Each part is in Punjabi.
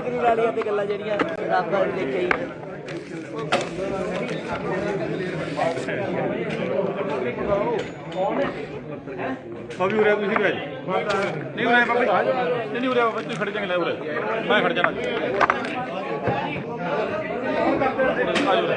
कारीगरी वालियां ते गल्लां जेहड़ियां रब दा लेखे ही बाबी उरे तुसीं भाई नहीं उरे बाबी नहीं उरे बाबा तुसीं खड़ जाएंगे उरे मैं खड़ जाना आ जाओ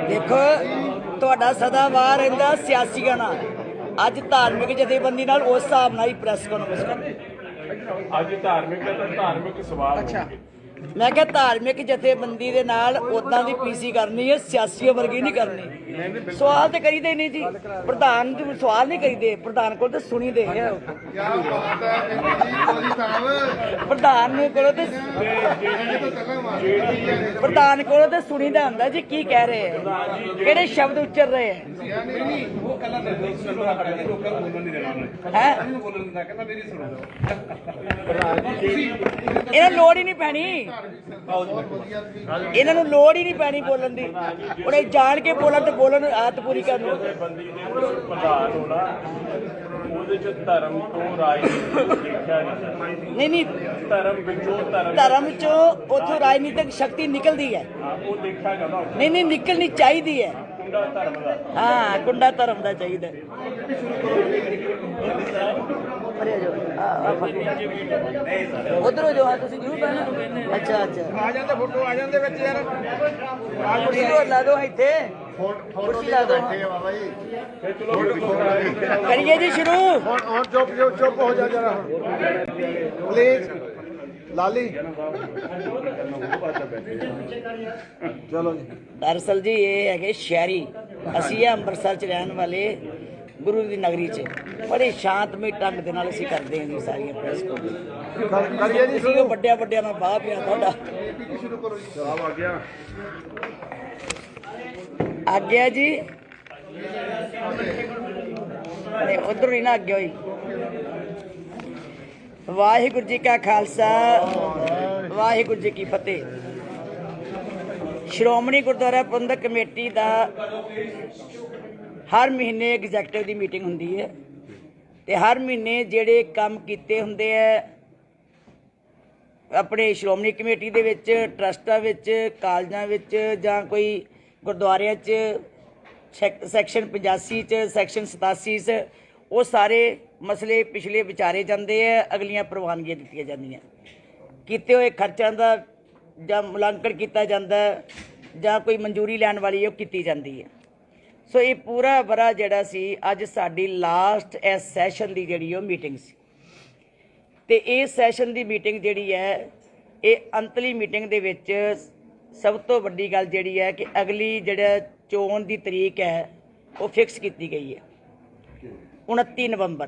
देखो तुहाडा सदावार रहिंदा सियासियां नाल अज धार्मिक जथेबंदी नाल उस हिसाब नाल ही प्रेस कॉन्फ्रेंस कर अज धार्मिक सवाल अच्छा मैं क्या धार्मिक जथेबंदी दे नाल उदां दी पीसी करनी है सियासियों वर्गी नहीं करनी सवाल तो करी दे नहीं जी प्रधान सवाल नहीं करी दे प्रधान को तो सुनी दे प्रधान प्रधान को तो सुनी दा हुंदा जी की कह रहे हैं किहड़े शब्द उच्चर रहे हैं इन्हां लोड़ ही नहीं पैनी इन्हां नूं लोड़ ही नहीं पैनी बोलन दी उहने जान के बोलन ते बोलन आदत पूरी करनी नहीं नहीं धर्म चो उथों राजनीतिक शक्ति निकलती है नहीं नहीं निकलनी चाहिए है हाँ कुंडा धर्म का चाहिए उधर जो है तुसी जरूर पहना अच्छा अच्छा आ जाते फोटो आ जाते बच्चे यार कुर्सी और ला दो इत्थे कुर्सी ला दो करिए जी शुरू और चुप हो जा जरा प्लीज लाली चलो जी दरअसल जी ये है शहरी असी अंमृतसर च रहने वाले गुरु की नगरी च बड़े शांतमय ढंग के नाल असीं करदे हां जी सारियां प्रेस को वड्डिया वड्डिया नाल बाह पिया तुहाडा आ गया जी नहीं उधर ही ना अगे होई वाहिगुरू जी का खालसा वाहिगुरू जी की फतेह श्रोमणी गुरुद्वारा प्रबंधक कमेटी का हर महीने एग्जैक्टिव की मीटिंग होंदी है ते हर महीने जेड़े काम कीते हुंदे है अपने श्रोमणी कमेटी दे विच ट्रस्टां विच कालजां विच जां कोई गुरुद्वारियां च सैक्शन 85 च सैक्शन 87 च वो सारे मसले पिछले विचारे जाते हैं अगलियां प्रवानगियां दित्तियां जांदियां कीते हुए खर्चों का जां मुलांकन किया जाता है जां कोई मंजूरी लैण वाली है कीती जाती है सो ये पूरा बरा जिहड़ा सी अज साडी लास्ट इस सैशन की जिहड़ी मीटिंग सी ते इस सैशन की मीटिंग जिहड़ी है ये अंतली मीटिंग दे विच सब तो वड्डी गल जिहड़ी है कि अगली जिहड़ा चोण की तरीक है वो फिक्स की गई है 29 नवंबर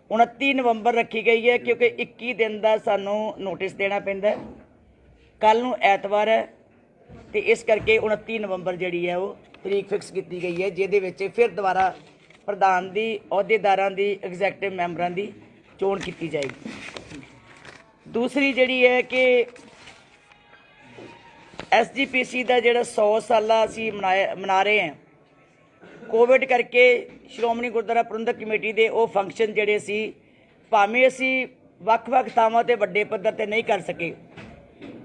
29 नवंबर रखी गई है क्योंकि 21 दिन का सानू नोटिस देना पैंदा है कल नूं ऐतवार है तो इस करके 29 नवंबर जिहड़ी है वो तरीक फिक्स की गई है जिहदे विच फिर दोबारा प्रधान की अहुदेदारां की एग्जैक्टिव मैंबरां की चोण की जाएगी। दूसरी जिहड़ी है कि SGPC का जिहड़ा 100 साला असीं मना रहे हैं कोविड करके श्रोमणी गुरुद्वारा प्रबंधक कमेटी के वो फंक्शन जिहड़े सी भावें असीं वख-वख थावां ते वड्डे पद्धर ते नहीं कर सके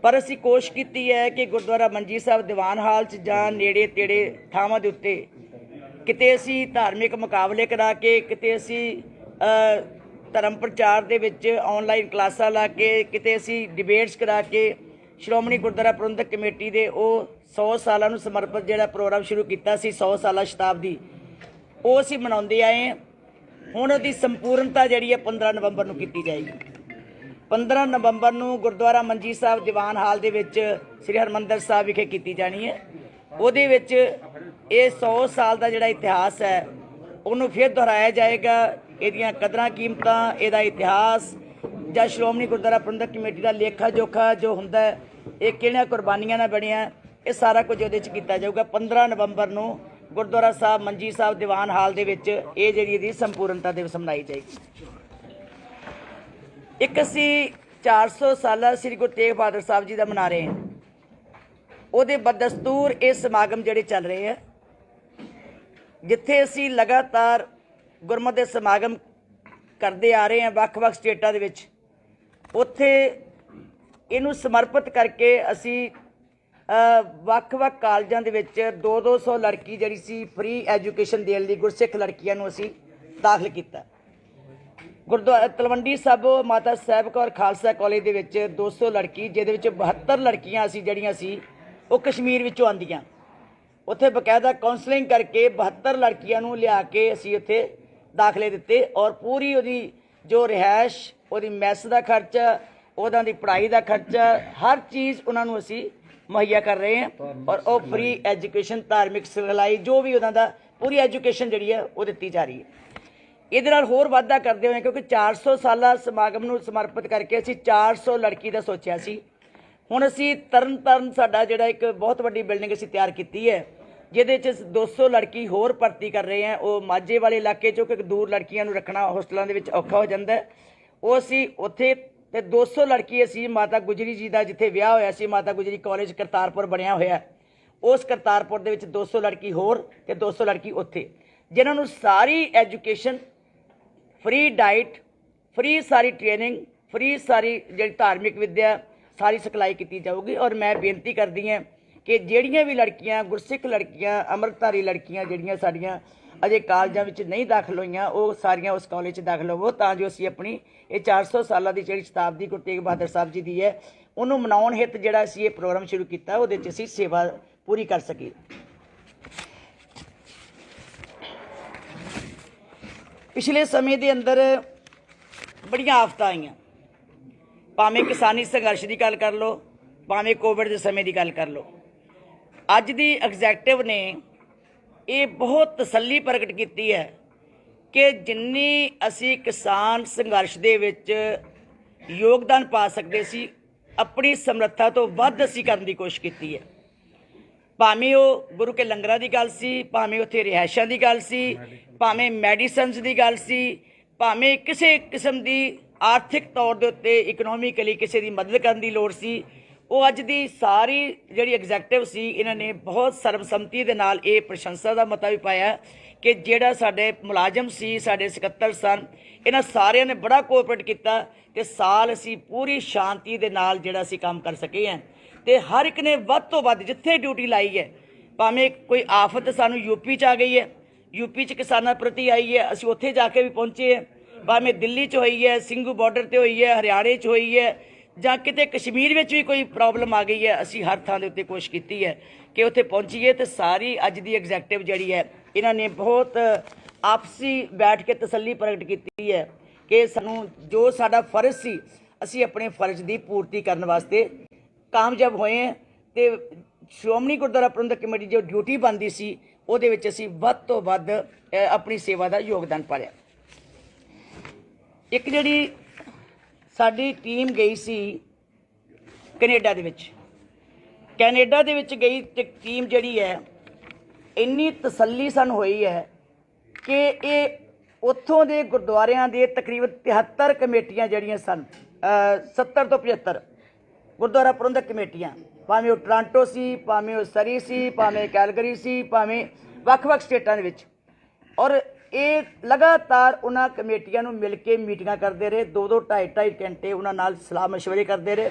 पर असीं कोशिश की है कि गुरुद्वारा मंजी साहब दीवान हाल च जां नेड़े तेड़े थावां दे उत्ते किते असीं धार्मिक मुकाबले करा के किते असीं धर्म प्रचार दे विच ऑनलाइन क्लासां ला के किते असीं डिबेट्स करा के श्रोमणी गुरुद्वारा प्रबंधक कमेटी के वो 100 सालों समर्पित जिहड़ा प्रोग्राम शुरू किया 100 साला शताब्दी वो असीं मनाउंदे आए हुण उहदी संपूर्णता जिहड़ी है 15 नवंबर नूं कीती जाएगी। 15 नवंबर नूं गुरुद्वारा मंजी साहब दीवान हाल दे विच श्री हरमंदर साहब विखे कीती जानी है। उहदे विच ये 100 साल का जिहड़ा इतिहास है उन्होंने फिर दोहराया जाएगा, इहदियां कदरां कीमतां, इहदा इतिहास, ਜਾਂ ਸ਼੍ਰੋਮਣੀ ਗੁਰਦੁਆਰਾ ਪ੍ਰਬੰਧਕ ਕਮੇਟੀ ਦਾ ਲੇਖਾ ਜੋਖਾ ਜੋ ਹੁੰਦਾ ਹੈ, ਇਹ ਕਿਹੜੀਆਂ ਕੁਰਬਾਨੀਆਂ ਨਾਲ ਬਣਿਆ, ਇਹ ਸਾਰਾ ਕੁਝ ਉਹਦੇ 'ਚ ਕੀਤਾ ਜਾਊਗਾ। 15 ਨਵੰਬਰ ਨੂੰ ਗੁਰਦੁਆਰਾ ਸਾਹਿਬ ਮੰਜੀ ਸਾਹਿਬ ਦੀਵਾਨ ਹਾਲ ਦੇ ਵਿੱਚ ਇਹ ਜਿਹੜੀ ਇਹਦੀ ਸੰਪੂਰਨਤਾ ਦਿਵਸ ਮਨਾਈ ਜਾਏਗੀ। ਇੱਕ ਅਸੀਂ 400 ਸਾਲਾ ਸ੍ਰੀ ਗੁਰੂ ਤੇਗ ਬਹਾਦਰ ਸਾਹਿਬ ਜੀ ਦਾ ਮਨਾ ਰਹੇ ਹਾਂ, ਉਹਦੇ ਬਦਸਤੂਰ ਇਹ ਸਮਾਗਮ ਜਿਹੜੇ ਚੱਲ ਰਹੇ ਆ, ਜਿੱਥੇ ਅਸੀਂ ਲਗਾਤਾਰ ਗੁਰਮਤਿ ਦੇ ਸਮਾਗਮ ਕਰਦੇ ਆ ਰਹੇ ਹਾਂ ਵੱਖ-ਵੱਖ ਸਟੇਟਾਂ ਦੇ ਵਿੱਚ, ਉੱਥੇ ਇਹਨੂੰ ਸਮਰਪਿਤ ਕਰਕੇ ਅਸੀਂ ਵੱਖ-ਵੱਖ ਕਾਲਜਾਂ ਦੇ ਵਿੱਚ 200 ਲੜਕੀ ਜਿਹੜੀ ਸੀ ਫ੍ਰੀ ਐਜੂਕੇਸ਼ਨ ਦੇਣ ਲਈ ਗੁਰਸਿੱਖ ਲੜਕੀਆਂ ਨੂੰ ਅਸੀਂ ਦਾਖਲ ਕੀਤਾ। ਗੁਰਦੁਆਰਾ ਤਲਵੰਡੀ ਸਾਬੋ ਮਾਤਾ ਸਾਹਿਬ ਕੌਰ ਖਾਲਸਾ ਕਾਲਜ ਦੇ ਵਿੱਚ 200 ਲੜਕੀ, ਜਿਹਦੇ ਵਿੱਚ 72 ਲੜਕੀਆਂ ਅਸੀਂ ਜਿਹੜੀਆਂ ਸੀ ਉਹ ਕਸ਼ਮੀਰ ਵਿੱਚੋਂ ਆਉਂਦੀਆਂ, ਉੱਥੇ ਬਕਾਇਦਾ ਕਾਉਂਸਲਿੰਗ ਕਰਕੇ 72 ਲੜਕੀਆਂ ਨੂੰ ਲਿਆ ਕੇ ਅਸੀਂ ਉੱਥੇ ਦਾਖਲੇ ਦਿੱਤੇ, ਔਰ ਪੂਰੀ ਉਹਦੀ ਜੋ ਰਿਹਾਇਸ਼, ਉਹਦੀ ਮੈਸ ਦਾ ਖਰਚਾ, ਉਹਨਾਂ ਦੀ ਪੜ੍ਹਾਈ ਦਾ ਖਰਚਾ, ਹਰ ਚੀਜ਼ ਉਹਨਾਂ ਨੂੰ ਅਸੀਂ ਮੁਹੱਈਆ ਕਰ ਰਹੇ ਹਾਂ, ਔਰ ਉਹ ਫ੍ਰੀ ਐਜੂਕੇਸ਼ਨ, ਧਾਰਮਿਕ ਸਿਖਲਾਈ, ਜੋ ਵੀ ਉਹਨਾਂ ਦਾ ਪੂਰੀ ਐਜੂਕੇਸ਼ਨ ਜਿਹੜੀ ਹੈ ਉਹ ਦਿੱਤੀ ਜਾ ਰਹੀ ਹੈ। ਇਹਦੇ ਨਾਲ ਹੋਰ ਵਾਧਾ ਕਰਦੇ ਹੋਏ, ਕਿਉਂਕਿ 400 ਸਾਲਾ ਸਮਾਗਮ ਨੂੰ ਸਮਰਪਿਤ ਕਰਕੇ ਅਸੀਂ 400 ਲੜਕੀ ਦਾ ਸੋਚਿਆ ਸੀ। ਹੁਣ ਅਸੀਂ ਤਰਨ ਸਾਡਾ ਜਿਹੜਾ ਇੱਕ ਬਹੁਤ ਵੱਡੀ ਬਿਲਡਿੰਗ ਅਸੀਂ ਤਿਆਰ ਕੀਤੀ ਹੈ, ਜਿਹਦੇ 'ਚ 200 ਲੜਕੀ ਹੋਰ ਭਰਤੀ ਕਰ ਰਹੇ ਹਾਂ। ਉਹ ਮਾਝੇ ਵਾਲੇ ਇਲਾਕੇ 'ਚੋਂ, ਕਿਉਂਕਿ ਦੂਰ ਲੜਕੀਆਂ ਨੂੰ ਰੱਖਣਾ ਹੋਸਟਲਾਂ ਦੇ ਵਿੱਚ ਔਖਾ ਹੋ ਜਾਂਦਾ ਹੈ, ਉਹ ਅਸੀਂ ਉੱਥੇ, ਤੇ 200 ਲੜਕੀ ਅਸੀਂ ਮਾਤਾ ਗੁਜਰੀ ਜੀ ਦਾ ਜਿੱਥੇ ਵਿਆਹ ਹੋਇਆ ਸੀ, ਮਾਤਾ ਗੁਜਰੀ ਕਾਲਜ ਕਰਤਾਰਪੁਰ ਬਣਿਆ ਹੋਇਆ, ਉਸ ਕਰਤਾਰਪੁਰ ਦੇ ਵਿੱਚ 200 ਲੜਕੀ ਹੋਰ ਤੇ 200 ਲੜਕੀ ਉੱਥੇ, ਜਿਨ੍ਹਾਂ ਨੂੰ ਸਾਰੀ ਐਜੂਕੇਸ਼ਨ, ਫ੍ਰੀ ਡਾਈਟ, ਫ੍ਰੀ ਸਾਰੀ ਟ੍ਰੇਨਿੰਗ, ਫ੍ਰੀ ਸਾਰੀ ਜਿਹੜੀ ਧਾਰਮਿਕ ਵਿੱਦਿਆ, ਸਾਰੀ ਸਿਖਲਾਈ ਕੀਤੀ ਜਾਊਗੀ। ਔਰ ਮੈਂ ਬੇਨਤੀ ਕਰਦੀ ਹਾਂ ਕਿ ਜਿਹੜੀਆਂ ਵੀ ਲੜਕੀਆਂ, ਗੁਰਸਿੱਖ ਲੜਕੀਆਂ, ਅੰਮ੍ਰਿਤਧਾਰੀ ਲੜਕੀਆਂ ਜਿਹੜੀਆਂ ਸਾਡੀਆਂ ਅਜੇ ਕਾਲਜਾਂ ਵਿੱਚ ਨਹੀਂ ਦਾਖਲ ਹੋਈਆਂ, ਉਹ ਸਾਰੀਆਂ ਉਸ ਕਾਲਜ 'ਚ ਦਾਖਲ ਹੋਵੋ, ਤਾਂ ਜੋ ਅਸੀਂ ਆਪਣੀ ਇਹ 400 ਸਾਲਾਂ ਦੀ ਜਿਹੜੀ ਸ਼ਤਾਬਦੀ ਗੁਰੂ ਤੇਗ ਬਹਾਦਰ ਸਾਹਿਬ ਜੀ ਦੀ ਹੈ, ਉਹਨੂੰ ਮਨਾਉਣ ਹਿੱਤ ਜਿਹੜਾ ਅਸੀਂ ਇਹ ਪ੍ਰੋਗਰਾਮ ਸ਼ੁਰੂ ਕੀਤਾ, ਉਹਦੇ 'ਚ ਅਸੀਂ ਸੇਵਾ ਪੂਰੀ ਕਰ ਸਕੀਏ। ਪਿਛਲੇ ਸਮੇਂ ਦੇ ਅੰਦਰ ਬੜੀਆਂ ਆਫਤਾਂ ਆਈਆਂ, ਭਾਵੇਂ ਕਿਸਾਨੀ ਸੰਘਰਸ਼ ਦੀ ਗੱਲ ਕਰ ਲਓ, ਭਾਵੇਂ ਕੋਵਿਡ ਦੇ ਸਮੇਂ ਦੀ ਗੱਲ ਕਰ ਲਓ। ਅੱਜ ਦੀ ਐਗਜ਼ੈਕਟਿਵ ਨੇ ਇਹ ਬਹੁਤ ਤਸੱਲੀ ਪ੍ਰਗਟ ਕੀਤੀ ਹੈ ਕਿ ਜਿੰਨੀ ਅਸੀਂ ਕਿਸਾਨ ਸੰਘਰਸ਼ ਦੇ ਵਿੱਚ ਯੋਗਦਾਨ ਪਾ ਸਕਦੇ ਸੀ, ਆਪਣੀ ਸਮਰੱਥਾ ਤੋਂ ਵੱਧ ਅਸੀਂ ਕਰਨ ਦੀ ਕੋਸ਼ਿਸ਼ ਕੀਤੀ ਹੈ। ਭਾਵੇਂ ਉਹ ਗੁਰੂ ਕੇ ਲੰਗਰਾਂ ਦੀ ਗੱਲ ਸੀ, ਭਾਵੇਂ ਉੱਥੇ ਰਿਹਾਇਸ਼ਾਂ ਦੀ ਗੱਲ ਸੀ, ਭਾਵੇਂ ਮੈਡੀਸਨਸ ਦੀ ਗੱਲ ਸੀ, ਭਾਵੇਂ ਕਿਸੇ ਕਿਸਮ ਦੀ ਆਰਥਿਕ ਤੌਰ ਦੇ ਉੱਤੇ ਇਕਨੋਮਿਕਲੀ ਕਿਸੇ ਦੀ ਮਦਦ ਕਰਨ ਦੀ ਲੋੜ ਸੀ, ਉਹ ਅੱਜ ਦੀ ਸਾਰੀ ਜਿਹੜੀ ਐਗਜ਼ੈਕਟਿਵ ਸੀ, ਇਹਨਾਂ ਨੇ ਬਹੁਤ ਸਰਬਸੰਮਤੀ ਦੇ ਨਾਲ ਇਹ ਪ੍ਰਸ਼ੰਸਾ ਦਾ ਮਤਾ ਵੀ ਪਾਇਆ ਕਿ ਜਿਹੜਾ ਸਾਡੇ ਮੁਲਾਜ਼ਮ ਸੀ, ਸਾਡੇ ਸਕੱਤਰ ਸਨ, ਇਹਨਾਂ ਸਾਰਿਆਂ ਨੇ ਬੜਾ ਕੋਆਪਰੇਟ ਕੀਤਾ ਤੇ ਸਾਲ ਅਸੀਂ ਪੂਰੀ ਸ਼ਾਂਤੀ ਦੇ ਨਾਲ ਜਿਹੜਾ ਅਸੀਂ ਕੰਮ ਕਰ ਸਕੇ ਹਾਂ। ਤੇ ਹਰ ਇੱਕ ਨੇ ਵੱਧ ਤੋਂ ਵੱਧ ਜਿੱਥੇ ਡਿਊਟੀ ਲਾਈ ਹੈ, ਭਾਵੇਂ ਕੋਈ ਆਫਤ ਸਾਨੂੰ ਯੂਪੀ 'ਚ ਆ ਗਈ ਹੈ, ਯੂਪੀ 'ਚ ਕਿਸਾਨਾਂ ਪ੍ਰਤੀ ਆਈ ਹੈ, ਅਸੀਂ ਉੱਥੇ ਜਾ ਕੇ ਵੀ ਪਹੁੰਚੇ ਹਾਂ, ਭਾਵੇਂ ਦਿੱਲੀ 'ਚ ਹੋਈ ਹੈ, ਸਿੰਘੂ ਬਾਰਡਰ 'ਤੇ ਹੋਈ ਹੈ, ਹਰਿਆਣੇ 'ਚ ਹੋਈ ਹੈ, ਜਾਂ ਕਿਤੇ ਕਸ਼ਮੀਰ ਵਿੱਚ ਵੀ ਕੋਈ ਪ੍ਰੋਬਲਮ ਆ ਗਈ ਹੈ, ਅਸੀਂ ਹਰ ਥਾਂ ਦੇ ਉੱਤੇ ਕੋਸ਼ਿਸ਼ ਕੀਤੀ ਹੈ ਕਿ ਉੱਥੇ ਪਹੁੰਚੀਏ। ਤੇ ਸਾਰੀ ਅੱਜ ਦੀ ਐਗਜ਼ੈਕਟਿਵ ਜਿਹੜੀ ਹੈ, ਇਹਨਾਂ ਨੇ ਬਹੁਤ ਆਪਸੀ ਬੈਠ ਕੇ ਤਸੱਲੀ ਪ੍ਰਗਟ ਕੀਤੀ ਹੈ ਕਿ ਸਾਨੂੰ ਜੋ ਸਾਡਾ ਫਰਜ਼ ਸੀ, ਅਸੀਂ ਆਪਣੇ ਫਰਜ਼ ਦੀ ਪੂਰਤੀ ਕਰਨ ਵਾਸਤੇ ਕਾਮਯਾਬ ਹੋਏ ਹਾਂ। ਤੇ ਸ਼੍ਰੋਮਣੀ ਗੁਰਦੁਆਰਾ ਪ੍ਰਬੰਧਕ ਕਮੇਟੀ ਜੋ ਡਿਊਟੀ ਬਣਦੀ ਸੀ, ਉਹਦੇ ਵਿੱਚ ਅਸੀਂ ਵੱਧ ਤੋਂ ਵੱਧ ਆਪਣੀ ਸੇਵਾ ਦਾ ਯੋਗਦਾਨ ਪਾਇਆ। ਇੱਕ ਜਿਹੜੀ ਸਾਡੀ ਟੀਮ ਗਈ ਸੀ ਕੈਨੇਡਾ ਦੇ ਵਿੱਚ, ਕੈਨੇਡਾ ਦੇ ਵਿੱਚ ਗਈ ਟੀਮ ਜਿਹੜੀ ਹੈ, ਇੰਨੀ ਤਸੱਲੀ ਸਾਨੂੰ ਹੋਈ ਹੈ ਕਿ ਇਹ ਉੱਥੋਂ ਦੇ ਗੁਰਦੁਆਰਿਆਂ ਦੇ ਤਕਰੀਬਨ 73 ਕਮੇਟੀਆਂ ਜਿਹੜੀਆਂ ਸਨ, 70 ਤੋਂ 75 ਗੁਰਦੁਆਰਾ ਪ੍ਰਬੰਧਕ ਕਮੇਟੀਆਂ, ਭਾਵੇਂ ਉਹ ਟੋਰਾਂਟੋ ਸੀ, ਭਾਵੇਂ ਉਹ ਸਰੀ ਸੀ, ਭਾਵੇਂ ਕੈਲਗਰੀ ਸੀ, ਭਾਵੇਂ ਵੱਖ-ਵੱਖ ਸਟੇਟਾਂ ਦੇ ਵਿੱਚ, ਔਰ ਇਹ ਲਗਾਤਾਰ ਉਹਨਾਂ ਕਮੇਟੀਆਂ ਨੂੰ ਮਿਲ ਕੇ ਮੀਟਿੰਗਾਂ ਕਰਦੇ ਰਹੇ, 2-2 2.5 ਘੰਟੇ ਉਹਨਾਂ ਨਾਲ ਸਲਾਹ ਮਸ਼ਵਰੇ ਕਰਦੇ ਰਹੇ,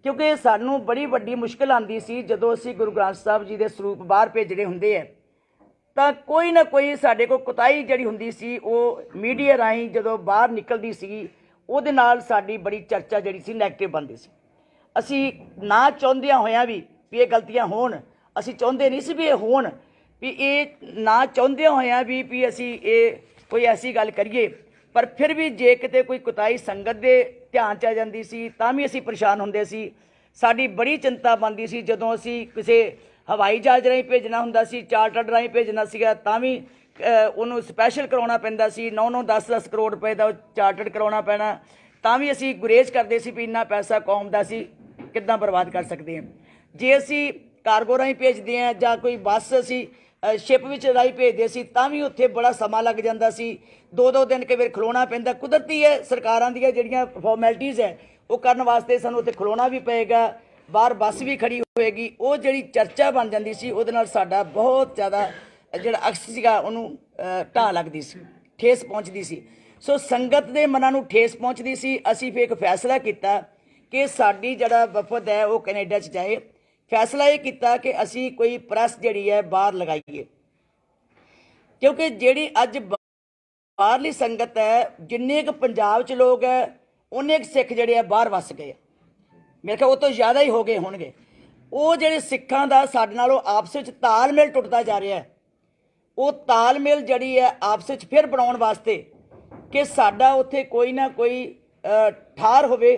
ਕਿਉਂਕਿ ਸਾਨੂੰ ਬੜੀ ਵੱਡੀ ਮੁਸ਼ਕਿਲ ਆਉਂਦੀ ਸੀ ਜਦੋਂ ਅਸੀਂ ਗੁਰੂ ਗ੍ਰੰਥ ਸਾਹਿਬ ਜੀ ਦੇ ਸਰੂਪ ਬਾਹਰ ਭੇਜਣੇ ਹੁੰਦੇ ਹੈ, ਤਾਂ ਕੋਈ ਨਾ ਕੋਈ ਸਾਡੇ ਕੋਲ ਕੁਤਾਹੀ ਜਿਹੜੀ ਹੁੰਦੀ ਸੀ, ਉਹ ਮੀਡੀਆ ਰਾਹੀਂ ਜਦੋਂ ਬਾਹਰ ਨਿਕਲਦੀ ਸੀ, ਉਹਦੇ ਨਾਲ ਸਾਡੀ ਬੜੀ ਚਰਚਾ ਜਿਹੜੀ ਸੀ ਨੈਗੇਟਿਵ ਬਣਦੀ ਸੀ। ਅਸੀਂ ਨਾ ਚਾਹੁੰਦਿਆਂ ਹੋਇਆਂ ਵੀ ਇਹ ਗਲਤੀਆਂ ਹੋਣ, ਅਸੀਂ ਚਾਹੁੰਦੇ ਨਹੀਂ ਸੀ ਵੀ ਇਹ ਹੋਣ, ਵੀ ਇਹ ਨਾ ਚਾਹੁੰਦਿਆਂ ਹੋਇਆਂ ਵੀ ਅਸੀਂ ਇਹ ਕੋਈ ਐਸੀ ਗੱਲ ਕਰੀਏ, ਪਰ ਫਿਰ ਵੀ ਜੇ ਕਿਤੇ ਕੋਈ ਕੁਤਾਹੀ ਸੰਗਤ ਦੇ ਧਿਆਨ 'ਚ ਆ ਜਾਂਦੀ ਸੀ ਤਾਂ ਵੀ ਅਸੀਂ ਪਰੇਸ਼ਾਨ ਹੁੰਦੇ ਸੀ। ਸਾਡੀ ਬੜੀ ਚਿੰਤਾ ਬਣਦੀ ਸੀ ਜਦੋਂ ਅਸੀਂ ਕਿਸੇ ਹਵਾਈ ਜਹਾਜ਼ ਰਾਹੀਂ ਭੇਜਣਾ ਹੁੰਦਾ ਸੀ, ਚਾਰਟਰਡ ਰਾਹੀਂ ਭੇਜਣਾ ਸੀਗਾ, ਤਾਂ ਵੀ ਉਹਨੂੰ ਸਪੈਸ਼ਲ ਕਰਾਉਣਾ ਪੈਂਦਾ ਸੀ। 9-9 10-10 ਕਰੋੜ ਰੁਪਏ ਦਾ ਚਾਰਟਰਡ ਕਰਾਉਣਾ ਪੈਣਾ, ਤਾਂ ਵੀ ਅਸੀਂ ਗੁਰੇਜ਼ ਕਰਦੇ ਸੀ ਵੀ ਇੰਨਾ ਪੈਸਾ ਕੌਮ ਦਾ ਅਸੀਂ ਕਿੱਦਾਂ ਬਰਬਾਦ ਕਰ ਸਕਦੇ ਹਾਂ। ਜੇ ਅਸੀਂ ਕਾਰਗੋ ਰਾਹੀਂ ਭੇਜਦੇ ਹਾਂ ਜਾਂ ਕੋਈ ਬੱਸ ਅਸੀਂ ਸ਼ਿਪ ਵਿੱਚ ਰਾਹੀਂ ਭੇਜਦੇ ਸੀ ਤਾਂ ਵੀ ਉੱਥੇ ਬੜਾ ਸਮਾਂ ਲੱਗ ਜਾਂਦਾ ਸੀ, 2-2 ਦਿਨ ਕਈ ਵਾਰ ਖਲੋਣਾ ਪੈਂਦਾ। ਕੁਦਰਤੀ ਹੈ, ਸਰਕਾਰਾਂ ਦੀਆਂ ਜਿਹੜੀਆਂ ਫਾਰਮੈਲਿਟੀਜ਼ ਹੈ ਉਹ ਕਰਨ ਵਾਸਤੇ ਸਾਨੂੰ ਉੱਥੇ ਖਲੋਣਾ ਵੀ ਪਏਗਾ, ਬਾਹਰ ਬੱਸ ਵੀ ਖੜੀ ਹੋਏਗੀ। ਉਹ ਜਿਹੜੀ ਚਰਚਾ ਬਣ ਜਾਂਦੀ ਸੀ ਉਹਦੇ ਨਾਲ ਸਾਡਾ ਬਹੁਤ ਜ਼ਿਆਦਾ ਜਿਹੜਾ ਅਕਸ ਸੀਗਾ ਉਹਨੂੰ ਢਾਹ ਲੱਗਦੀ ਸੀ, ਠੇਸ ਪਹੁੰਚਦੀ ਸੀ। ਸੋ ਸੰਗਤ ਦੇ ਮਨਾਂ ਨੂੰ ਠੇਸ ਪਹੁੰਚਦੀ ਸੀ। ਅਸੀਂ ਫਿਰ ਇੱਕ ਫੈਸਲਾ ਕੀਤਾ ਕਿ ਸਾਡੀ ਜਿਹੜਾ ਵਫਦ ਹੈ ਉਹ ਕੈਨੇਡਾ 'ਚ ਜਾਏ। ਫੈਸਲਾ ਇਹ ਕੀਤਾ ਕਿ ਅਸੀਂ ਕੋਈ ਪ੍ਰੈਸ ਜਿਹੜੀ ਹੈ ਬਾਹਰ ਲਗਾਈਏ, ਕਿਉਂਕਿ ਜਿਹੜੀ ਅੱਜ ਬਾਹਰਲੀ ਸੰਗਤ ਹੈ, ਜਿੰਨੇ ਕੁ ਪੰਜਾਬ 'ਚ ਲੋਕ ਹੈ ਉਹਨੇ ਕੁ ਸਿੱਖ ਜਿਹੜੇ ਆ ਬਾਹਰ ਵੱਸ ਗਏ। ਮੇਰੇ ਖਿਆਲ ਉਹ ਤੋਂ ਜ਼ਿਆਦਾ ਹੀ ਹੋ ਗਏ ਹੋਣਗੇ। ਉਹ ਜਿਹੜੇ ਸਿੱਖਾਂ ਦਾ ਸਾਡੇ ਨਾਲੋਂ ਆਪਸ ਵਿੱਚ ਤਾਲਮੇਲ ਟੁੱਟਦਾ ਜਾ ਰਿਹਾ ਹੈ, ਉਹ ਤਾਲਮੇਲ ਜਿਹੜੀ ਹੈ ਆਪਸ ਵਿੱਚ ਫਿਰ ਬਣਾਉਣ ਵਾਸਤੇ ਕਿ ਸਾਡਾ ਉੱਥੇ ਕੋਈ ਨਾ ਕੋਈ ਠਾਰ ਹੋਵੇ,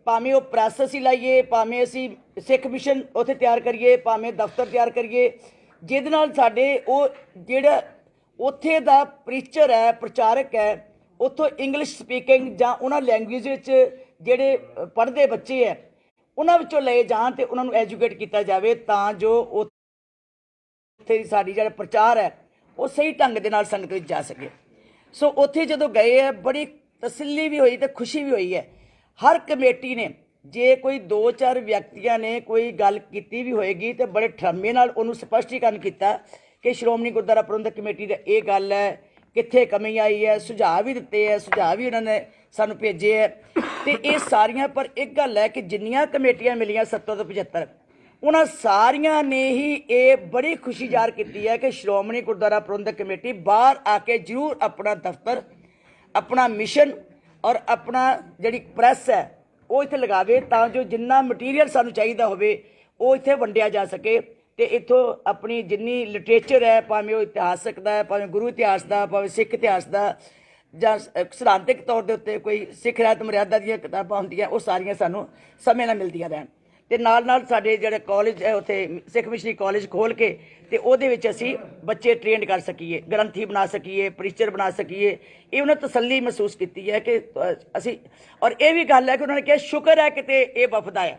ਭਾਵੇਂ ਉਹ ਪ੍ਰੈਸ ਅਸੀਂ ਲਾਈਏ, ਭਾਵੇਂ ਅਸੀਂ ਸਿੱਖ ਮਿਸ਼ਨ ਉੱਥੇ ਤਿਆਰ ਕਰੀਏ, ਭਾਵੇਂ ਦਫ਼ਤਰ ਤਿਆਰ ਕਰੀਏ, ਜਿਹਦੇ ਨਾਲ ਸਾਡੇ ਉਹ ਜਿਹੜਾ ਉੱਥੇ ਦਾ ਪ੍ਰੀਚਰ ਹੈ, ਪ੍ਰਚਾਰਕ ਹੈ, ਉੱਥੋਂ ਇੰਗਲਿਸ਼ ਸਪੀਕਿੰਗ ਜਾਂ ਉਹਨਾਂ ਲੈਂਗੁਏਜ ਵਿੱਚ ਜਿਹੜੇ ਪੜ੍ਹਦੇ ਬੱਚੇ ਹੈ ਉਹਨਾਂ ਵਿੱਚੋਂ ਲਏ ਜਾਣ ਅਤੇ ਉਹਨਾਂ ਨੂੰ ਐਜੂਕੇਟ ਕੀਤਾ ਜਾਵੇ, ਤਾਂ ਜੋ ਉੱਥੇ ਸਾਡੀ ਜਿਹੜਾ ਪ੍ਰਚਾਰ ਹੈ ਉਹ ਸਹੀ ਢੰਗ ਦੇ ਨਾਲ ਸੰਗਤ ਵਿੱਚ ਜਾ ਸਕੇ। ਸੋ ਉੱਥੇ ਜਦੋਂ ਗਏ ਹੈ ਬੜੀ ਤਸੱਲੀ ਵੀ ਹੋਈ ਅਤੇ ਖੁਸ਼ੀ ਵੀ ਹੋਈ ਹੈ। ਹਰ ਕਮੇਟੀ ਨੇ, ਜੇ ਕੋਈ 2-4 ਵਿਅਕਤੀਆਂ ਨੇ ਕੋਈ ਗੱਲ ਕੀਤੀ ਵੀ ਹੋਏਗੀ ਤੇ ਬੜੇ ਠਰਮੇ ਨਾਲ ਉਹਨੂੰ ਸਪਸ਼ਟੀਕਰਨ ਕੀਤਾ ਕਿ ਸ਼੍ਰੋਮਣੀ ਗੁਰਦੁਆਰਾ ਪ੍ਰਬੰਧਕ ਕਮੇਟੀ ਦਾ ਇਹ ਗੱਲ ਹੈ, ਕਿੱਥੇ ਕਮੀ ਆਈ ਹੈ, ਸੁਝਾਅ ਵੀ ਦਿੱਤੇ ਹੈ, ਸੁਝਾਅ ਵੀ ਉਹਨਾਂ ਨੇ ਸਾਨੂੰ ਭੇਜੇ ਹੈ। ਤੇ ਇਹ ਸਾਰੀਆਂ, ਪਰ ਇੱਕ ਗੱਲ ਹੈ ਕਿ ਜਿੰਨੀਆਂ ਕਮੇਟੀਆਂ ਮਿਲੀਆਂ 70 ਤੋਂ 75, ਉਹਨਾਂ ਸਾਰੀਆਂ ਨੇ ਹੀ ਇਹ ਬੜੀ ਖੁਸ਼ੀ ਜ਼ਾਹਰ ਕੀਤੀ ਹੈ ਕਿ ਸ਼੍ਰੋਮਣੀ ਗੁਰਦੁਆਰਾ ਪ੍ਰਬੰਧਕ ਕਮੇਟੀ ਬਾਹਰ ਆ ਕੇ ਜ਼ਰੂਰ ਆਪਣਾ ਦਫ਼ਤਰ, ਆਪਣਾ ਮਿਸ਼ਨ ਔਰ ਆਪਣਾ ਜਿਹੜੀ ਪ੍ਰੈਸ ਹੈ ਉਹ ਇੱਥੇ ਲਗਾਵੇ, ਤਾਂ ਜੋ ਜਿੰਨਾ ਮਟੀਰੀਅਲ ਸਾਨੂੰ ਚਾਹੀਦਾ ਹੋਵੇ ਉਹ ਇੱਥੇ ਵੰਡਿਆ ਜਾ ਸਕੇ। ਤੇ ਇੱਥੋਂ ਆਪਣੀ ਜਿੰਨੀ ਲਿਟਰੇਚਰ ਹੈ, ਭਾਵੇਂ ਉਹ ਇਤਿਹਾਸਕ ਦਾ ਹੈ, ਭਾਵੇਂ ਗੁਰੂ ਇਤਿਹਾਸ ਦਾ, ਭਾਵੇਂ ਸਿੱਖ ਇਤਿਹਾਸ ਦਾ, ਜਾਂ ਸਿਧਾਂਤਕ ਤੌਰ ਦੇ ਉੱਤੇ ਕੋਈ ਸਿੱਖ ਰਹਿਤ ਮਰਿਆਦਾ ਦੀਆਂ ਕਿਤਾਬਾਂ ਹੁੰਦੀਆਂ, ਉਹ ਸਾਰੀਆਂ ਸਾਨੂੰ ਸਮੇਂ ਨਾਲ ਮਿਲਦੀਆਂ ਰਹਿਣ। ਤੇ ਨਾਲ ਨਾਲ ਸਾਡੇ ਜਿਹੜੇ ਕਾਲਜ ਹੈ ਉੱਥੇ ਸਿੱਖ ਮਿਸ਼ਨਰੀ ਕਾਲਜ ਖੋਲ੍ਹ ਕੇ ਤੇ ਉਹਦੇ ਵਿੱਚ ਅਸੀਂ ਬੱਚੇ ਟ੍ਰੇਨਡ ਕਰ ਸਕੀਏ, ਗ੍ਰੰਥੀ ਬਣਾ ਸਕੀਏ, ਪ੍ਰੀਚਰ ਬਣਾ ਸਕੀਏ। ਇਹ ਉਹਨਾਂ ਤਸੱਲੀ ਮਹਿਸੂਸ ਕੀਤੀ ਹੈ ਕਿ ਅਸੀਂ, ਔਰ ਇਹ ਵੀ ਗੱਲ ਹੈ ਕਿ ਉਹਨਾਂ ਨੇ ਕਿਹਾ ਸ਼ੁਕਰ ਹੈ ਕਿਤੇ ਇਹ ਵਫਦ ਆਇਆ।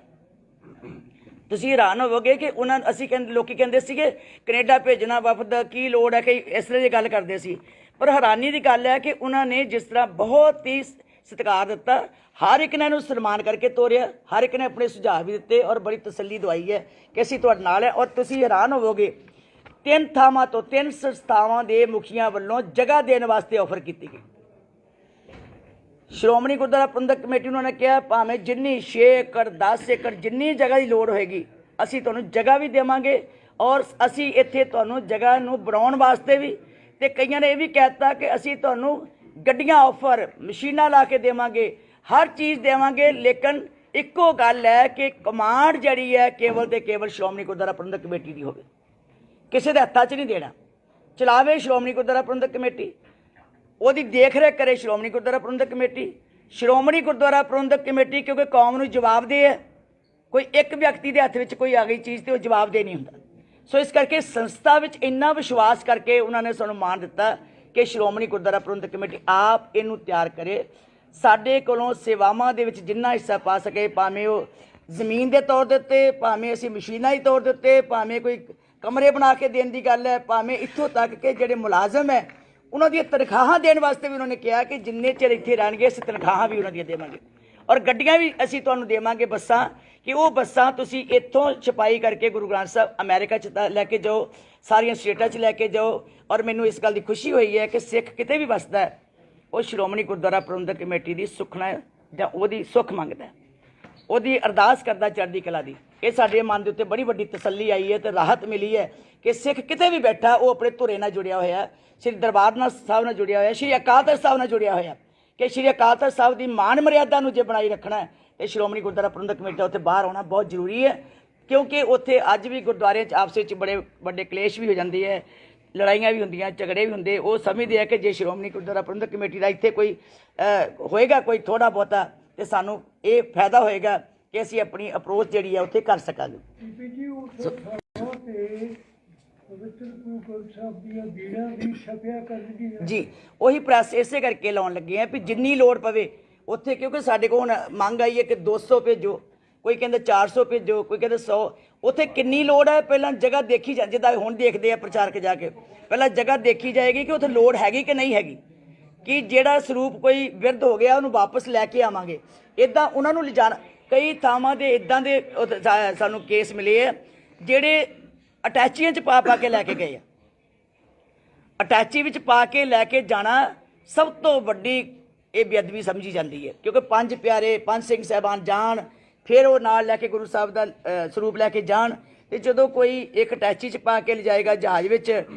ਤੁਸੀਂ ਹੈਰਾਨ ਹੋਵੋਗੇ ਕਿ ਉਹਨਾਂ ਅਸੀਂ ਲੋਕੀ ਕਹਿੰਦੇ ਸੀਗੇ ਕੈਨੇਡਾ ਭੇਜਣਾ ਵਫਦ ਕੀ ਲੋੜ ਹੈ, ਕਿ ਇਸ ਤਰ੍ਹਾਂ ਦੀ ਗੱਲ ਕਰਦੇ ਸੀ। ਪਰ ਹੈਰਾਨੀ ਦੀ ਗੱਲ ਹੈ ਕਿ ਉਹਨਾਂ ਨੇ ਜਿਸ ਤਰ੍ਹਾਂ ਬਹੁਤ ਹੀ ਸਤਿਕਾਰ ਦਿੱਤਾ, ਹਰ ਇੱਕ ਨੇ ਇਹਨੂੰ ਸਨਮਾਨ ਕਰਕੇ ਤੋਰਿਆ, ਹਰ ਇੱਕ ਨੇ ਆਪਣੇ ਸੁਝਾਅ ਵੀ ਦਿੱਤੇ ਔਰ ਬੜੀ ਤਸੱਲੀ ਦਵਾਈ ਹੈ ਕਿ ਅਸੀਂ ਤੁਹਾਡੇ ਨਾਲ ਹੈ। ਔਰ ਤੁਸੀਂ ਹੈਰਾਨ ਹੋਵੋਗੇ 3 ਥਾਵਾਂ ਤੋਂ 3 ਸੰਸਥਾਵਾਂ ਦੇ ਮੁਖੀਆਂ ਵੱਲੋਂ ਜਗ੍ਹਾ ਦੇਣ ਵਾਸਤੇ ਆਫਰ ਕੀਤੀ ਗਈ। ਸ਼੍ਰੋਮਣੀ ਗੁਰਦੁਆਰਾ ਪ੍ਰਬੰਧਕ ਕਮੇਟੀ ਉਹਨਾਂ ਨੇ ਕਿਹਾ ਭਾਵੇਂ ਜਿੰਨੀ 6 ਏਕੜ 10 ਏਕੜ ਜਿੰਨੀ ਜਗ੍ਹਾ ਦੀ ਲੋੜ ਹੋਏਗੀ ਅਸੀਂ ਤੁਹਾਨੂੰ ਜਗ੍ਹਾ ਵੀ ਦੇਵਾਂਗੇ, ਔਰ ਅਸੀਂ ਇੱਥੇ ਤੁਹਾਨੂੰ ਜਗ੍ਹਾ ਨੂੰ ਬਣਾਉਣ ਵਾਸਤੇ ਵੀ, ਤੇ ਕਈਆਂ ਨੇ ਇਹ ਵੀ ਕਹਿ ਦਿੱਤਾ ਕਿ ਅਸੀਂ ਤੁਹਾਨੂੰ ਗੱਡੀਆਂ ਆਫਰ, ਮਸ਼ੀਨਾਂ ਲਾ ਕੇ ਦੇਵਾਂਗੇ, ਹਰ ਚੀਜ਼ ਦੇਵਾਂਗੇ। ਲੇਕਿਨ ਇੱਕੋ ਗੱਲ ਹੈ ਕਿ ਕਮਾਂਡ ਜਿਹੜੀ ਹੈ ਕੇਵਲ ਤੇ ਕੇਵਲ ਸ਼੍ਰੋਮਣੀ ਗੁਰਦੁਆਰਾ ਪ੍ਰਬੰਧਕ ਕਮੇਟੀ ਦੀ ਹੋਵੇ, ਕਿਸੇ ਦੇ ਹੱਥਾਂ 'ਚ ਨਹੀਂ ਦੇਣਾ। ਚਲਾਵੇ ਸ਼੍ਰੋਮਣੀ ਗੁਰਦੁਆਰਾ ਪ੍ਰਬੰਧਕ ਕਮੇਟੀ, ਉਹਦੀ ਦੇਖ ਰੇਖ ਕਰੇ ਸ਼੍ਰੋਮਣੀ ਗੁਰਦੁਆਰਾ ਪ੍ਰਬੰਧਕ ਕਮੇਟੀ। ਸ਼੍ਰੋਮਣੀ ਗੁਰਦੁਆਰਾ ਪ੍ਰਬੰਧਕ ਕਮੇਟੀ ਕਿਉਂਕਿ ਕੌਮ ਨੂੰ ਜਵਾਬਦੇਹ ਹੈ, ਕੋਈ ਇੱਕ ਵਿਅਕਤੀ ਦੇ ਹੱਥ ਵਿੱਚ ਕੋਈ ਆ ਗਈ ਚੀਜ਼ ਤੇ ਉਹ ਜਵਾਬਦੇਹ ਨਹੀਂ ਹੁੰਦਾ। ਸੋ ਇਸ ਕਰਕੇ ਸੰਸਥਾ ਵਿੱਚ ਇੰਨਾ ਵਿਸ਼ਵਾਸ ਕਰਕੇ ਉਹਨਾਂ ਨੇ ਸਾਨੂੰ ਮਾਣ ਦਿੱਤਾ ਕਿ ਸ਼੍ਰੋਮਣੀ ਗੁਰਦੁਆਰਾ ਪ੍ਰਬੰਧਕ ਕਮੇਟੀ ਆਪ ਇਹਨੂੰ ਤਿਆਰ ਕਰੇ, ਸਾਡੇ ਕੋਲੋਂ ਸੇਵਾਵਾਂ ਦੇ ਵਿੱਚ ਜਿੰਨਾ ਹਿੱਸਾ ਪਾ ਸਕੇ, ਭਾਵੇਂ ਉਹ ਜ਼ਮੀਨ ਦੇ ਤੌਰ ਦੇ ਉੱਤੇ, ਭਾਵੇਂ ਅਸੀਂ ਮਸ਼ੀਨਾਂ ਦੇ ਤੌਰ ਦੇ ਉੱਤੇ, ਭਾਵੇਂ ਕੋਈ ਕਮਰੇ ਬਣਾ ਕੇ ਦੇਣ ਦੀ ਗੱਲ ਹੈ, ਭਾਵੇਂ ਇੱਥੋਂ ਤੱਕ ਕਿ ਜਿਹੜੇ ਮੁਲਾਜ਼ਮ ਹੈ ਉਹਨਾਂ ਦੀਆਂ ਤਨਖਾਹਾਂ ਦੇਣ ਵਾਸਤੇ ਵੀ ਉਹਨਾਂ ਨੇ ਕਿਹਾ ਕਿ ਜਿੰਨੇ ਚਿਰ ਇੱਥੇ ਰਹਿਣਗੇ ਅਸੀਂ ਤਨਖਾਹਾਂ ਵੀ ਉਹਨਾਂ ਦੀਆਂ ਦੇਵਾਂਗੇ, ਔਰ ਗੱਡੀਆਂ ਵੀ ਅਸੀਂ ਤੁਹਾਨੂੰ ਦੇਵਾਂਗੇ, ਬੱਸਾਂ, ਕਿ ਉਹ ਬੱਸਾਂ ਤੁਸੀਂ ਇੱਥੋਂ ਛਪਾਈ ਕਰਕੇ ਗੁਰੂ ਗ੍ਰੰਥ ਸਾਹਿਬ ਅਮਰੀਕਾ 'ਚ ਲੈ ਕੇ ਜਾਓ, ਸਾਰੀਆਂ ਸਟੇਟਾਂ 'ਚ ਲੈ ਕੇ ਜਾਓ। ਔਰ ਮੈਨੂੰ ਇਸ ਗੱਲ ਦੀ ਖੁਸ਼ੀ ਹੋਈ ਹੈ ਕਿ ਸਿੱਖ ਕਿਤੇ ਵੀ ਵੱਸਦਾ ਹੈ ਉਹ ਸ਼੍ਰੋਮਣੀ ਗੁਰਦੁਆਰਾ ਪ੍ਰਬੰਧਕ ਕਮੇਟੀ ਦੀ ਸੁਖਨਾ ਜਾਂ ਉਹਦੀ ਸੁੱਖ ਮੰਗਦਾ, ਉਹਦੀ ਅਰਦਾਸ ਕਰਦਾ ਚੜ੍ਹਦੀ ਕਲਾ ਦੀ। ਇਹ ਸਾਡੇ ਮਨ ਦੇ ਉੱਤੇ ਬੜੀ ਵੱਡੀ ਤਸੱਲੀ ਆਈ ਹੈ ਤੇ ਰਾਹਤ ਮਿਲੀ ਹੈ ਕਿ ਸਿੱਖ ਕਿਤੇ ਵੀ ਬੈਠਾ ਉਹ ਆਪਣੇ ਧੁਰੇ ਨਾਲ ਜੁੜਿਆ ਹੋਇਆ, ਸ਼੍ਰੀ ਦਰਬਾਰ ਸਾਹਿਬ ਨਾਲ ਜੁੜਿਆ ਹੋਇਆ, ਸ਼੍ਰੀ ਅਕਾਲ ਤਖ਼ਤ ਸਾਹਿਬ ਨਾਲ ਜੁੜਿਆ ਹੋਇਆ, ਕਿ ਸ਼੍ਰੀ ਅਕਾਲ ਤਖ਼ਤ ਸਾਹਿਬ ਦੀ ਮਾਣ ਮਰਿਆਦਾ ਨੂੰ ਜੇ ਬਣਾਈ ਰੱਖਣਾ ਹੈ ਤੇ ਸ਼੍ਰੋਮਣੀ ਗੁਰਦੁਆਰਾ ਪ੍ਰਬੰਧਕ ਕਮੇਟੀ ਦਾ ਉੱਥੇ ਬਾਹਰ ਆਉਣਾ ਬਹੁਤ ਜ਼ਰੂਰੀ ਹੈ। ਕਿਉਂਕਿ ਉੱਥੇ ਅੱਜ ਵੀ ਗੁਰਦੁਆਰਿਆਂ 'ਚ ਆਪਸ ਵਿੱਚ ਬੜੇ ਵੱਡੇ ਕਲੇਸ਼ ਵੀ ਹੋ ਜਾਂਦੇ ਹੈ, ਲੜਾਈਆਂ ਵੀ ਹੁੰਦੀਆਂ, ਝਗੜੇ ਵੀ ਹੁੰਦੇ। ਉਹ ਸਮਝਦੇ ਆ ਕਿ ਜੇ ਸ਼੍ਰੋਮਣੀ ਗੁਰਦੁਆਰਾ ਪ੍ਰਬੰਧਕ ਕਮੇਟੀ ਦਾ ਇੱਥੇ ਕੋਈ ਹੋਏਗਾ ਕੋਈ ਥੋੜ੍ਹਾ ਬਹੁਤਾ, ਤੇ ਸਾਨੂੰ ਇਹ ਫਾਇਦਾ ਹੋਏਗਾ ਕਿ ਅਸੀਂ ਆਪਣੀ ਅਪਰੋਚ ਜਿਹੜੀ ਹੈ ਉੱਥੇ ਕਰ ਸਕਾਂਗੇ। ਜੀ ਉਹੀ ਪ੍ਰੈਸ ਇਸੇ ਕਰਕੇ ਲਾਉਣ ਲੱਗੇ ਆ ਵੀ ਜਿੰਨੀ ਲੋੜ ਪਵੇ ਉੱਥੇ ਕਿਉਂਕਿ ਸਾਡੇ ਕੋਲ ਹੁਣ ਮੰਗ ਆਈ ਹੈ ਕਿ 200 ਭੇਜੋ, ਕੋਈ ਕਹਿੰਦਾ 400 ਭੇਜੋ, ਕੋਈ ਕਹਿੰਦਾ 100। ਉੱਥੇ ਕਿੰਨੀ ਲੋੜ ਹੈ ਪਹਿਲਾਂ ਜਗ੍ਹਾ ਦੇਖੀ ਜਾ, ਜਿੱਦਾਂ ਹੁਣ ਦੇਖਦੇ ਆ ਪ੍ਰਚਾਰਕ ਜਾ ਕੇ, ਪਹਿਲਾਂ ਜਗ੍ਹਾ ਦੇਖੀ ਜਾਏਗੀ ਕਿ ਉੱਥੇ ਲੋੜ ਹੈਗੀ ਕਿ ਨਹੀਂ ਹੈਗੀ, ਕਿ ਜਿਹੜਾ ਸਰੂਪ ਕੋਈ ਵਿਰਧ ਹੋ ਗਿਆ ਉਹਨੂੰ ਵਾਪਸ ਲੈ ਕੇ ਆਵਾਂਗੇ। ਇੱਦਾਂ ਉਹਨਾਂ ਨੂੰ ਲਿਜਾਣਾ, ਕਈ ਥਾਵਾਂ ਦੇ ਇੱਦਾਂ ਦੇ ਸਾਨੂੰ ਕੇਸ ਮਿਲੇ ਆ ਜਿਹੜੇ ਅਟੈਚੀਆਂ 'ਚ ਪਾ ਕੇ ਲੈ ਕੇ ਗਏ ਆ। ਅਟੈਚੀ ਵਿੱਚ ਪਾ ਕੇ ਲੈ ਕੇ ਜਾਣਾ ਸਭ ਤੋਂ ਵੱਡੀ ਇਹ ਬੇਅਦਬੀ ਸਮਝੀ ਜਾਂਦੀ ਹੈ, ਕਿਉਂਕਿ 5 ਪਿਆਰੇ 5 ਸਿੰਘ ਸਾਹਿਬਾਨ ਜਾਣ, ਫਿਰ ਉਹ ਨਾਲ ਲੈ ਕੇ ਗੁਰੂ ਸਾਹਿਬ ਦਾ ਸਰੂਪ ਲੈ ਕੇ ਜਾਣ, ਤੇ ਜਦੋਂ ਕੋਈ ਇੱਕ ਅਟੈਚੀ 'ਚ ਪਾ ਕੇ ਲਿਜਾਏਗਾ ਜਹਾਜ਼ ਵਿੱਚ,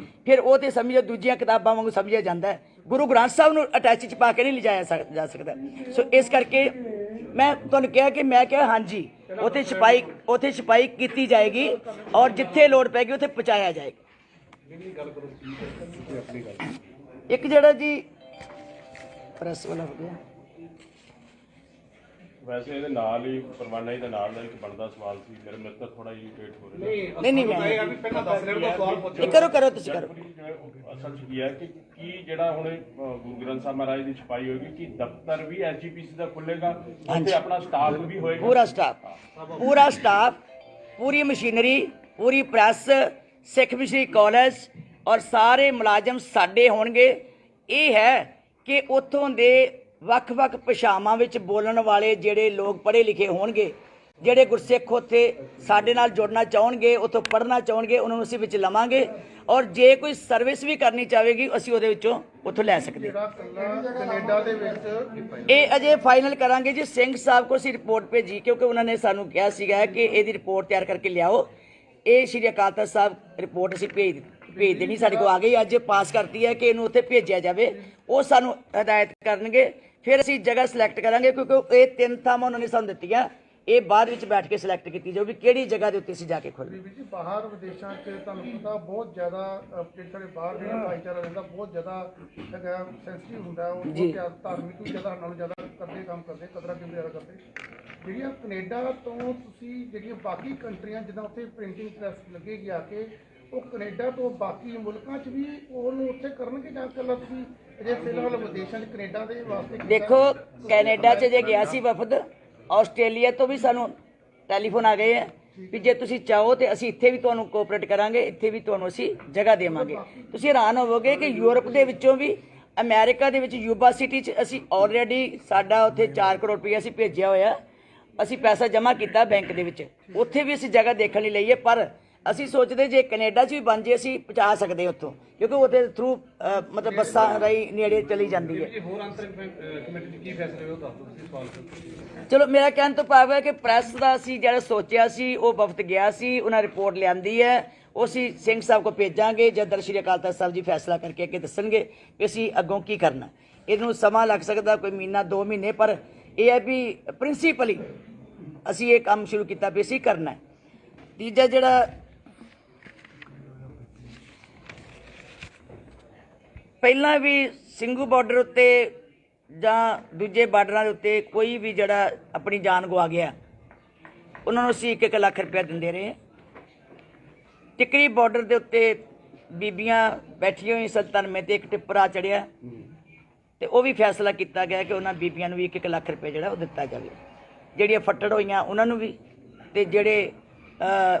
ਫਿਰ ਉਹ ਤੇ ਸਮਝੋ ਦੂਜੀਆਂ ਕਿਤਾਬਾਂ ਵਾਂਗੂ ਸਮਝਿਆ ਜਾਂਦਾ ਹੈ। ਗੁਰੂ ਗ੍ਰੰਥ ਸਾਹਿਬ ਨੂੰ ਅਟੈਚੀ 'ਚ ਪਾ ਕੇ ਨਹੀਂ ਲਿਜਾਇਆ ਜਾ ਸਕਦਾ। ਸੋ ਇਸ ਕਰਕੇ ਮੈਂ ਤੁਹਾਨੂੰ ਕਿਹਾ ਕਿ ਮੈਂ ਕਿਹਾ ਹਾਂਜੀ, ਉੱਥੇ ਛਪਾਈ ਕੀਤੀ ਜਾਏਗੀ ਔਰ ਜਿੱਥੇ ਲੋੜ ਪੈਗੀ ਉੱਥੇ ਪਹੁੰਚਾਇਆ ਜਾਏਗਾ। ਇੱਕ ਜਿਹੜਾ ਜੀ ਪ੍ਰੈਸ ਵਾਲਾ ਹੋ ਗਿਆ, ਵੈਸੇ ਇਹਦੇ ਨਾਲ ਹੀ ਪ੍ਰਵਾਨਗੀ ਦੇ ਨਾਲ ਦਾ ਇੱਕ ਬਣਦਾ ਸਵਾਲ ਸੀ, ਮੇਰੇ ਮਿੱਤਰ ਤਾਂ ਥੋੜਾ ਜਿਹਾ ਵੇਟ ਹੋ ਰਿਹਾ। ਨਹੀਂ ਮੈਂ ਕਰੋ ਤੁਸੀਂ ਕਰੋ। ਅਸਲ 'ਚ ਕੀ ਹੈ ਕਿ ਜਿਹੜਾ ਹੁਣ ਗੁਰੂ ਗ੍ਰੰਥ ਸਾਹਿਬ ਮਹਾਰਾਜ ਦੀ ਛਪਾਈ ਹੋਏਗੀ, ਕਿ ਦਫ਼ਤਰ ਵੀ ਐਸਜੀਪੀਸੀ ਦਾ ਖੁੱਲੇਗਾ, ਉੱਥੇ ਆਪਣਾ ਸਟਾਫ ਵੀ ਹੋਏਗਾ, ਪੂਰਾ ਸਟਾਫ, ਪੂਰੀ ਮਸ਼ੀਨਰੀ, ਪੂਰੀ ਪ੍ਰੈਸ, ਸਿੱਖ ਮਿਸ਼ਨਰੀ ਕਾਲਜ ਔਰ ਸਾਰੇ ਮੁਲਾਜ਼ਮ ਸਾਡੇ ਹੋਣਗੇ। ਇਹ ਹੈ ਕਿ ਉੱਥੋਂ ਦੇ ਵੱਖ-ਵੱਖ ਭਾਸ਼ਾਵਾਂ ਵਿੱਚ ਬੋਲਣ ਵਾਲੇ ਜਿਹੜੇ ਲੋਕ ਪੜ੍ਹੇ ਲਿਖੇ ਹੋਣਗੇ, ਜਿਹੜੇ ਗੁਰਸਿੱਖ ਉੱਥੇ ਸਾਡੇ ਨਾਲ ਜੁੜਨਾ ਚਾਹਣਗੇ, ਉੱਥੋਂ ਪੜ੍ਹਨਾ ਚਾਹਣਗੇ, ਉਹਨਾਂ ਨੂੰ ਅਸੀਂ ਵਿੱਚ ਲਵਾਂਗੇ ਔਰ ਜੇ ਕੋਈ ਸਰਵਿਸ ਵੀ ਕਰਨੀ ਚਾਹੇਗੀ ਅਸੀਂ ਉਹਦੇ ਵਿੱਚੋਂ ਉੱਥੋਂ ਲੈ ਸਕਦੇ ਹਾਂ। ਕੈਨੇਡਾ ਦੇ ਵਿੱਚ ਇਹ ਅਜੇ ਫਾਈਨਲ ਕਰਾਂਗੇ ਜੀ। ਸਿੰਘ ਸਾਹਿਬ ਕੋਲ ਅਸੀਂ ਰਿਪੋਰਟ ਭੇਜੀ, ਕਿਉਂਕਿ ਉਹਨਾਂ ਨੇ ਸਾਨੂੰ ਕਿਹਾ ਸੀਗਾ ਕਿ ਇਹਦੀ ਰਿਪੋਰਟ ਤਿਆਰ ਕਰਕੇ ਲਿਆਓ। ਇਹ ਸ਼੍ਰੀ ਅਕਾਲ ਤਖ਼ਤ ਸਾਹਿਬ ਰਿਪੋਰਟ ਅਸੀਂ ਭੇਜ ਦੇਣੀ, ਸਾਡੇ ਕੋਲ ਆ ਗਈ, ਅੱਜ ਪਾਸ ਕਰਤੀ ਹੈ ਕਿ ਇਹਨੂੰ ਉੱਥੇ ਭੇਜਿਆ ਜਾਵੇ। ਉਹ ਸਾਨੂੰ ਹਦਾਇਤ ਕਰਨਗੇ, ਫਿਰ ਅਸੀਂ ਜਗ੍ਹਾ ਸਿਲੈਕਟ ਕਰਾਂਗੇ, ਕਿਉਂਕਿ ਇਹ 3 ਥਾਵਾਂ ਉਹਨਾਂ ਨੇ ਸਾਨੂੰ ਦਿੱਤੀਆਂ, ਇਹ ਬਾਅਦ ਵਿੱਚ ਬੈਠ ਕੇ ਸਿਲੈਕਟ ਕੀਤੀ ਜਾਊਗੀ ਕਿਹੜੀ ਜਗ੍ਹਾ ਦੇ ਉੱਤੇ ਅਸੀਂ ਜਾ ਕੇ ਖੋਲ੍ਹਦੇ। ਜੀ ਬਾਹਰ ਵਿਦੇਸ਼ਾਂ 'ਚ ਤੁਹਾਨੂੰ ਪਤਾ ਬਹੁਤ ਜ਼ਿਆਦਾ ਜਿਹੜੇ ਬਾਹਰ ਜਿਹੜਾ ਭਾਈਚਾਰਾ ਰਹਿੰਦਾ ਬਹੁਤ ਜ਼ਿਆਦਾ ਹੈਗਾ ਸੈਂਸਿਟਿਵ ਹੁੰਦਾ, ਉਹ ਬਹੁਤ ਧਾਰਮਿਕ ਵੀ ਜ਼ਿਆਦਾ ਨਾਲੋਂ ਜ਼ਿਆਦਾ ਕੰਮ ਕਰਦੇ ਕਦਰਾਂ ਕੀਮਤਾਂ ਜ਼ਿਆਦਾ ਕਰਦੇ। ਜਿਹੜੀਆਂ ਕੈਨੇਡਾ ਤੋਂ ਤੁਸੀਂ ਜਿਹੜੀਆਂ ਬਾਕੀ ਕੰਟਰੀਆਂ ਜਿੱਦਾਂ ਉੱਥੇ ਪ੍ਰਿੰਟਿੰਗ ਪ੍ਰੈਸ ਲੱਗੇਗੀ ਆ ਕੇ, ਉਹ ਕੈਨੇਡਾ ਤੋਂ ਬਾਕੀ ਮੁਲਕਾਂ 'ਚ ਵੀ ਉਹਨੂੰ ਉੱਥੇ ਕਰਨਗੇ ਜਾਂ ਇਕੱਲਾ ਤੁਸੀਂ ਅਜੇ ਫਿਲਹਾਲ ਵਿਦੇਸ਼ਾਂ 'ਚ ਕੈਨੇਡਾ ਦੇ ਵਾਸਤੇ? ਦੇਖੋ ਕੈਨੇਡਾ 'ਚ ਜੇ ਗਿਆ ਸੀ ਵਫਦ, ਆਸਟ੍ਰੇਲੀਆ ਤੋਂ ਵੀ ਸਾਨੂੰ ਟੈਲੀਫੋਨ ਆ ਗਏ ਹੈ ਵੀ ਜੇ ਤੁਸੀਂ ਚਾਹੋ ਤੇ ਅਸੀਂ ਇੱਥੇ ਵੀ ਤੁਹਾਨੂੰ ਕੋਆਪਰੇਟ ਕਰਾਂਗੇ, ਇੱਥੇ ਵੀ ਤੁਹਾਨੂੰ ਅਸੀਂ ਜਗ੍ਹਾ ਦੇਵਾਂਗੇ। ਤੁਸੀਂ ਹੈਰਾਨ ਹੋਵੋਗੇ ਕਿ ਯੂਰਪ ਦੇ ਵਿੱਚੋਂ ਵੀ, ਅਮਰੀਕਾ ਦੇ ਵਿੱਚ ਯੂਬਾ ਸਿਟੀ 'ਚ ਅਸੀਂ ਆਲਰੇਡੀ ਸਾਡਾ ਉੱਥੇ 4 ਕਰੋੜ ਰੁਪਏ ਅਸੀਂ ਭੇਜਿਆ ਹੋਇਆ, ਅਸੀਂ ਪੈਸਾ ਜਮ੍ਹਾਂ ਕੀਤਾ ਬੈਂਕ ਦੇ ਵਿੱਚ, ਉੱਥੇ ਵੀ ਅਸੀਂ ਜਗ੍ਹਾ ਦੇਖਣ ਲਈ ਲਈ ਹੈ। ਪਰ ਅਸੀਂ ਸੋਚਦੇ ਜੇ ਕੈਨੇਡਾ 'ਚ ਵੀ ਬਣ ਜੇ ਅਸੀਂ ਪਹੁੰਚਾ ਸਕਦੇ ਉੱਥੋਂ, ਕਿਉਂਕਿ ਉਹਦੇ ਥਰੂ ਮਤਲਬ ਬੱਸਾਂ ਰਾਹੀਂ ਨੇੜੇ ਚਲੀ ਜਾਂਦੀ ਹੈ। ਚਲੋ ਮੇਰਾ ਕਹਿਣ ਤੋਂ ਭਾਵ ਹੈ ਕਿ ਪ੍ਰੈਸ ਦਾ ਅਸੀਂ ਜਿਹੜਾ ਸੋਚਿਆ ਸੀ ਉਹ ਵਫਦ ਗਿਆ ਸੀ, ਉਹਨਾਂ ਰਿਪੋਰਟ ਲਿਆਂਦੀ ਹੈ, ਉਹ ਅਸੀਂ ਸਿੰਘ ਸਾਹਿਬ ਕੋਲ ਭੇਜਾਂਗੇ। ਜਦ ਸ਼੍ਰੀ ਅਕਾਲ ਤਖ਼ਤ ਸਾਹਿਬ ਜੀ ਫੈਸਲਾ ਕਰਕੇ ਅੱਗੇ ਦੱਸਣਗੇ ਕਿ ਅਸੀਂ ਅੱਗੋਂ ਕੀ ਕਰਨਾ। ਇਹਨੂੰ ਸਮਾਂ ਲੱਗ ਸਕਦਾ, ਕੋਈ ਮਹੀਨਾ 2 ਮਹੀਨੇ, ਪਰ ਇਹ ਹੈ ਵੀ ਪ੍ਰਿੰਸੀਪਲੀ ਅਸੀਂ ਇਹ ਕੰਮ ਸ਼ੁਰੂ ਕੀਤਾ ਵੀ ਅਸੀਂ ਕਰਨਾ ਹੈ। ਤੀਜਾ ਜਿਹੜਾ ਪਹਿਲਾਂ ਵੀ ਸਿੰਘੂ ਬਾਰਡਰ ਉੱਤੇ ਜਾਂ ਦੂਜੇ ਬਾਰਡਰਾਂ ਦੇ ਉੱਤੇ ਕੋਈ ਵੀ ਜਿਹੜਾ ਆਪਣੀ ਜਾਨ ਗਵਾ ਗਿਆ ਉਹਨਾਂ ਨੂੰ ਅਸੀਂ 1-1 ਲੱਖ ਰੁਪਇਆ ਦਿੰਦੇ ਰਹੇ। ਟਿਕਰੀ ਬਾਰਡਰ ਦੇ ਉੱਤੇ ਬੀਬੀਆਂ ਬੈਠੀਆਂ ਹੋਈਆਂ 97 ਤੇ ਇੱਕ ਟਿੱਪਰਾ ਚੜਿਆ ਤੇ ਉਹ ਵੀ ਫੈਸਲਾ ਕੀਤਾ ਗਿਆ ਕਿ ਉਹਨਾਂ ਬੀਬੀਆਂ ਨੂੰ ਵੀ 1-1 ਲੱਖ ਰੁਪਏ ਜਿਹੜਾ ਉਹ ਦਿੱਤਾ ਜਾਵੇ, ਜਿਹੜੀਆਂ ਫੱਟੜ ਹੋਈਆਂ ਉਹਨਾਂ ਨੂੰ ਵੀ ਤੇ ਜਿਹੜੇ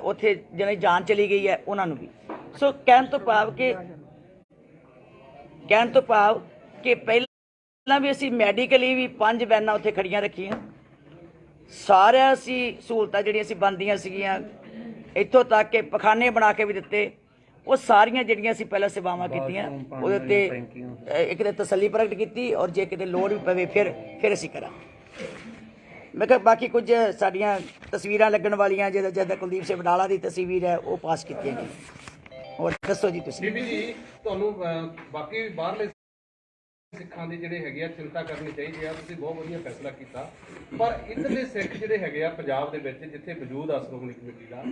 ਉੱਥੇ ਜਿਹਨਾਂ ਦੀ ਜਾਨ ਚਲੀ ਗਈ ਹੈ ਉਹਨਾਂ ਨੂੰ ਵੀ। ਸੋ ਕਹਿਣ ਤੋਂ ਭਾਵ ਕਿ ਪਹਿਲਾਂ ਵੀ ਅਸੀਂ ਮੈਡੀਕਲੀ ਵੀ 5 ਵੈਨਾਂ ਉੱਥੇ ਖੜੀਆਂ ਰੱਖੀਆਂ, ਸਾਰਿਆਂ ਅਸੀਂ ਸਹੂਲਤਾਂ ਜਿਹੜੀਆਂ ਅਸੀਂ ਬਣਦੀਆਂ ਸੀਗੀਆਂ, ਇੱਥੋਂ ਤੱਕ ਕਿ ਪਖਾਨੇ ਬਣਾ ਕੇ ਵੀ ਦਿੱਤੇ। ਉਹ ਸਾਰੀਆਂ ਜਿਹੜੀਆਂ ਅਸੀਂ ਪਹਿਲਾਂ ਸੇਵਾਵਾਂ ਕੀਤੀਆਂ ਉਹਦੇ ਉੱਤੇ ਇੱਕ ਤਾਂ ਤਸੱਲੀ ਪ੍ਰਗਟ ਕੀਤੀ ਔਰ ਜੇ ਕਿਤੇ ਲੋੜ ਵੀ ਪਵੇ ਫਿਰ ਅਸੀਂ ਕਰਾਂਗੇ। ਮੈਂ ਕਿਹਾ ਬਾਕੀ ਕੁਝ ਸਾਡੀਆਂ ਤਸਵੀਰਾਂ ਲੱਗਣ ਵਾਲੀਆਂ ਜਿਹਦਾ ਕੁਲਦੀਪ ਸਿੰਘ ਵਡਾਲਾ ਦੀ ਤਸਵੀਰ ਹੈ ਉਹ ਪਾਸ ਕੀਤੀਆਂ ਗਈਆਂ। ਹੋਰ ਦੱਸੋ ਜੀ ਤੁਸੀਂ। ਬੀਬੀ ਜੀ ਤੁਹਾਨੂੰ ਬਾਕੀ ਬਾਹਰਲੇ ਸਿੱਖਾਂ ਦੀ ਜਿਹੜੇ ਹੈਗੇ ਆ ਚਿੰਤਾ ਕਰਨੀ ਚਾਹੀਦੀ ਆ, ਤੁਸੀਂ ਬਹੁਤ ਵਧੀਆ ਫੈਸਲਾ ਕੀਤਾ, ਪਰ ਇੱਧਰਲੇ ਸਿੱਖ ਜਿਹੜੇ ਹੈਗੇ ਆ ਪੰਜਾਬ ਦੇ ਵਿੱਚ ਜਿੱਥੇ ਵਜੂਦ ਆ ਸ਼੍ਰੋਮਣੀ ਕਮੇਟੀ ਦਾ,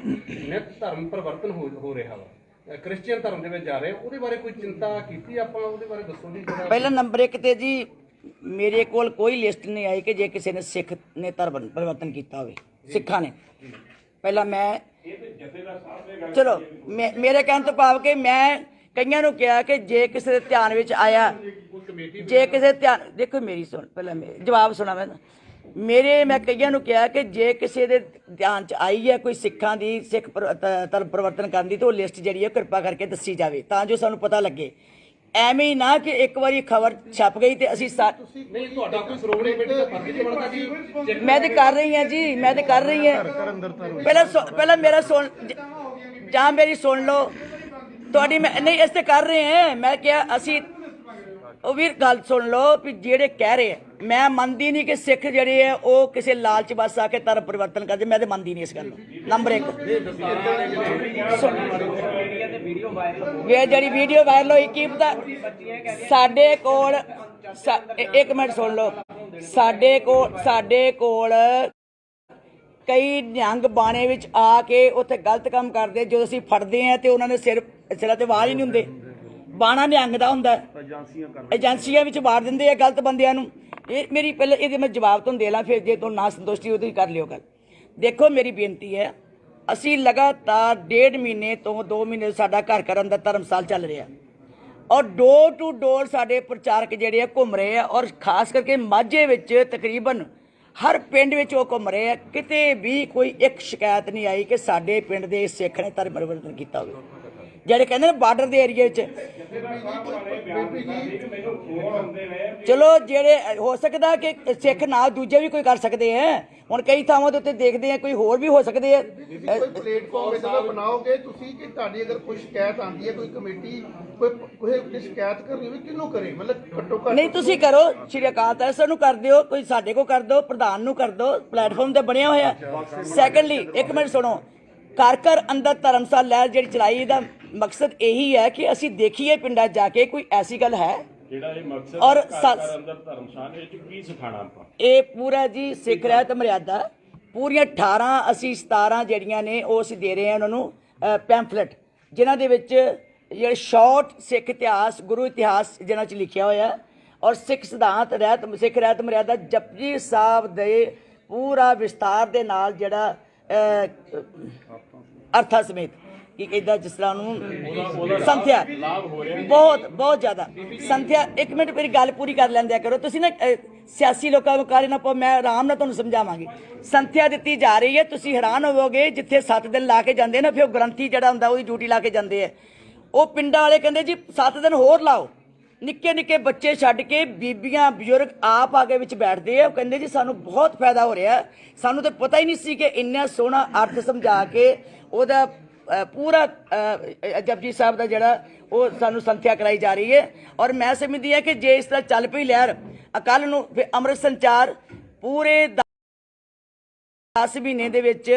ਨਿਤ ਧਰਮ ਪਰਿਵਰਤਨ ਹੋ ਰਿਹਾ ਵਾ, ਕ੍ਰਿਸਚੀਅਨ ਧਰਮ ਦੇ ਵਿੱਚ ਜਾ ਰਹੇ, ਉਹਦੇ ਬਾਰੇ ਕੋਈ ਚਿੰਤਾ ਕੀਤੀ ਆਪਾਂ? ਉਹਦੇ ਬਾਰੇ ਦੱਸੋ ਜੀ। ਪਹਿਲਾ ਨੰਬਰ 1 ਤੇ ਜੀ ਮੇਰੇ ਕੋਲ ਕੋਈ ਲਿਸਟ ਨਹੀਂ ਆਈ ਕਿ ਜੇ ਕਿਸੇ ਨੇ ਸਿੱਖ ਨੇ ਧਰਮ ਪਰਿਵਰਤਨ ਕੀਤਾ ਹੋਵੇ, ਸਿੱਖਾਂ ਨੇ। ਪਹਿਲਾਂ ਮੈਂ ਚਲੋ ਮੇਰੇ ਕਹਿਣ ਤੋਂ ਭਾਵ ਕਿ ਮੈਂ ਕਈਆਂ ਨੂੰ ਕਿਹਾ ਕਿ ਜੇ ਕਿਸੇ ਦੇ ਧਿਆਨ ਵਿੱਚ ਆਇਆ, ਜੇ ਕਿਸੇ ਧਿਆਨ, ਦੇਖੋ ਮੇਰੀ ਸੁਣ ਪਹਿਲਾਂ ਜਵਾਬ ਸੁਣਾ ਮੈਂ ਕਈਆਂ ਨੂੰ ਕਿਹਾ ਕਿ ਜੇ ਕਿਸੇ ਦੇ ਧਿਆਨ 'ਚ ਆਈ ਹੈ ਕੋਈ ਸਿੱਖਾਂ ਦੀ ਸਿੱਖ ਧਰਮ ਪਰਿਵਰਤਨ ਕਰਨ ਦੀ ਤਾਂ ਉਹ ਲਿਸਟ ਜਿਹੜੀ ਹੈ ਕਿਰਪਾ ਕਰਕੇ ਦੱਸੀ ਜਾਵੇ ਤਾਂ ਜੋ ਸਾਨੂੰ ਪਤਾ ਲੱਗੇ। ਐਵੇਂ ਹੀ ਨਾ ਕਿ ਇੱਕ ਵਾਰੀ ਖਬਰ ਛਪ ਗਈ ਤੇ ਅਸੀਂ ਨਹੀਂ, ਤੁਹਾਡਾ ਕੋਈ ਸ਼੍ਰੋਮਣੀ ਕਮੇਟੀ ਦਾ ਫਰਜ਼ ਨਹੀਂ ਬਣਦਾ ਜੀ। ਮੈਂ ਤੇ ਕਰ ਰਹੀ ਹਾਂ ਜੀ, ਮੈਂ ਤੇ ਕਰ ਰਹੀ ਹਾਂ। ਪਹਿਲਾਂ ਮੇਰਾ ਸੁਣ ਜਾਂ ਮੇਰੀ ਸੁਣ ਲਓ ਤੁਹਾਡੀ। ਮੈਂ ਨਹੀਂ ਇਸ ਤੇ ਕਰ ਰਹੇ ਹਾਂ। ਮੈਂ ਕਿਹਾ ਅਸੀਂ ਉਹ ਵੀ ਗੱਲ ਸੁਣ ਲਓ ਵੀ ਜਿਹੜੇ ਕਹਿ ਰਹੇ ਆ, ਮੈਂ ਮੰਨਦੀ ਨਹੀਂ ਕਿ ਸਿੱਖ ਜਿਹੜੇ ਆ ਉਹ ਕਿਸੇ ਲਾਲਚ ਬਸ ਆ ਕੇ ਧਰਮ ਪਰਿਵਰਤਨ ਕਰਦੇ। ਮੈਂ ਤੇ ਮੰਨਦੀ ਨਹੀਂ ਇਸ ਗੱਲ ਨੂੰ। ਨੰਬਰ 1 ਇਹ ਜਿਹੜੀ ਵੀਡੀਓ ਵਾਇਰਲ ਹੋਈ ਕੀ ਪਤਾ ਸਾਡੇ ਕੋਲ ਇੱਕ ਮਿੰਟ ਸੁਣ ਲਓ, ਸਾਡੇ ਕੋਲ ਕਈ ਨਿਹੰਗ ਬਾਣੇ ਵਿੱਚ ਆ ਕੇ ਉੱਥੇ ਗਲਤ ਕੰਮ ਕਰਦੇ, ਜਦੋਂ ਅਸੀਂ ਫੜਦੇ ਆ ਤੇ ਉਹਨਾਂ ਨੇ ਸਿਰਾਂ ਤੇ ਵਾਲ ਹੀ ਨਹੀਂ ਹੁੰਦੇ। ਬਾਣਾ ਨਿਹੰਗ ਦਾ ਹੁੰਦਾ, ਏਜੰਸੀਆਂ ਵਿੱਚ ਵਾਰ ਦਿੰਦੇ ਆ ਗਲਤ ਬੰਦਿਆਂ ਨੂੰ। ਇਹ ਮੇਰੀ ਪਹਿਲਾਂ ਇਹਦੇ ਮੈਂ ਜਵਾਬ ਤੁਹਾਨੂੰ ਦੇ ਲਾਂ, ਫਿਰ ਜੇ ਤੁਹਾਨੂੰ ਨਾ ਸੰਤੁਸ਼ਟੀ ਉਹਦੀ ਕਰ ਲਿਓ ਗੱਲ। ਦੇਖੋ ਮੇਰੀ ਬੇਨਤੀ ਹੈ, ਅਸੀਂ ਲਗਾਤਾਰ 1.5 ਮਹੀਨੇ ਤੋਂ 2 ਮਹੀਨੇ ਸਾਡਾ ਘਰ ਅੰਦਰ ਧਰਮਸਾਲ ਚੱਲ ਰਿਹਾ ਔਰ ਡੋਰ ਟੂ ਡੋਰ ਸਾਡੇ ਪ੍ਰਚਾਰਕ ਜਿਹੜੇ ਆ ਘੁੰਮ ਰਹੇ ਆ ਔਰ ਖਾਸ ਕਰਕੇ ਮਾਝੇ ਵਿੱਚ ਤਕਰੀਬਨ ਹਰ ਪਿੰਡ ਵਿੱਚ ਉਹ ਘੁੰਮ ਰਹੇ ਆ। ਕਿਤੇ ਵੀ ਕੋਈ ਇੱਕ ਸ਼ਿਕਾਇਤ ਨਹੀਂ ਆਈ ਕਿ ਸਾਡੇ ਪਿੰਡ ਦੇ ਸਿੱਖ ਨੇ ਧਰਮ ਪਰਿਵਰਤਨ ਕੀਤਾ ਹੋਵੇ। ਜਿਹੜੇ ਕਹਿੰਦੇ ਨੇ ਬਾਰਡਰ ਦੇ ਏਰੀਏ 'ਚ, ਚਲੋ ਜਿਹੜੇ ਹੋ ਸਕਦਾ ਕਿ ਸਿੱਖ ਨਾਲ ਦੂਜੇ ਵੀ ਕੋਈ ਕਰ ਸਕਦੇ ਹੈ। ਹੁਣ ਕਈ ਥਾਵਾਂ ਦੇ ਉੱਤੇ ਦੇਖਦੇ ਆ ਕੋਈ ਹੋਰ ਵੀ ਹੋ ਸਕਦੇ ਆ। ਕੋਈ ਪਲੇਟਫਾਰਮ ਇਹਦਾ ਬਣਾਓਗੇ ਤੁਸੀਂ ਕਿ ਤੁਹਾਡੀ ਅਗਰ ਕੋਈ ਸ਼ਿਕਾਇਤ ਆਉਂਦੀ ਹੈ, ਕੋਈ ਕਮੇਟੀ ਕੋਈ ਸ਼ਿਕਾਇਤ ਕਰਨੀ ਹੋਵੇ ਕਿਹਨੂੰ ਕਰੇ, ਮਤਲਬ ਘੱਟੋ ਘੱਟ ਨਹੀਂ ਤੁਸੀਂ ਕਰੋ, ਸ਼੍ਰੀ ਅਕਾਲ ਤਖਤ ਸਾਹਿਬ ਨੂੰ ਕਰ ਦਿਓ, ਕੋਈ ਸਾਡੇ ਕੋ ਕਰ ਦਿਓ, ਪ੍ਰਧਾਨ ਨੂੰ ਕਰ ਦਿਓ, ਪਲੇਟਫਾਰਮ ਤੇ ਬਣਿਆ ਹੋਇਆ। ਸੈਕੰਡਲੀ ਇੱਕ ਮਿੰਟ ਸੁਣੋ, ਘਰ ਅੰਦਰ ਧਰਮਸਾਲ ਲਹਿਰ ਜਿਹੜੀ ਚਲਾਈ ਇਹਦਾ ਮਕਸਦ ਇਹੀ ਹੈ ਕਿ ਅਸੀਂ ਦੇਖੀਏ ਪਿੰਡਾਂ ਜਾ ਕੇ ਕੋਈ ਐਸੀ ਗੱਲ ਹੈ ਜਿਹੜਾ ਇਹ ਮਕਸਦ ਔਰ ਅੰਦਰ ਧਰਮਸ਼ਾਲਾ ਇਹ ਕੀ ਸਿਖਾਣਾ ਆਪਾਂ। ਇਹ ਪੂਰਾ ਜੀ ਸਿੱਖ ਰਹਿਤ ਮਰਿਆਦਾ ਪੂਰੀਆਂ 18 ਅਸੀਂ 17 ਜਿਹੜੀਆਂ ਨੇ ਉਹ ਅਸੀਂ ਦੇ ਰਹੇ ਹਾਂ ਉਹਨਾਂ ਨੂੰ ਪੈਂਫਲੇਟ, ਜਿਨ੍ਹਾਂ ਦੇ ਵਿੱਚ ਜਿਹੜੇ ਸ਼ਾਰਟ ਸਿੱਖ ਇਤਿਹਾਸ ਗੁਰੂ ਇਤਿਹਾਸ ਜਿਹਨਾਂ 'ਚ ਲਿਖਿਆ ਹੋਇਆ ਔਰ ਸਿੱਖ ਸਿਧਾਂਤ ਸਿੱਖ ਰਹਿਤ ਮਰਿਆਦਾ ਜਪਜੀ ਸਾਹਿਬ ਦੇ ਪੂਰਾ ਵਿਸਤਾਰ ਦੇ ਨਾਲ ਜਿਹੜਾ ਅਰਥਾਂ ਸਮੇਤ ਕਿ ਇਦਾਂ ਜਿਸ ਤਰ੍ਹਾਂ ਨੂੰ ਸੰਥਿਆ ਬਹੁਤ ਜ਼ਿਆਦਾ ਸੰਥਿਆ। ਇੱਕ ਮਿੰਟ ਮੇਰੀ ਗੱਲ ਪੂਰੀ ਕਰ ਲੈਂਦਿਆ ਕਰੋ ਤੁਸੀਂ ਨਾ ਸਿਆਸੀ ਲੋਕਾਂ ਨੂੰ ਕਾਲੇ ਨਾ ਪਾਓ, ਮੈਂ ਆਰਾਮ ਨਾਲ ਤੁਹਾਨੂੰ ਸਮਝਾਵਾਂਗੀ। ਸੰਥਿਆ ਦਿੱਤੀ ਜਾ ਰਹੀ ਹੈ, ਤੁਸੀਂ ਹੈਰਾਨ ਹੋਵੋਗੇ ਜਿੱਥੇ 7 ਦਿਨ ਲਾ ਕੇ ਜਾਂਦੇ ਨਾ ਫਿਰ ਉਹ ਗ੍ਰੰਥੀ ਜਿਹੜਾ ਹੁੰਦਾ ਉਹਦੀ ਡਿਊਟੀ ਲਾ ਕੇ ਜਾਂਦੇ ਆ। ਉਹ ਪਿੰਡਾਂ ਵਾਲੇ ਕਹਿੰਦੇ ਜੀ 7 ਦਿਨ ਹੋਰ ਲਾਓ। ਨਿੱਕੇ ਨਿੱਕੇ ਬੱਚੇ ਛੱਡ ਕੇ ਬੀਬੀਆਂ ਬਜ਼ੁਰਗ ਆਪ ਆ ਕੇ ਵਿੱਚ ਬੈਠਦੇ ਆ। ਉਹ ਕਹਿੰਦੇ ਜੀ ਸਾਨੂੰ ਬਹੁਤ ਫਾਇਦਾ ਹੋ ਰਿਹਾ, ਸਾਨੂੰ ਤਾਂ ਪਤਾ ਹੀ ਨਹੀਂ ਸੀ ਕਿ ਇੰਨਾ ਸੋਹਣਾ ਅਰਥ ਸਮਝਾ ਕੇ ਉਹਦਾ ਪੂਰਾ ਜਪਜੀ ਸਾਹਿਬ ਦਾ ਜਿਹੜਾ ਉਹ ਸਾਨੂੰ ਸੰਥਿਆ ਕਰਾਈ ਜਾ ਰਹੀ ਹੈ। ਔਰ ਮੈਂ ਸਮਝਦੀ ਹਾਂ ਕਿ ਜੇ ਇਸ ਤਰ੍ਹਾਂ ਚੱਲ ਪਈ ਲਹਿਰ ਕੱਲ੍ਹ ਨੂੰ ਫਿਰ ਅੰਮ੍ਰਿਤ ਸੰਚਾਰ ਪੂਰੇ 10 ਮਹੀਨੇ ਦੇ ਵਿੱਚ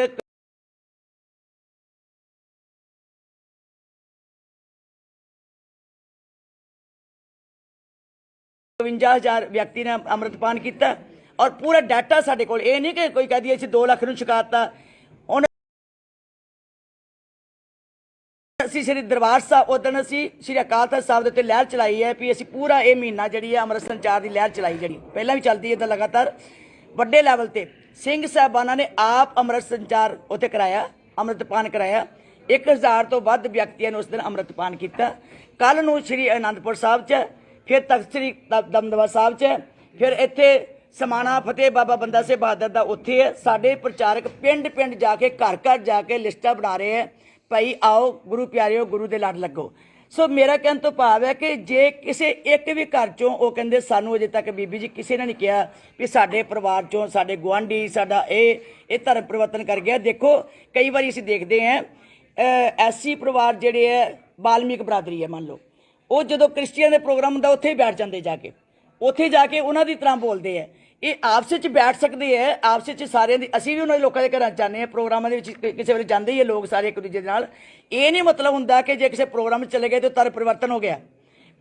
52,000 ਵਿਅਕਤੀ ਨੇ ਅੰਮ੍ਰਿਤਪਾਨ ਕੀਤਾ ਔਰ ਪੂਰਾ ਡਾਟਾ ਸਾਡੇ ਕੋਲ। ਇਹ ਨਹੀਂ ਕਿ ਕੋਈ ਕਹਿ ਦਈਏ ਅਸੀਂ 2 ਲੱਖ ਨੂੰ ਛਕਾਤਾ। ਹੁਣ ਅਸੀਂ ਸ੍ਰੀ ਦਰਬਾਰ ਸਾਹਿਬ ਉਦੋਂ ਅਸੀਂ ਸ੍ਰੀ ਅਕਾਲ ਤਖਤ ਸਾਹਿਬ ਦੇ ਉੱਤੇ ਲਹਿਰ ਚਲਾਈ ਹੈ ਵੀ ਅਸੀਂ ਪੂਰਾ ਇਹ ਮਹੀਨਾ ਜਿਹੜੀ ਹੈ ਅੰਮ੍ਰਿਤ ਸੰਚਾਰ ਦੀ ਲਹਿਰ ਚਲਾਈ, ਜਿਹੜੀ ਪਹਿਲਾਂ ਵੀ ਚੱਲਦੀ ਹੈ ਤਾਂ ਲਗਾਤਾਰ ਵੱਡੇ ਲੈਵਲ ਤੇ ਸਿੰਘ ਸਾਹਿਬਾਨਾਂ ਨੇ ਆਪ ਅੰਮ੍ਰਿਤ ਸੰਚਾਰ ਉੱਥੇ ਕਰਾਇਆ, ਅੰਮ੍ਰਿਤਪਾਨ ਕਰਾਇਆ। 1000 ਤੋਂ ਵੱਧ ਵਿਅਕਤੀਆਂ ਨੇ ਉਸ ਦਿਨ ਅੰਮ੍ਰਿਤਪਾਨ ਕੀਤਾ। ਕੱਲ੍ਹ ਨੂੰ ਸ੍ਰੀ ਅਨੰਦਪੁਰ ਸਾਹਿਬ 'ਚ, ਫਿਰ ਤਖਤ ਸ੍ਰੀ ਦਮਦਮਾ ਸਾਹਿਬ 'ਚ, ਫਿਰ ਇੱਥੇ ਸਮਾਣਾ ਫਤਿਹ ਬਾਬਾ ਬੰਦਾ ਸਿੰਘ ਬਹਾਦਰ ਦਾ ਉੱਥੇ ਹੈ। ਸਾਡੇ ਪ੍ਰਚਾਰਕ ਪਿੰਡ ਪਿੰਡ ਜਾ ਕੇ ਘਰ ਘਰ ਜਾ ਕੇ ਲਿਸਟਾਂ ਬਣਾ ਰਹੇ ਹੈ, ਭਾਈ ਆਓ ਗੁਰੂ ਪਿਆਰਿਓ ਗੁਰੂ ਦੇ ਲੜ ਲੱਗੋ। ਸੋ ਮੇਰਾ ਕਹਿਣ ਤੋਂ ਭਾਵ ਹੈ ਕਿ ਜੇ ਕਿਸੇ ਇੱਕ ਵੀ ਘਰ 'ਚੋਂ ਉਹ ਕਹਿੰਦੇ ਸਾਨੂੰ ਅਜੇ ਤੱਕ ਬੀਬੀ ਜੀ ਕਿਸੇ ਨੇ ਨਹੀਂ ਕਿਹਾ ਵੀ ਸਾਡੇ ਪਰਿਵਾਰ 'ਚੋਂ ਸਾਡੇ ਗੁਆਂਢੀ ਸਾਡਾ ਇਹ ਧਰਮ ਪਰਿਵਰਤਨ ਕਰ ਗਿਆ। ਦੇਖੋ ਕਈ ਵਾਰੀ ਅਸੀਂ ਦੇਖਦੇ ਹਾਂ ਐਸੀ ਪਰਿਵਾਰ ਜਿਹੜੇ ਹੈ ਬਾਲਮੀਕ ਬਰਾਦਰੀ ਹੈ ਮੰਨ ਲਓ, ਉਹ ਜਦੋਂ ਕ੍ਰਿਸਚੀਅਨ ਦੇ ਪ੍ਰੋਗਰਾਮ ਹੁੰਦਾ ਉੱਥੇ ਹੀ ਬੈਠ ਜਾਂਦੇ ਜਾ ਕੇ, ਉੱਥੇ ਜਾ ਕੇ ਉਹਨਾਂ ਦੀ ਤਰ੍ਹਾਂ ਬੋਲਦੇ ਹੈ। ਇਹ ਆਪਸ ਵਿੱਚ ਬੈਠ ਸਕਦੇ ਹੈ, ਆਪਸ ਵਿੱਚ ਸਾਰਿਆਂ ਦੀ, ਅਸੀਂ ਵੀ ਉਹਨਾਂ ਦੇ ਲੋਕਾਂ ਦੇ ਘਰਾਂ ਜਾਂਦੇ ਹਾਂ, ਪ੍ਰੋਗਰਾਮਾਂ ਦੇ ਵਿੱਚ ਕਿਸੇ ਵੇਲੇ ਜਾਂਦੇ ਹੀ ਹੈ ਲੋਕ ਸਾਰੇ ਇੱਕ ਦੂਜੇ ਦੇ ਨਾਲ। ਇਹ ਨਹੀਂ ਮਤਲਬ ਹੁੰਦਾ ਕਿ ਜੇ ਕਿਸੇ ਪ੍ਰੋਗਰਾਮ 'ਚ ਚਲੇ ਗਏ ਤਾਂ ਧਰਮ ਪਰਿਵਰਤਨ ਹੋ ਗਿਆ।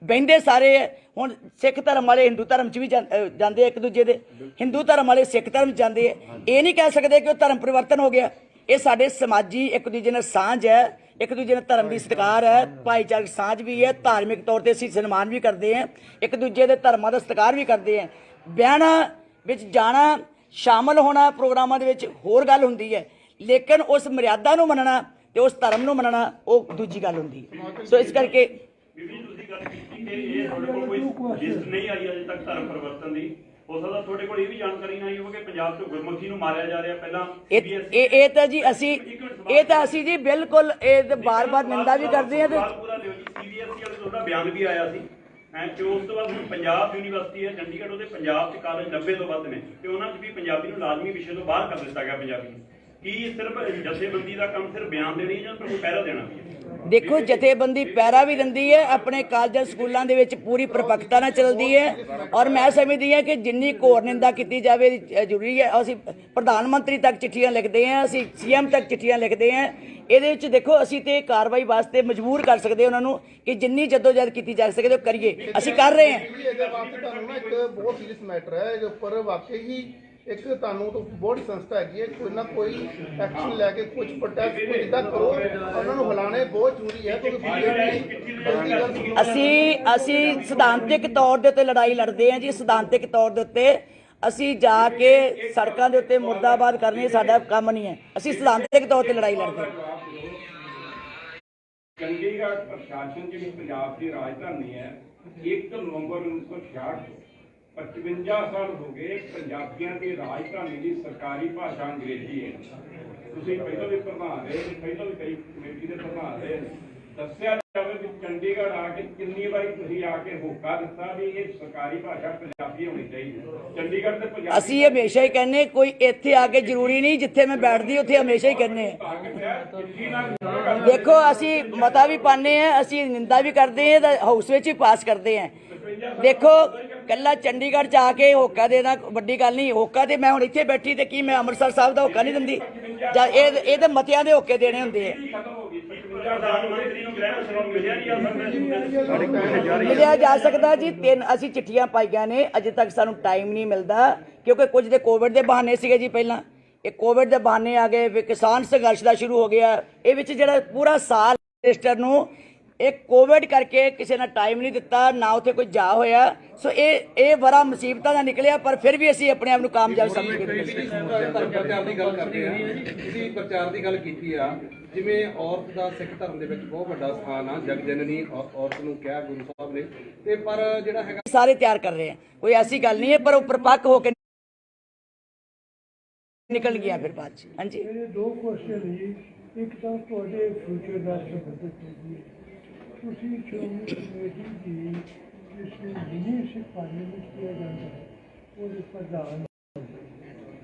ਬਹਿੰਦੇ ਸਾਰੇ ਹੁਣ ਸਿੱਖ ਧਰਮ ਵਾਲੇ ਹਿੰਦੂ ਧਰਮ 'ਚ ਵੀ ਜਾਂਦੇ ਆ ਇੱਕ ਦੂਜੇ ਦੇ, ਹਿੰਦੂ ਧਰਮ ਵਾਲੇ ਸਿੱਖ ਧਰਮ 'ਚ ਜਾਂਦੇ ਆ। ਇਹ ਨਹੀਂ ਕਹਿ ਸਕਦੇ ਕਿ ਉਹ ਧਰਮ ਪਰਿਵਰਤਨ ਹੋ ਗਿਆ। ਇਹ ਸਾਡੇ ਸਮਾਜੀ ਇੱਕ ਦੂਜੇ ਨਾਲ ਸਾਂਝ ਹੈ, ਇੱਕ ਦੂਜੇ ਨਾਲ ਧਰਮ ਦੀ ਸਤਿਕਾਰ ਹੈ, ਭਾਈਚਾਰਕ ਸਾਂਝ ਵੀ ਹੈ, ਧਾਰਮਿਕ ਤੌਰ ਤੇ ਅਸੀਂ ਸਨਮਾਨ ਵੀ ਕਰਦੇ ਹਾਂ, ਇੱਕ ਦੂਜੇ ਦੇ ਧਰਮਾਂ ਦਾ ਸਤਿਕਾਰ ਵੀ ਕਰਦੇ ਹਾਂ। ਵਿਆਹਾਂ ਵਿੱਚ ਜਾਣਾ, ਸ਼ਾਮਲ ਹੋਣਾ ਪ੍ਰੋਗਰਾਮਾਂ ਦੇ ਵਿੱਚ ਹੋਰ ਗੱਲ ਹੁੰਦੀ ਹੈ, ਲੇਕਿਨ ਉਸ ਮਰਿਆਦਾ ਨੂੰ ਮੰਨਣਾ ਤੇ ਉਸ ਧਰਮ ਨੂੰ ਮੰਨਣਾ ਉਹ ਦੂਜੀ ਗੱਲ ਹੁੰਦੀ ਹੈ। ਸੋ ਇਸ ਕਰਕੇ ਇਹ ਤੁਹਾਡੇ ਕੋਲ ਕੋਈ ਲਿਸਟ ਨਹੀਂ ਆਈ ਅਜੇ ਤੱਕ ਧਰਮ ਪਰਿਵਰਤਨ ਦੀ। ਹੋ ਸਕਦਾ ਤੁਹਾਡੇ ਕੋਲ ਇਹ ਵੀ ਜਾਣਕਾਰੀ ਨਾ ਆਈ ਹੋਵੇ ਕਿ ਪੰਜਾਬ 'ਚ ਗੁਰਮੁਖੀ ਨੂੰ ਮਾਰਿਆ ਜਾ ਰਿਹਾ ਪਹਿਲਾਂ ਇਹ ਤਾਂ ਜੀ ਅਸੀਂ ਜੀ ਬਿਲਕੁਲ ਇਹ ਬਾਰ-ਬਾਰ ਨਿੰਦਾ ਵੀ ਕਰਦੇ ਆ ਤੇ ਪੂਰਾ ਦਿਓ ਜੀ। CBSE ਵਾਲੇ ਤੁਹਾਡਾ ਬਿਆਨ ਵੀ ਆਇਆ ਸੀ ਕਿ ਉਸ ਤੋਂ ਬਾਅਦ ਹੁਣ ਪੰਜਾਬ ਯੂਨੀਵਰਸਿਟੀ ਹੈ ਚੰਡੀਗੜ੍ਹ, ਉਹਦੇ ਪੰਜਾਬ 'ਚ ਕਾਲਜ 90 ਤੋਂ ਵੱਧ ਨੇ ਤੇ ਉਹਨਾਂ 'ਚ ਵੀ ਪੰਜਾਬੀ ਨੂੰ ਲਾਜ਼ਮੀ ਵਿਸ਼ੇ ਤੋਂ ਬਾਹਰ ਕਰ ਦਿੱਤਾ ਗਿਆ ਪੰਜਾਬੀ ਨੂੰ। ਕੀ ਸਿਰਫ ਜਥੇਬੰਦੀ ਦਾ ਕੰਮ ਸਿਰਫ ਬਿਆਨ ਦੇਣੀ ਜਾਂ ਤੁਹਾਨੂੰ ਪਹਿਰਾ ਦੇਣਾ ਵੀ ਹੈ? ਦੇਖੋ ਜਥੇਬੰਦੀ ਪਹਿਰਾ ਵੀ ਦਿੰਦੀ ਹੈ, ਆਪਣੇ ਕਾਲਜਾਂ ਸਕੂਲਾਂ ਦੇ ਵਿੱਚ ਪੂਰੀ ਪਰਪੱਕਤਾ ਨਾਲ ਚੱਲਦੀ ਹੈ ਔਰ ਮੈਂ ਸਮਝਦੀ ਹਾਂ ਕਿ ਜਿੰਨੀ ਘੋਰ ਨਿੰਦਾ ਕੀਤੀ ਜਾਵੇ ਜ਼ਰੂਰੀ ਹੈ। ਅਸੀਂ ਪ੍ਰਧਾਨ ਮੰਤਰੀ ਤੱਕ ਚਿੱਠੀਆਂ ਲਿਖਦੇ ਹਾਂ, ਅਸੀਂ CM ਤੱਕ ਚਿੱਠੀਆਂ ਲਿਖਦੇ ਹਾਂ। ਇਹਦੇ ਵਿੱਚ ਦੇਖੋ ਅਸੀਂ ਤੇ ਕਾਰਵਾਈ ਵਾਸਤੇ ਮਜਬੂਰ ਕਰ ਸਕਦੇ ਉਹਨਾਂ ਨੂੰ ਕਿ ਜਿੰਨੀ ਜਦੋਜਹਿਦ ਕੀਤੀ ਜਾ ਸਕਦੀ ਉਹ ਕਰੀਏ, ਅਸੀਂ ਕਰ ਰਹੇ ਹਾਂ। ਇਹਦੇ ਵਾਸਤੇ ਤੁਹਾਨੂੰ ਨਾ ਇੱਕ ਬਹੁਤ ਸੀਰੀਅਸ ਮੈਟਰ ਹੈ ਇਹਦੇ ਉੱਪਰ ਵਾਕਈ ਹੀ ਇੱਕ ਤੁਹਾਨੂੰ ਤਾਂ ਬਹੁਤ ਸੰਸਥਾ ਹੈਗੀ ਹੈ, ਕੋਈ ਨਾ ਕੋਈ ਐਕਸ਼ਨ ਲੈ ਕੇ ਕੁਝ ਪ੍ਰੋਟੈਸਟ ਕੋਈ ਇੱਦਾਂ ਕਰੋ, ਉਹਨਾਂ ਨੂੰ ਹਿਲਾਣੇ ਬਹੁਤ ਜ਼ਰੂਰੀ ਹੈ ਕਿਉਂਕਿ ਅਸੀਂ ਸਿਧਾਂਤਿਕ ਤੌਰ ਦੇ ਉੱਤੇ ਲੜਾਈ ਲੜਦੇ ਹਾਂ ਜੀ। ਸਿਧਾਂਤਿਕ ਤੌਰ ਦੇ ਉੱਤੇ ਅਸੀਂ ਜਾ ਕੇ ਸੜਕਾਂ ਦੇ ਉੱਤੇ ਮੁਰਦਾਬਾਦ ਕਰਨੀ ਸਾਡਾ ਕੰਮ ਨਹੀਂ ਹੈ, ਅਸੀਂ ਸਿਧਾਂਤਿਕ ਤੌਰ ਤੇ ਲੜਾਈ ਲੜਦੇ ਹਾਂ। ਚੰਡੀਗੜ੍ਹ ਪ੍ਰਸ਼ਾਸਨ ਜਿਹੜੀ ਪੰਜਾਬ ਦੀ ਰਾਜਧਾਨੀ ਹੈ 1 ਨਵੰਬਰ 1966 55 ਸਾਲ ਹੋ ਗਏ ਪੰਜਾਬੀਆਂ ਦੀ ਰਾਜਧਾਨੀ ਦੀ ਸਰਕਾਰੀ ਭਾਸ਼ਾ ਅੰਗਰੇਜ਼ੀ ਹੈ। ਤੁਸੀਂ ਪਹਿਲਾਂ ਵੀ ਪ੍ਰਧਾਨ ਰਹੇ, ਪਹਿਲਾਂ ਵੀ ਕਈ ਕਮੇਟੀ ਦੇ ਪ੍ਰਧਾਨ ਰਹੇ। ਦੱਸਿਆ ਜਾਵੇ ਵੀ ਚੰਡੀਗੜ੍ਹ ਆ ਕੇ ਕਿੰਨੀ ਵਾਰੀ ਤੁਸੀਂ ਆ ਕੇ ਹੋਕਾ ਦਿੱਤਾ ਵੀ ਇਹ ਸਰਕਾਰੀ ਭਾਸ਼ਾ ਪੰਜਾਬੀ ਹੋਣੀ ਚਾਹੀਦੀ ਹੈ। ਚੰਡੀਗੜ੍ਹ ਤੇ ਪੰਜਾਬੀ ਅਸੀਂ ਹਮੇਸ਼ਾ ਹੀ ਕਹਿੰਦੇ, ਕੋਈ ਇੱਥੇ ਆ ਕੇ ਜ਼ਰੂਰੀ ਨਹੀਂ ਜਿੱਥੇ ਮੈਂ ਬੈਠਦੀ ਉੱਥੇ ਹਮੇਸ਼ਾ ਹੀ ਕਹਿੰਦੇ ਹਾਂ। ਦੇਖੋ ਅਸੀਂ ਮਤਾ ਵੀ ਪਾਉਂਦੇ ਹਾਂ, ਅਸੀਂ ਨਿੰਦਾ ਵੀ ਕਰਦੇ ਹਾਂ ਤਾਂ ਹਾਊਸ ਵਿੱਚ ਹੀ ਪਾਸ ਕਰਦੇ ਹਾਂ। ਦੇਖੋ ਕੱਲਾ ਚੰਡੀਗੜ੍ਹ 'ਚ ਆ ਕੇ ਹੋਕਾ ਦੇਣਾ ਵੱਡੀ ਗੱਲ ਨਹੀਂ। ਹੋਕਾ ਤੇ ਮੈਂ ਹੁਣ ਇੱਥੇ ਬੈਠੀ ਤੇ ਕੀ ਮੈਂ ਅੰਮ੍ਰਿਤਸਰ ਸਾਹਿਬ ਦਾ ਹੋਕਾ ਨਹੀਂ ਦਿੰਦੀ ਜਾਂ ਇਹ ਤਾਂ ਮਤਿਆਂ ਦੇ ਹੋਕੇ ਦੇਣੇ ਹੁੰਦੇ ਆ। ਪ੍ਰਧਾਨ ਮੰਤਰੀ ਨੂੰ ਗ੍ਰਹਿ ਸਰੋਤ ਮਿਲਿਆ ਨਹੀਂ ਜਾ ਮਿਲਿਆ ਜਾ ਸਕਦਾ ਜੀ। 3 ਅਸੀਂ ਚਿੱਠੀਆਂ ਪਾਈਆਂ ਨੇ, ਅਜੇ ਤੱਕ ਸਾਨੂੰ ਟਾਈਮ ਨਹੀਂ ਮਿਲਦਾ ਕਿਉਂਕਿ ਕੁਝ ਦੇ ਕੋਵਿਡ ਦੇ ਬਹਾਨੇ ਸੀਗੇ ਜੀ। ਪਹਿਲਾਂ ਇਹ ਕੋਵਿਡ ਦੇ ਬਹਾਨੇ ਆ ਗਏ, ਫਿਰ ਕਿਸਾਨ ਸੰਘਰਸ਼ ਦਾ ਸ਼ੁਰੂ ਹੋ ਗਿਆ। ਇਹ ਵਿੱਚ ਜਿਹੜਾ ਪੂਰਾ ਸਾਲ ਮਿਨਿਸਟਰ ਨੂੰ ਇਹ ਕੋਵਿਡ ਕਰਕੇ ਕਿਸੇ ਨੇ ਟਾਈਮ ਨਹੀਂ ਦਿੱਤਾ, ਨਾ ਉੱਥੇ ਕੋਈ ਜਾ ਹੋਇਆ। ਸੋ ਇਹ ਬੜਾ ਮੁਸੀਬਤਾਂ ਦਾ ਨਿਕਲਿਆ, ਪਰ ਫਿਰ ਵੀ ਅਸੀਂ ਆਪਣੇ ਆਪ ਨੂੰ ਕਾਮਯਾਬ ਸਮਝਦੇ ਪ੍ਰਚਾਰ ਦੀ ਗੱਲ ਕਰਦੇ ਆ। ਤੁਸੀਂ ਪ੍ਰਚਾਰ ਦੀ ਗੱਲ ਕੀਤੀ ਆ, ਜਿਵੇਂ ਔਰਤ ਦਾ ਸਿੱਖ ਧਰਮ ਦੇ ਵਿੱਚ ਬਹੁਤ ਵੱਡਾ ਸਥਾਨ ਆ, ਜਗ ਜਨਨੀ ਔਰਤ ਨੂੰ ਕਿਹਾ ਗੁਰੂ ਸਾਹਿਬ ਨੇ, ਤੇ ਪਰ ਜਿਹੜਾ ਹੈਗਾ ਸਾਰੇ ਤਿਆਰ ਕਰ ਰਹੇ ਆ, ਕੋਈ ਐਸੀ ਗੱਲ ਨਹੀਂ ਹੈ, ਪਰ ਉਹ ਪਰਪੱਕ ਹੋ ਕੇ ਨਿਕਲ ਗਿਆ ਫਿਰ ਬਾਅਦ ਚ। ਹਾਂਜੀ ਮੇਰੇ 2 ਕੁਐਸਚਨ ਜੀ। ਇੱਕ ਤਾਂ ਤੁਹਾਡੇ ਫਿਊਚਰ ਨਾਲ ਸੰਬੰਧਿਤ ਹੈ। ਤੁਸੀਂ ਸ਼੍ਰੋਮਣੀ ਕਮੇਟੀ ਦੀ ਜਿਸ ਨੂੰ ਮਿਨੀ ਸਿੱਖ ਪਾਰਲੀਮੈਂਟ ਕਿਹਾ ਜਾਂਦਾ ਹੈ ਉਹਦੇ ਪ੍ਰਧਾਨ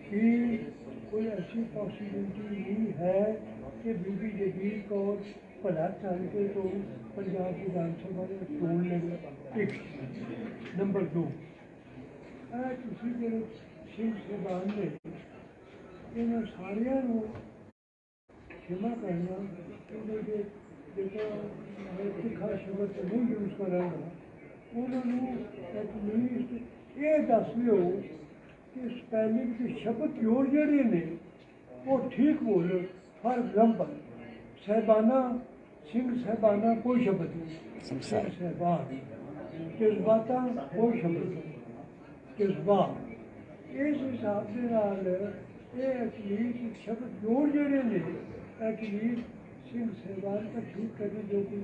ਕੀ ਕੋਈ ਐਸੀ ਪੋਸੀਬਿਲਿਟੀ ਨਹੀਂ ਹੈ ਕਿ ਬੀਬੀ ਜਗੀਰ ਕੌਰ ਭਲਾ ਚਾਹਤੇ ਤੋਂ ਪੰਜਾਬ ਵਿਧਾਨ ਸਭਾ ਦੇ ਚੋਣ ਲੜੇ? ਇੱਕ ਨੰਬਰ 2 ਤੁਸੀਂ ਜਿਹੜੇ ਸਿੰਘ ਸਾਹਿਬਾਨ ਨੇ ਇਹਨਾਂ ਸਾਰਿਆਂ ਨੂੰ ਖਿਮਾ ਕਰਨਾ, ਉਹਦੇ ਜਿਹੜਾ ਸਿੱਖਾ ਸ਼ਬਦ ਨਹੀਂ ਯੂਜ਼ ਕਰਾਂਗਾ, ਉਹਨਾਂ ਨੂੰ ਐਟਲੀਸਟ ਇਹ ਦੱਸ ਦਿਓ ਕਿ ਸਪੈਲਿੰਗ ਦੇ ਸ਼ਬਦ ਜੋੜ ਜਿਹੜੇ ਨੇ ਉਹ ਠੀਕ ਬੋਲੋ। ਫਾਰ ਐਗਜ਼ਾਮਪਲ ਸਾਹਿਬਾਨਾ, ਸਿੰਘ ਸਾਹਿਬਾਨਾ ਕੋਈ ਸ਼ਬਦ ਨਹੀਂ, ਸਿੰਘ ਸਾਹਿਬਾਨ। ਜਜ਼ਬਾਤਾਂ ਕੋਈ ਸ਼ਬਦ ਨਹੀਂ, ਜਜ਼ਬਾਤ। ਇਸ ਹਿਸਾਬ ਦੇ ਨਾਲ ਇਹ ਐਟਲੀਸਟ ਸ਼ਬਦ ਜੋੜ ਜਿਹੜੇ ਨੇ ਐਟਲੀਸਟ ਸਿੰਘ ਸਾਹਿਬਾਨ ਤਾਂ ਠੀਕ ਕਰਨੀ ਜੋ ਕਿ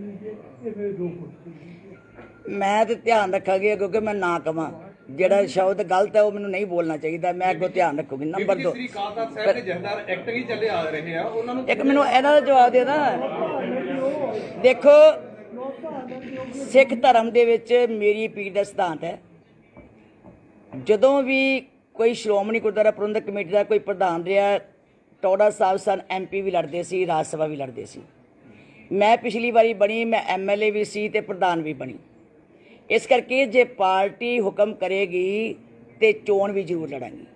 ਇਹ ਮੇਰੇ 2 ਕੁਐਸਚਨ। ਮੈਂ ਤੇ ਧਿਆਨ ਰੱਖਾਂਗੀ ਕਿਉਂਕਿ ਮੈਂ ਨਾ ਕਵਾਂ ਜਿਹੜਾ ਸ਼ਬਦ ਗਲਤ ਹੈ ਉਹ ਮੈਨੂੰ ਨਹੀਂ ਬੋਲਣਾ ਚਾਹੀਦਾ। ਮੈਂ ਅੱਗੋਂ ਧਿਆਨ ਰੱਖੂਗੀ। ਨੰਬਰ 2 ਸ੍ਰੀ ਅਕਾਲ ਤਖਤ ਸਾਹਿਬ ਦੇ ਜਥੇਦਾਰ ਐਕਟ ਹੀ ਚੱਲੇ ਆ ਰਹੇ ਆ, ਉਹਨਾਂ ਨੂੰ ਇੱਕ ਮੈਨੂੰ ਇਹਨਾਂ ਦਾ ਜਵਾਬ ਦੇ ਨਾ। ਦੇਖੋ ਸਿੱਖ ਧਰਮ ਦੇ ਵਿੱਚ ਮੇਰੀ ਪੀਰ ਦਾ ਸਿਧਾਂਤ ਹੈ, ਜਦੋਂ ਵੀ ਕੋਈ ਸ਼੍ਰੋਮਣੀ ਗੁਰਦੁਆਰਾ ਪ੍ਰਬੰਧਕ ਕਮੇਟੀ ਦਾ ਕੋਈ ਪ੍ਰਧਾਨ ਰਿਹਾ, ਟੌੜਾ ਸਾਹਿਬ ਸਨ MP ਵੀ ਲੜਦੇ ਸੀ, ਰਾਜ ਸਭਾ ਵੀ ਲੜਦੇ ਸੀ। ਮੈਂ ਪਿਛਲੀ ਵਾਰੀ ਬਣੀ, ਮੈਂ MLA ਵੀ ਸੀ ਤੇ ਪ੍ਰਧਾਨ ਵੀ ਬਣੀ। ਇਸ ਕਰਕੇ ਜੇ ਪਾਰਟੀ ਹੁਕਮ ਕਰੇਗੀ ਤੇ ਚੋਣ ਵੀ ਜ਼ਰੂਰ ਲੜਾਂਗੀ।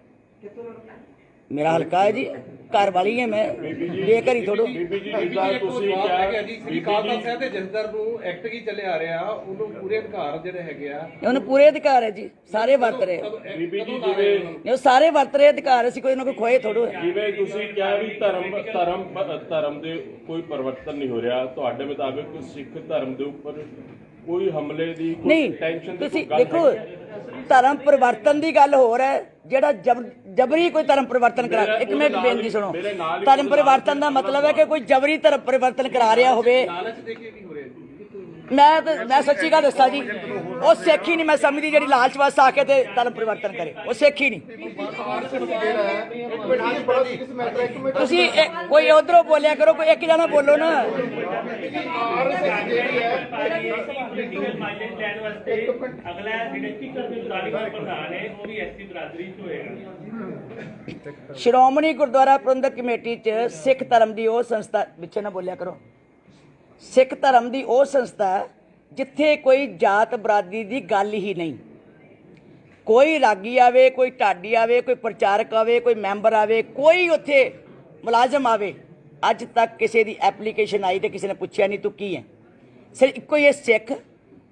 ਮੇਰਾ ਹਲਕਾ ਹੈ ਜੀ, ਘਰ ਵਾਲੀ ਹੈ ਮੈਂ, ਬੇਘਰ ਹੀ ਥੋੜੋ। ਤੁਸੀਂ ਕਿਹਾ ਜੀ ਸ੍ਰੀ ਅਕਾਲ ਤਖਤ ਸਾਹਿਬ ਦੇ ਜਥੇਦਾਰ ਨੂੰ ਐਕਟ ਹੀ ਚੱਲੇ ਆ ਰਿਹਾ, ਉਹਨੂੰ ਪੂਰੇ ਅਧਿਕਾਰ ਜਿਹੜੇ ਹੈਗੇ ਆ, ਉਹਨੂੰ ਪੂਰੇ ਅਧਿਕਾਰ ਹੈ ਜੀ, ਸਾਰੇ ਵਰਤ ਰਹੇ ਉਹ ਸਾਰੇ ਵਰਤ ਰਹੇ ਅਧਿਕਾਰ। ਅਸੀਂ ਕੋਈ ਨਾ ਕੋਈ ਖੋਏ ਥੋੜੋ। ਜਿਵੇਂ ਤੁਸੀਂ ਕਿਹਾ ਵੀ ਧਰਮ ਦੇ ਕੋਈ ਪਰਿਵਰਤਨ ਨਹੀਂ ਹੋ ਰਿਹਾ, ਤੁਹਾਡੇ ਮੁਤਾਬਿਕ ਸਿੱਖ ਧਰਮ ਦੇ ਉੱਪਰ ਕੋਈ ਹਮਲੇ ਦੀ ਕੋਈ ਟੈਨਸ਼ਨ ਦੀ ਤੁਸੀਂ ਗੱਲ ਦੇਖੋ ਧਰਮ ਪਰਿਵਰਤਨ ਦੀ ਗੱਲ ਹੋਰ ਹੈ, ਜਿਹੜਾ ਜਬਰੀ ਕੋਈ ਧਰਮ ਪਰਿਵਰਤਨ ਕਰਾ। ਇੱਕ ਮਿੰਟ ਬੇਨਤੀ ਸੁਣੋ। ਧਰਮ ਪਰਿਵਰਤਨ ਦਾ ਮਤਲਬ ਹੈ ਕਿ ਕੋਈ ਜਬਰੀ ਧਰਮ ਪਰਿਵਰਤਨ ਕਰਾ ਰਿਹਾ ਹੋਵੇ। ਮੈਂ ਸੱਚੀ ਗੱਲ ਦੱਸਾਂ ਜੀ, ਉਹ ਸਿੱਖ ਹੀ ਨਹੀਂ ਮੈਂ ਸਮਝਦੀ ਜਿਹੜੀ ਲਾਲਚ ਵਾਸਤੇ ਆ ਕੇ ਤੇ ਧਰਮ ਪਰਿਵਰਤਨ ਕਰੇ, ਉਹ ਸਿੱਖ ਹੀ ਨਹੀਂ। ਤੁਸੀਂ ਕੋਈ ਉਧਰੋਂ ਬੋਲਿਆ ਕਰੋ, ਕੋਈ ਇੱਕ ਜਣਾ ਬੋਲੋ ਨਾ। ਸ਼੍ਰੋਮਣੀ ਗੁਰਦੁਆਰਾ ਪ੍ਰਬੰਧਕ ਕਮੇਟੀ 'ਚ ਸਿੱਖ ਧਰਮ ਦੀ ਉਹ ਸੰਸਥਾ, ਪਿੱਛੇ ਨਾ ਬੋਲਿਆ ਕਰੋ, ਸਿੱਖ ਧਰਮ ਦੀ ਉਹ ਸੰਸਥਾ ਜਿੱਥੇ ਕੋਈ ਜਾਤ ਬਰਾਦਰੀ ਦੀ ਗੱਲ ਹੀ ਨਹੀਂ। ਕੋਈ ਰਾਗੀ ਆਵੇ, ਕੋਈ ਢਾਡੀ ਆਵੇ, ਕੋਈ ਪ੍ਰਚਾਰਕ ਆਵੇ, ਕੋਈ ਮੈਂਬਰ ਆਵੇ, ਕੋਈ ਉੱਥੇ ਮੁਲਾਜ਼ਮ ਆਵੇ, ਅੱਜ ਤੱਕ ਕਿਸੇ ਦੀ ਐਪਲੀਕੇਸ਼ਨ ਆਈ ਤੇ ਕਿਸੇ ਨੇ ਪੁੱਛਿਆ ਨਹੀਂ ਤੂੰ ਕੀ ਹੈ। ਸਿਰਫ ਇੱਕੋ ਹੀ ਸਿੱਖ,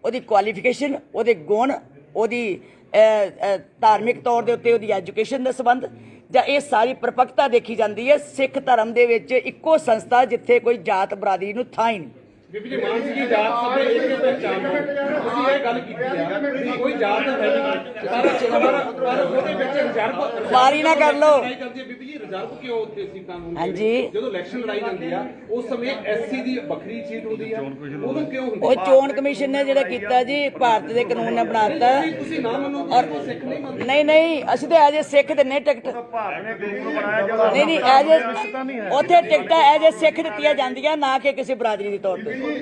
ਉਹਦੀ ਕੁਆਲੀਫਿਕੇਸ਼ਨ, ਉਹਦੇ ਗੁਣ, ਉਹਦੀ ਧਾਰਮਿਕ ਤੌਰ ਦੇ ਉੱਤੇ ਉਹਦੀ ਐਜੂਕੇਸ਼ਨ ਦਾ ਸੰਬੰਧ ਜਾਂ ਇਹ ਸਾਰੀ ਪਰਪੱਕਤਾ ਦੇਖੀ ਜਾਂਦੀ ਹੈ। ਸਿੱਖ ਧਰਮ ਦੇ ਵਿੱਚ ਇੱਕੋ ਸੰਸਥਾ ਜਿੱਥੇ ਕੋਈ ਜਾਤ ਬਰਾਦਰੀ ਨੂੰ ਥਾਂ ਹੀ ਨਹੀਂ। ਬੀਬੀ ਜੀ ਮਾਨ ਸਿੰਘ ਜੀ ਜਾਤ ਸਭੇ ਇੱਕ ਦੀ ਪਹਿਚਾਣ ਹੋ, ਤੁਸੀਂ ਇਹ ਗੱਲ ਕੀਤੀ ਆ ਵੀ ਕੋਈ ਜਾਤ ਹੈ ਨਹੀਂ, ਪਰ ਉਹਦੇ ਵਿੱਚ ਰਿਜ਼ਰਵ ਵਾਰੀ ਨਾ ਕਰ ਲਓ। ਬੀਬੀ ਜੀ ਰਿਜ਼ਰਵ ਕਿਉਂ ਉੱਥੇ ਸੀਟਾਂ ਹੁੰਦੀਆਂ? ਹਾਂਜੀ, ਜਦੋਂ ਇਲੈਕਸ਼ਨ ਲੜਾਈ ਜਾਂਦੀ ਆ ਉਸ ਸਮੇਂ ਐਸਸੀ ਦੀ ਵੱਖਰੀ ਸੀਟ ਹੁੰਦੀ ਆ, ਉਦੋਂ ਕਿਉਂ ਹੁੰਦੀ? ਉਹ ਚੋਣ ਕਮਿਸ਼ਨ ਨੇ ਜਿਹੜਾ ਕੀਤਾ ਜੀ, ਭਾਰਤ ਦੇ ਕਾਨੂੰਨ ਨੇ ਬਣਾਤਾ। ਤੁਸੀਂ ਨਾ ਮੰਨੋ, ਤੁਸੀਂ ਸਿੱਖ ਨਹੀਂ ਮੰਨਦੇ। ਨਹੀਂ ਅਸੀਂ ਤਾਂ ਐਜ ਸਿੱਖ ਦਿੰਨੇ ਟਿਕਟ। ਨਹੀਂ ਐਜ ਉੱਥੇ ਟਿਕਟਾਂ ਐਜ ਸਿੱਖ ਦਿੱਤੀਆਂ ਜਾਂਦੀਆਂ, ਨਾ ਕਿ ਕਿਸੇ ਬਰਾਦਰੀ ਦੇ ਤੌਰ ਤੇ। ਜਦੋਂ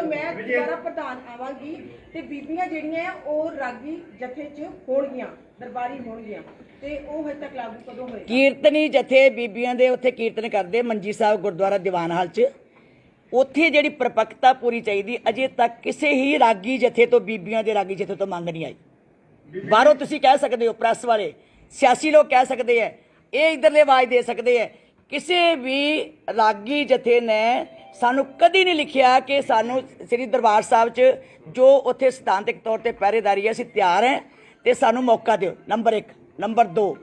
ਮੈਂ ਦੁਬਾਰਾ ਪ੍ਰਧਾਨ ਆਵਾਂਗੀ ਤੇ ਬੀਬੀਆਂ ਜਿਹੜੀਆਂ ਉਹ ਰਾਗੀ ਜਥੇ 'ਚ ਹੋਣਗੀਆਂ, ਦਰਬਾਰੀ ਹੋਣਗੀਆਂ, ਤੇ ਉਹ ਹਜੇ ਤੱਕ ਲਾਗੂ ਕਦੋਂ ਹੋਏਗਾ? ਕੀਰਤਨੀ ਜਥੇ ਬੀਬੀਆਂ ਦੇ ਉੱਥੇ ਕੀਰਤਨ ਕਰਦੇ ਮੰਜੀ ਸਾਹਿਬ ਗੁਰਦੁਆਰਾ ਦੀਵਾਨ ਹਾਲ 'ਚ, ਉੱਥੇ ਜਿਹੜੀ ਪਰਪੱਕਤਾ ਪੂਰੀ ਚਾਹੀਦੀ। ਅਜੇ ਤੱਕ ਕਿਸੇ ਹੀ ਰਾਗੀ ਜਥੇ ਤੋਂ, ਬੀਬੀਆਂ ਦੇ ਰਾਗੀ ਜਥੇ ਤੋਂ ਮੰਗ ਨਹੀਂ ਆਈ। ਬਾਹਰੋਂ ਤੁਸੀਂ ਕਹਿ ਸਕਦੇ ਹੋ, ਪ੍ਰੈਸ ਵਾਲੇ, ਸਿਆਸੀ ਲੋਕ ਕਹਿ ਸਕਦੇ ਹੈ, ਇਹ ਇਧਰਲੇ ਆਵਾਜ਼ ਦੇ ਸਕਦੇ ਹੈ। ਕਿਸੇ ਵੀ ਰਾਗੀ ਜਥੇ ਨੇ ਸਾਨੂੰ ਕਦੀ ਨਹੀਂ ਲਿਖਿਆ ਕਿ ਸਾਨੂੰ ਸ੍ਰੀ ਦਰਬਾਰ ਸਾਹਿਬ 'ਚ ਜੋ ਉੱਥੇ ਸਿਧਾਂਤਕ ਤੌਰ ਤੇ ਪਹਿਰੇਦਾਰੀ ਹੈ, ਅਸੀਂ ਤਿਆਰ ਹੈ ਤੇ ਸਾਨੂੰ ਮੌਕਾ ਦਿਓ। ਨੰਬਰ 1। ਨੰਬਰ 2,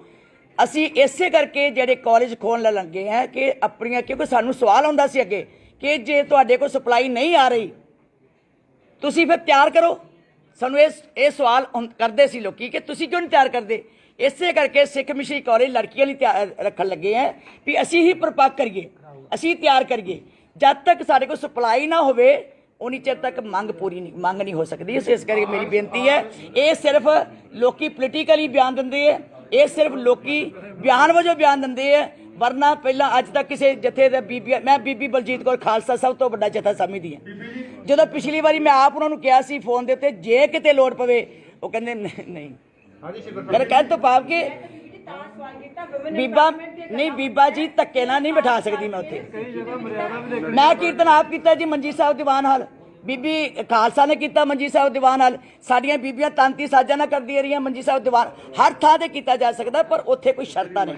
ਅਸੀਂ ਇਸੇ ਕਰਕੇ ਜਿਹੜੇ ਕਾਲਜ ਖੋਲ੍ਹਣ ਲੱਗੇ ਹੈ ਕਿ ਆਪਣੀਆਂ, ਕਿਉਂਕਿ ਸਾਨੂੰ ਸਵਾਲ ਆਉਂਦਾ ਸੀ ਅੱਗੇ ਕਿ ਜੇ ਤੁਹਾਡੇ ਕੋਲ ਸਪਲਾਈ ਨਹੀਂ ਆ ਰਹੀ ਤੁਸੀਂ ਫਿਰ ਤਿਆਰ ਕਰੋ। ਸਾਨੂੰ ਇਹ ਸਵਾਲ ਕਰਦੇ ਸੀ ਲੋਕੀ ਕਿ ਤੁਸੀਂ ਕਿਉਂ ਨਹੀਂ ਤਿਆਰ ਕਰਦੇ। ਇਸੇ ਕਰਕੇ ਸਿੱਖ ਮਿਸ਼ਨਰੀ ਕਾਲਜ ਲੜਕੀਆਂ ਲਈ ਰੱਖਣ ਲੱਗੇ ਹੈ ਵੀ ਅਸੀਂ ਹੀ ਪਰਪੱਕ ਕਰੀਏ, ਅਸੀਂ ਤਿਆਰ ਕਰੀਏ। ਜਦ ਤੱਕ ਸਾਡੇ ਕੋਲ ਸਪਲਾਈ ਨਾ ਹੋਵੇ ਉਨੀ ਚਿਰ ਤੱਕ ਮੰਗ ਨਹੀਂ ਹੋ ਸਕਦੀ। ਇਸ ਕਰਕੇ ਮੇਰੀ ਬੇਨਤੀ ਹੈ, ਇਹ ਸਿਰਫ ਲੋਕੀ ਪੋਲੀਟੀਕਲੀ ਬਿਆਨ ਦਿੰਦੇ ਹੈ, ਇਹ ਸਿਰਫ ਲੋਕੀ ਬਿਆਨ ਵਜੋਂ ਬਿਆਨ ਦਿੰਦੇ ਹੈ। ਵਰਨਾ ਪਹਿਲਾਂ ਅੱਜ ਤੱਕ ਕਿਸੇ ਜਥੇ ਦਾ ਮੈਂ ਬੀਬੀ ਬਲਜੀਤ ਕੌਰ ਖਾਲਸਾ ਸਭ ਤੋਂ ਵੱਡਾ ਜਥਾ ਸਮਝਦੀ ਹਾਂ। ਜਦੋਂ ਪਿਛਲੀ ਵਾਰੀ ਮੈਂ ਆਪ ਉਹਨਾਂ ਨੂੰ ਕਿਹਾ ਸੀ ਫੋਨ ਦੇ ਉੱਤੇ, ਜੇ ਕਿਤੇ ਲੋੜ ਪਵੇ, ਉਹ ਕਹਿੰਦੇ ਨਹੀਂ। ਮੇਰੇ ਕਹਿਣ ਤੋਂ ਭਾਵ ਕਿ ਬੀਬਾ ਜੀ ਧੱਕੇ ਨਾਲ ਨਹੀਂ ਬਿਠਾ ਸਕਦੀ ਮੈਂ ਉੱਥੇ। ਮੈਂ ਕੀਰਤਨ ਆਪ ਕੀਤਾ ਜੀ ਮੰਜੀ ਸਾਹਿਬ ਦੀਵਾਨ ਹਾਲ, ਬੀਬੀ ਖਾਲਸਾ ਨੇ ਕੀਤਾ ਮੰਜੀ ਸਾਹਿਬ ਦੀਵਾਨ ਹਾਲ, ਸਾਡੀਆਂ ਬੀਬੀਆਂ ਤਾਂਤੀ ਸਾਜਾਂ ਨਾਲ ਕਰਦੀਆਂ ਰਹੀਆਂ ਮੰਜੀ ਸਾਹਿਬ ਦੀਵਾਨ। ਹਰ ਥਾਂ ਤੇ ਕੀਤਾ ਜਾ ਸਕਦਾ, ਪਰ ਉੱਥੇ ਕੋਈ ਸ਼ਰਤਾਂ ਨੇ,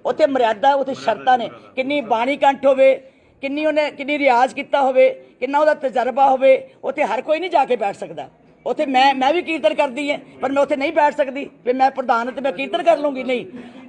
ਉੱਥੇ ਮਰਿਆਦਾ, ਉੱਥੇ ਸ਼ਰਤਾਂ ਨੇ। ਕਿੰਨੀ ਬਾਣੀ ਕੰਠ ਹੋਵੇ, ਕਿੰਨੀ ਰਿਆਜ਼ ਕੀਤਾ ਹੋਵੇ, ਕਿੰਨਾ ਉਹਦਾ ਤਜਰਬਾ ਹੋਵੇ, ਉੱਥੇ ਹਰ ਕੋਈ ਨਹੀਂ ਜਾ ਕੇ ਬੈਠ ਸਕਦਾ। ਉੱਥੇ ਮੈਂ ਵੀ ਕੀਰਤਨ ਕਰਦੀ ਹੈ, ਪਰ ਮੈਂ ਉੱਥੇ ਨਹੀਂ ਬੈਠ ਸਕਦੀ। ਫਿਰ ਮੈਂ ਪ੍ਰਧਾਨ ਤੇ ਮੈਂ ਕੀਰਤਨ ਕਰ ਲੂੰਗੀ? ਨਹੀਂ।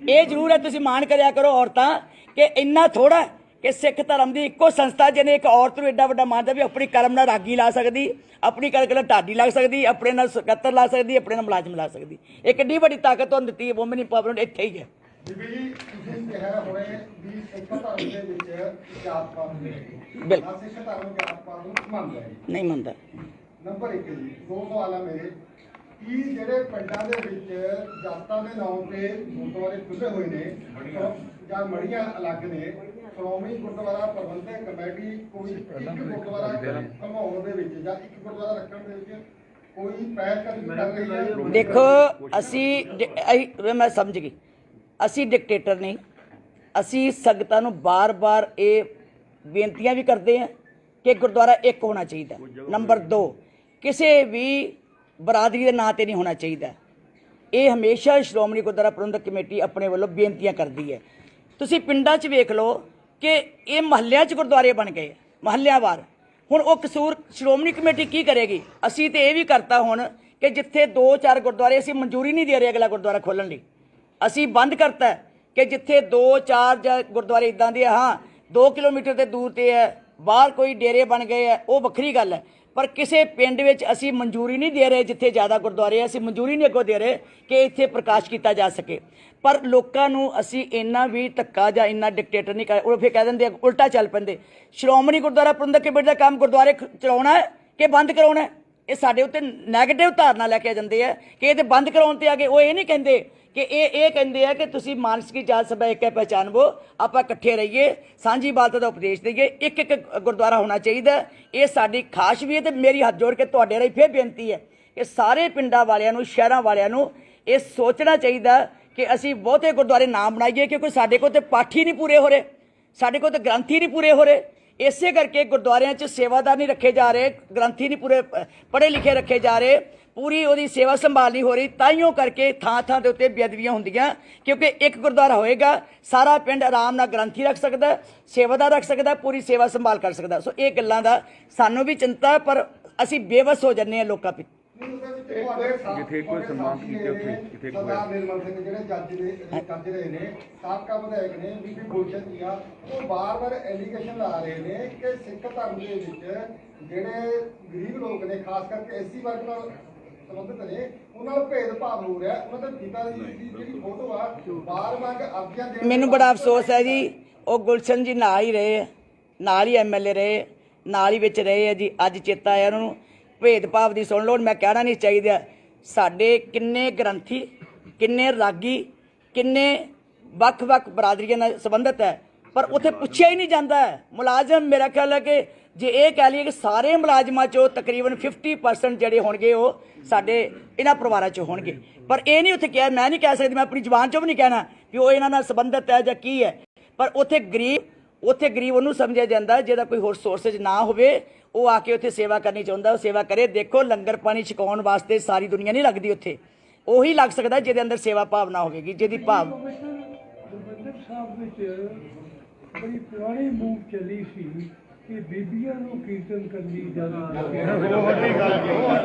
ਇਹ ਜ਼ਰੂਰ ਹੈ, ਤੁਸੀਂ ਮਾਣ ਕਰਿਆ ਕਰੋ ਔਰਤਾਂ, ਕਿ ਇੰਨਾ ਥੋੜਾ ਕਿ ਸਿੱਖ ਧਰਮ ਦੀ ਇੱਕੋ ਸੰਸਥਾ ਜਿਹਨੇ ਇੱਕ ਔਰਤ ਨੂੰ ਐਡਾ ਵੱਡਾ ਮਾਨਦਾ ਵੀ ਆਪਣੀ ਕਲਮ ਨਾਲ ਰਾਗੀ ਲਾ ਸਕਦੀ, ਆਪਣੀ ਕਲਮ ਨਾਲ ਢਾਡੀ ਲਾ ਸਕਦੀ, ਆਪਣੇ ਨਾਲ ਸਕੱਤਰ ਲਾ ਸਕਦੀ, ਆਪਣੇ ਨਾਲ ਮੁਲਾਜ਼ਮ ਲਾ ਸਕਦੀ। ਇਹ ਕਿੱਡੀ ਵੱਡੀ ਤਾਕਤ ਤੁਹਾਨੂੰ ਦਿੱਤੀ ਹੈ ਵੂਮਨ ਇੰਪਾਵਰਮੈਂਟ, ਇੱਥੇ ਹੀ ਹੈ। ਬੀਬੀ ਜੀ ਤੁਸੀਂ ਕਿਹਾ ਹੋਏ ਵੀ ਸਿੱਖ ਧਰਮ ਦੇ ਵਿੱਚ ਜਾਤ ਪਾਤ ਨਹੀਂ, ਬਿਲਕੁਲ ਸਿੱਖ ਧਰਮ ਜਾਤ ਪਾਤ ਨੂੰ ਮੰਨਦਾ ਹੈ, ਨਹੀਂ ਮੰਨਦਾ। ਨੰਬਰ 1 ਜੀ। 2 ਸਵਾਲ ਆ ਮੇਰੇ, ਕਿ ਜਿਹੜੇ ਪਿੰਡਾਂ ਦੇ ਵਿੱਚ ਜਾਤਾਂ ਦੇ ਨਾਮ ਤੇ ਗੁਰਦੁਆਰੇ ਖੁੱਲੇ ਹੋਏ ਨੇ ਜਾਂ ਮੜੀਆਂ ਅਲੱਗ ਨੇ, ਸ਼੍ਰੋਮਣੀ ਗੁਰਦੁਆਰਾ ਪ੍ਰਬੰਧਕ ਕਮੇਟੀ ਕੋਈ ਇੱਕ ਗੁਰਦੁਆਰਾ ਘਮਾਉਣ ਦੇ ਵਿੱਚ ਜਾਂ ਇੱਕ ਗੁਰਦੁਆਰਾ ਰੱਖਣ ਦੇ ਵਿੱਚ ਕੋਈ ਪਹਿਲ ਕਦਮੀ ਕਰ ਰਹੀ ਹੈ? ਦੇਖੋ ਮੈਂ ਸਮਝ ਗਈ, ਅਸੀਂ ਡਿਕਟੇਟਰ ਨਹੀਂ। ਅਸੀਂ ਸੰਗਤਾਂ ਨੂੰ ਬਾਰ-ਬਾਰ ਇਹ ਬੇਨਤੀਆਂ ਵੀ ਕਰਦੇ ਹਾਂ ਕਿ ਗੁਰਦੁਆਰਾ ਇੱਕ ਹੋਣਾ ਚਾਹੀਦਾ। ਨੰਬਰ 2, ਕਿਸੇ ਵੀ ਬਰਾਦਰੀ ਦੇ ਨਾਂ ਤੇ ਨਹੀਂ ਹੋਣਾ ਚਾਹੀਦਾ। ਇਹ ਹਮੇਸ਼ਾ ਸ਼੍ਰੋਮਣੀ ਗੁਰਦੁਆਰਾ ਪ੍ਰਬੰਧਕ ਕਮੇਟੀ ਆਪਣੇ ਵੱਲੋਂ ਬੇਨਤੀਆਂ ਕਰਦੀ ਹੈ। ਤੁਸੀਂ ਪਿੰਡਾਂ 'ਚ ਵੇਖ ਲਓ ਕਿ ਇਹ ਮਹੱਲਿਆਂ 'ਚ ਗੁਰਦੁਆਰੇ ਬਣ ਗਏ, ਮਹੱਲਿਆਂ ਵਾਰ। ਹੁਣ ਉਹ ਕਸੂਰ ਸ਼੍ਰੋਮਣੀ ਕਮੇਟੀ ਕੀ ਕਰੇਗੀ? ਅਸੀਂ ਤੇ ਇਹ ਵੀ ਕਰਤਾ ਹੁਣ ਕਿ ਜਿੱਥੇ 2-4 ਗੁਰਦੁਆਰੇ, ਅਸੀਂ ਮਨਜ਼ੂਰੀ ਨਹੀਂ ਦੇ ਰਹੇ ਅਗਲਾ ਗੁਰਦੁਆਰਾ ਖੋਲ੍ਹਣ ਲਈ। ਅਸੀਂ ਬੰਦ ਕਰਤਾ ਕਿ ਜਿੱਥੇ 2-4 ਗੁਰਦੁਆਰੇ ਇੱਦਾਂ ਦੇ, ਹਾਂ 2 ਕਿਲੋਮੀਟਰ ਦੇ ਦੂਰ ਤੇ ਹੈ, ਬਾਹਰ ਕੋਈ ਡੇਰੇ ਬਣ ਗਏ ਹੈ, ਉਹ ਵੱਖਰੀ ਗੱਲ ਹੈ। ਪਰ ਕਿਸੇ ਪਿੰਡ ਵਿੱਚ ਅਸੀਂ ਮਨਜ਼ੂਰੀ ਨਹੀਂ ਦੇ ਰਹੇ, ਜਿੱਥੇ ਜ਼ਿਆਦਾ ਗੁਰਦੁਆਰੇ ਅਸੀਂ ਮਨਜ਼ੂਰੀ ਨਹੀਂ ਅੱਗੋਂ ਦੇ ਰਹੇ ਕਿ ਇੱਥੇ ਪ੍ਰਕਾਸ਼ ਕੀਤਾ ਜਾ ਸਕੇ। ਪਰ ਲੋਕਾਂ ਨੂੰ ਅਸੀਂ ਇੰਨਾ ਵੀ ਧੱਕਾ ਜਾਂ ਇੰਨਾ ਡਿਕਟੇਟਰ ਨਹੀਂ ਕਰ, ਉਹ ਫਿਰ ਕਹਿ ਦਿੰਦੇ ਉਲਟਾ ਚੱਲ ਪੈਂਦੇ। ਸ਼੍ਰੋਮਣੀ ਗੁਰਦੁਆਰਾ ਪ੍ਰਬੰਧਕ ਕਮੇਟੀ ਦਾ ਕੰਮ ਗੁਰਦੁਆਰੇ ਚਲਾਉਣਾ ਹੈ ਕਿ ਬੰਦ ਕਰਾਉਣਾ ਹੈ? ਇਹ ਸਾਡੇ ਉੱਤੇ ਨੈਗੇਟਿਵ ਧਾਰਨਾ ਲੈ ਕੇ ਜਾਂਦੇ ਆ ਕਿ ਇਹ ਤੇ ਬੰਦ ਕਰਾਉਣ ਤੇ ਆ ਗਏ। ਉਹ ਇਹ ਨਹੀਂ ਕਹਿੰਦੇ ਕਿ ਇਹ ਕਹਿੰਦੇ ਆ ਕਿ ਤੁਸੀਂ ਮਾਨਸਿਕ ਜਾਤ ਸਭਾ ਇੱਕ ਹੈ ਪਹਿਚਾਨਵੋ, ਆਪਾਂ ਇਕੱਠੇ ਰਹੀਏ, ਸਾਂਝੀ ਬਾਤ ਦਾ ਉਪਦੇਸ਼ ਦਈਏ, ਇੱਕ ਇੱਕ ਗੁਰਦੁਆਰਾ ਹੋਣਾ ਚਾਹੀਦਾ। ਇਹ ਸਾਡੀ ਖਾਸ਼ ਵੀ ਹੈ ਤੇ ਮੇਰੀ ਹੱਥ ਜੋੜ ਕੇ ਤੁਹਾਡੇ ਰਾਹੀਂ ਫਿਰ ਬੇਨਤੀ ਹੈ ਕਿ ਸਾਰੇ ਪਿੰਡਾਂ ਵਾਲਿਆਂ ਨੂੰ, ਸ਼ਹਿਰਾਂ ਵਾਲਿਆਂ ਨੂੰ ਇਹ ਸੋਚਣਾ ਚਾਹੀਦਾ ਕਿ ਅਸੀਂ ਬਹੁਤੇ ਗੁਰਦੁਆਰੇ ਨਾ ਬਣਾਈਏ, ਕਿਉਂਕਿ ਸਾਡੇ ਕੋਲ ਤੇ ਪਾਠੀ ਨਹੀਂ ਪੂਰੇ ਹੋ ਰਹੇ, ਸਾਡੇ ਕੋਲ ਤੇ ਗ੍ਰੰਥੀ ਨਹੀਂ ਪੂਰੇ ਹੋ ਰਹੇ। ਇਸੇ ਕਰਕੇ ਗੁਰਦੁਆਰਿਆਂ 'ਚ ਸੇਵਾਦਾਰ ਨਹੀਂ ਰੱਖੇ ਜਾ ਰਹੇ, ਗ੍ਰੰਥੀ ਨਹੀਂ ਪੂਰੇ ਪੜ੍ਹੇ ਲਿਖੇ ਰੱਖੇ ਜਾ ਰਹੇ, ਪੂਰੀ ਉਹਦੀ ਸੇਵਾ ਸੰਭਾਲ ਨਹੀਂ ਹੋ ਰਹੀ। ਤਾਈਓ ਕਰਕੇ ਥਾਂ ਥਾਂ ਦੇ ਉੱਤੇ ਬੇਅਦਬੀਆਂ ਹੁੰਦੀਆਂ, ਕਿਉਂਕਿ ਇੱਕ ਗੁਰਦੁਆਰਾ ਹੋਏਗਾ ਸਾਰਾ ਪਿੰਡ ਆਰਾਮ ਨਾਲ ਗ੍ਰੰਥੀ ਰੱਖ ਸਕਦਾ, ਸੇਵਾਦਾਰ ਰੱਖ ਸਕਦਾ, ਪੂਰੀ ਸੇਵਾ ਸੰਭਾਲ ਕਰ ਸਕਦਾ। ਸੋ ਇਹ ਗੱਲਾਂ ਦਾ ਸਾਨੂੰ ਵੀ ਚਿੰਤਾ, ਪਰ ਅਸੀਂ ਬੇਵਸ ਹੋ ਜਾਂਦੇ ਹਾਂ ਲੋਕਾਂ ਪਿੱਛੇ। ਜਿੱਥੇ ਕੋਈ ਸਨਮਾਨ ਕੀਤੇ ਉੱਥੇ ਜਿੱਥੇ ਸਰਦਾਰ ਨਿਰਮਲ ਸਿੰਘ ਜਿਹੜੇ ਜੱਜ ਰਹੇ ਨੇ, ਸਾਬਕਾ ਵਿਧਾਇਕ ਨੇ, ਬੀਬੀ ਗੁਲਸ਼ਨ ਦੀਆਂ, ਉਹ ਬਾਰ-ਬਾਰ ਐਲੀਗੇਸ਼ਨ ਲਾ ਰਹੇ ਨੇ ਕਿ ਸਿੱਖ ਧਰਮ ਦੇ ਵਿੱਚ ਜਿਹੜੇ ਗਰੀਬ ਲੋਕ ਨੇ, ਖਾਸ ਕਰਕੇ ਐਸਸੀ ਵਰਗ ਨਾਲ ਸੰਬੰਧਿਤ ਨੇ, ਉਹਨਾਂ ਨੂੰ ਭੇਦਭਾਵ ਹੋ ਰਿਹਾ। ਉਹਨਾਂ ਦੇ ਪਿਤਾ ਦੀ ਜਿਹੜੀ ਫੋਟੋ ਆ ਬਾਰ-ਬਾਰ ਅਰਜ਼ੀਆਂ ਦੇ, ਮੈਨੂੰ ਬੜਾ ਅਫਸੋਸ ਹੈ ਜੀ, ਉਹ ਗੁਲਸ਼ਨ ਜੀ ਨਾਲ ਹੀ ਰਹੇ, ਨਾਲ ਹੀ MLA ਰਹੇ, ਨਾਲ ਹੀ ਵਿੱਚ ਰਹੇ ਹੈ ਜੀ। ਅੱਜ ਚੇਤਾ ਆਇਆ ਉਹਨਾਂ ਨੂੰ। ਭੇਦਭਾਵ ਦੀ ਸੁਣ ਲਓ, ਮੈਂ ਕਹਿਣਾ ਨਹੀਂ ਚਾਹੀਦਾ। ਸਾਡੇ ਕਿੰਨੇ ਗ੍ਰੰਥੀ, ਕਿੰਨੇ ਰਾਗੀ, ਕਿੰਨੇ ਵੱਖ-ਵੱਖ ਬਰਾਦਰੀਆਂ ਨਾਲ ਸੰਬੰਧਿਤ ਹੈ, ਪਰ ਉੱਥੇ ਪੁੱਛਿਆ ਹੀ ਨਹੀਂ ਜਾਂਦਾ। ਮੁਲਾਜ਼ਮ, ਮੇਰਾ ਖਿਆਲ ਹੈ ਕਿ ਜੇ ਇਹ ਕਹਿ ਲਈਏ ਕਿ ਸਾਰੇ ਮੁਲਾਜ਼ਮਾਂ 'ਚੋਂ ਤਕਰੀਬਨ 50% ਜਿਹੜੇ ਹੋਣਗੇ ਉਹ ਸਾਡੇ ਇਹਨਾਂ ਪਰਿਵਾਰਾਂ 'ਚ ਹੋਣਗੇ, ਪਰ ਇਹ ਨਹੀਂ ਉੱਥੇ ਕਿਹਾ। ਮੈਂ ਨਹੀਂ ਕਹਿ ਸਕਦੀ, ਮੈਂ ਆਪਣੀ ਜ਼ੁਬਾਨ 'ਚੋਂ ਵੀ ਨਹੀਂ ਕਹਿਣਾ ਵੀ ਉਹ ਇਹਨਾਂ ਨਾਲ ਸੰਬੰਧਿਤ ਹੈ ਜਾਂ ਕੀ ਹੈ, ਪਰ ਉੱਥੇ ਗਰੀਬ ਉਹਨੂੰ ਸਮਝਿਆ ਜਾਂਦਾ ਜਿਹਦਾ ਕੋਈ ਹੋਰ ਸੋਰਸੇਜ ਨਾ ਹੋਵੇ, ਉਹ ਆ ਕੇ ਉੱਥੇ ਸੇਵਾ ਕਰਨੀ ਚਾਹੁੰਦਾ, ਉਹ ਸੇਵਾ ਕਰੇ। ਦੇਖੋ, ਲੰਗਰ ਪਾਣੀ ਛਕਾਉਣ ਵਾਸਤੇ ਸਾਰੀ ਦੁਨੀਆ ਨਹੀਂ ਲੱਗਦੀ ਉੱਥੇ, ਉਹੀ ਲੱਗ ਸਕਦਾ ਜਿਹਦੇ ਅੰਦਰ ਸੇਵਾ ਭਾਵਨਾ ਹੋਵੇਗੀ, ਜਿਹਦੀ ਭਾਵ। ਹਰਿਮੰਦਰ ਸਾਹਿਬ ਵਿੱਚ ਬੜੀ ਪੁਰਾਣੀ ਮੂਵ ਚੱਲੀ ਸੀ ਕਿ ਬੀਬੀਆਂ ਨੂੰ ਕੀਰਤਨ ਕਰਨ ਦੀ ਇਜਾਜ਼ਤ